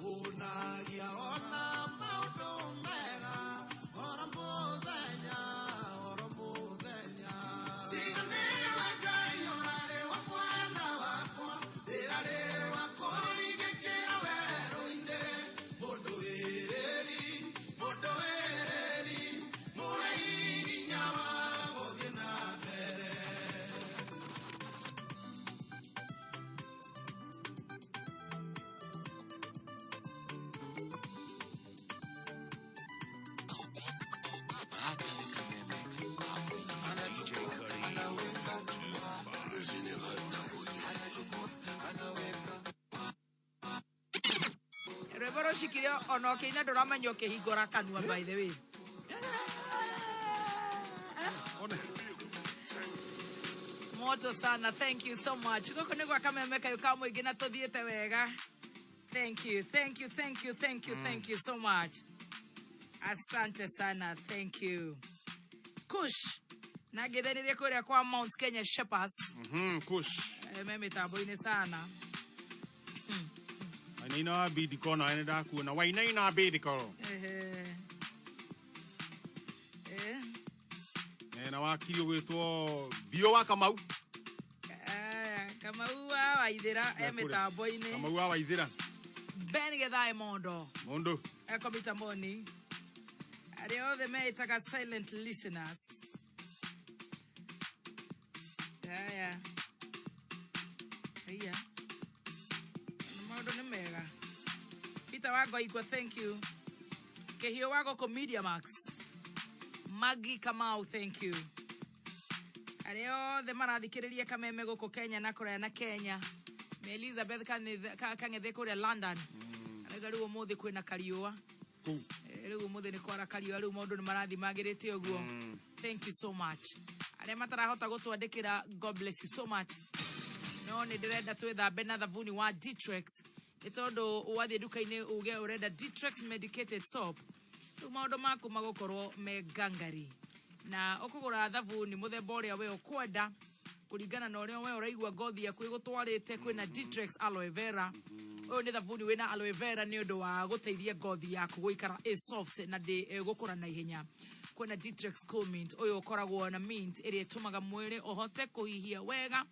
S9: Una guia ona maudo
S1: ongoro shikire ono kina ndoramenyo kihingora kanua by the way. Moto sana, thank you so much. Goko nigwa kameme kayo kamo igina tothiete wega. Thank you so much. Asante sana, thank you. Kush. Nagethanirie kuria kwa Mount Kenya Shepherds.
S2: Kush.
S1: Meme taboine sana.
S2: Wainaina abidi kono enda kuona. Wainaina abidi kono. Na wakiri gwitwo bio wa Kamau.
S1: Kamau wa Waithira emetaboine.
S2: Kamau wa Waithira.
S1: Ben Gedai Mondo.
S2: Mondo.
S1: Ekomita moni. Are all the metaga silent listeners. Yeah. Mondo ne mega. Peter wago iko, thank you. Kehio wago ko Media Max. Magi Kamau, thank you. Areo the marathikiriria kameme goko Kenya na Korea na Kenya. Me Elizabeth kangethe kuria London. Arega riu muthi kwina kariua. Riu muthi ni kwara kariua riu maundu ni marathi magirite uguo. Thank you so much. Are matarahota gutwandikira, God bless you so much. No ni ndirenda twithambe na thabuni wa Ditrex. Itondo wathi duka-ini uge urenda Ditrex medicated soap. Maundu maku magokorwo me gangari. Na okugura thabuni muthemba uria we ukwenda kuringana na uria we uraigua ngothi yaku igutwarite kwina Ditrex aloe vera. Uyu ni thabuni wina aloe vera ni undu wa guteithia ngothi yaku guikara soft na gukura na ihenya. Kwina Ditrex Cool Mint uyu ukoragwo na mint iria itumaga mwiri uhote kuhihia wega.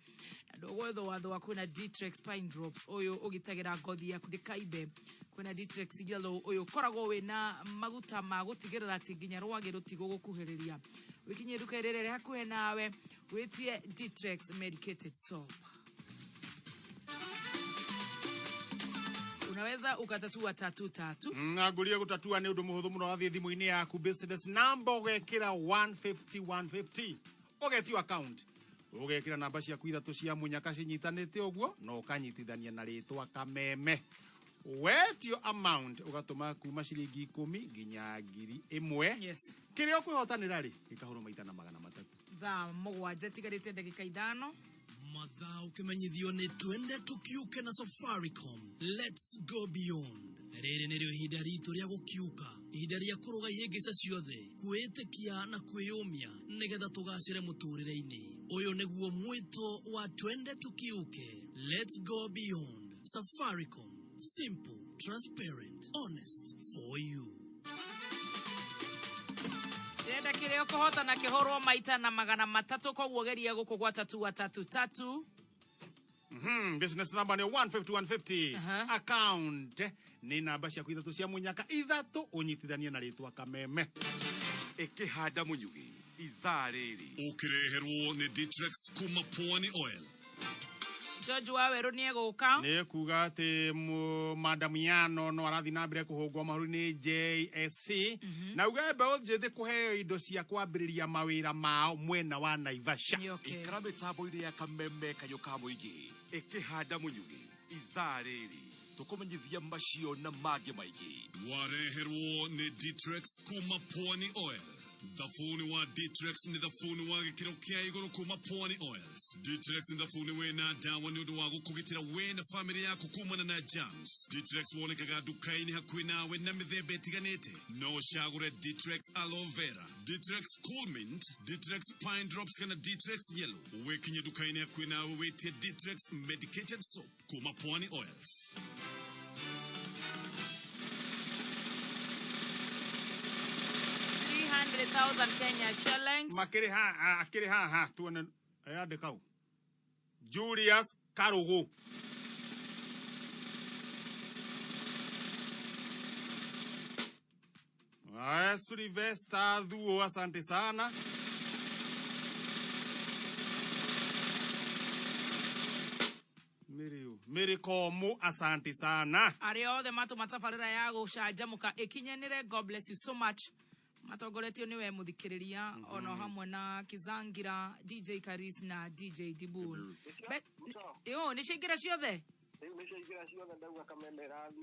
S1: Ndogwetho watho kwina Ditrex Pine Drops uyu ugitagira ngothi yaku ndikaibe. Kwina Ditrex Yellow uyu koragwo wina maguta ma gutigirira ati nginya rwage rutigo gukuhiriria. Wikinye duka rere hakuhe nawe witie Ditrex medicated soap. Unaweza ukatatua tatu.
S2: Ngagulia gutatua ni undu muhuthu muno wathie thimu-ini yaku business number ugekira 150. Ugetio account. Ugekira namba cia kuithatu cia munyaka cinyitanite uguo no ukanyitithania na ritwa kameme. Wetio amount ugatuma kuma ciringi 10 nginya 1,000.
S1: Yes.
S2: Kirio kwihotanira ri gikahuro maita na 300.
S1: Thaa mugwanja tigarite ndagika 5.
S3: Mathaa ukimenyithio ni twende tukiuke na Safaricom. Let's go beyond. Rere nĩrĩo ihinda ritũ rĩa gũkiuka, ihinda rĩa kũrũga ihĩngĩca ciothe, kwĩĩtĩkia na kwĩyũmia nĩgetha tũgacĩre mũtũrĩre-inĩ. Ũyũ nĩguo mwĩto wa twende tukiuke. Let's go beyond. Safaricom. Simple, transparent, honest for you.
S1: Renda kirio kuhota na kihorwo maita na 300 koguo geria gukugwa 333.
S2: Business number ni 150. Account ni namba cia kuithatu cia munyaka 3 unyitithania na ritwa kameme.
S7: Ikihanda munyugi ithaa riri.
S6: Ukireherwo ni Ditrex kuma Pwani Oil.
S1: George Waweru ni eguka.
S2: Ni kuga ati Madam Yano no arathi na mbere kuhungwa mahuru ni JSC. Na uga mbeũ njĩthĩ kuheo indo cia kwambĩrĩria mawĩra mao mwena wa Naivasha.
S7: Ikara mitambo ire ya kameme kayo ka muigi. Ikihanda munyugi ithaa riri. Tukumenyithia macio na mangĩ maingĩ.
S6: Wareherwo ni Ditrex kuma Pwani Oil. Thafuni wa Ditrex ni thafuni wa gikiro kia iguru kuma Pwani Oils. Ditrex ni thafuni wena dawa ni undu wa gukugitira we na family yaku kumana na germs. Ditrex wonekaga duka-ini hakuhi nawe na mithemba itiganite. No shagure Ditrex aloe vera, Ditrex Cool Mint, Ditrex Pine Drops kana Ditrex Yellow. Wekinye duka-ini hakuhi nawe wetie Ditrex medicated soap kuma Pwani Oils.
S1: 300,000 Kenya shillings.
S2: Akiri ha tuone ayade kau. Julius Karugu. Sylvester Dhuo, asante sana. Mirikomu, asante sana.
S1: Ario the matu matafarira ya gucanjamuka ikinyanire. God bless you so much. Matogoretio niwe muthikiriria ono hamwe na Kizangira, DJ Qariz na DJ Dibul. Yo ni shingira ciothe.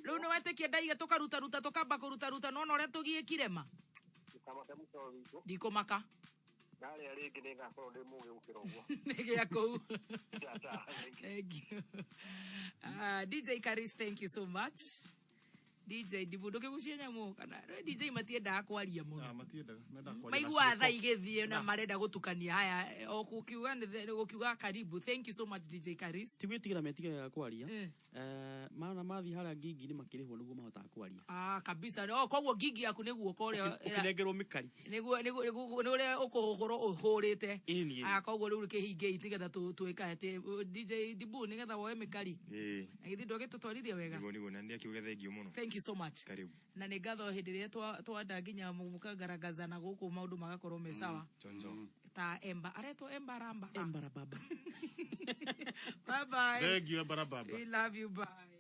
S1: Riu ni wetekia ndaiga tukaruta ruta tukamba kuruta ruta no no re tugiikire ma ndikumaka
S4: Nale ringi ni ngakorwo ndi mugi gukira uguo
S1: nigia kuu thank you DJ Qariz, thank you so much. DJ Dibundo kegucia nyamu kana DJ matienda kwaria muno
S2: matienda menda kwaria
S1: maigua tha igithie na marenda gutukania haya o gukiuga karibu. Thank you so much DJ Qariz.
S8: Tigwitigira metigira kwaria mana mathi hara gigi ni makirihwo niguo mahota kwaria
S1: kabisa no kogwo gigi yaku niguo koria
S8: ukinengerwo mikari
S1: niguo ukugoro uhurite kogwo riu kihinge itigetha tuika ati DJ Dibu nigetha woe mikari agithi ndoge tutwarithia wega
S18: niguo na ndia kiuga thengio muno.
S1: Thank you so much.
S18: Karibu.
S1: Na nigatho hindi ria twanda nginya mukagaragaza na guku maundu magakorwo me sawa. Ta Emba areto Emba ramba
S8: baba.
S1: Bye bye.
S2: Thank you Emba ramba.
S1: We love you, bye.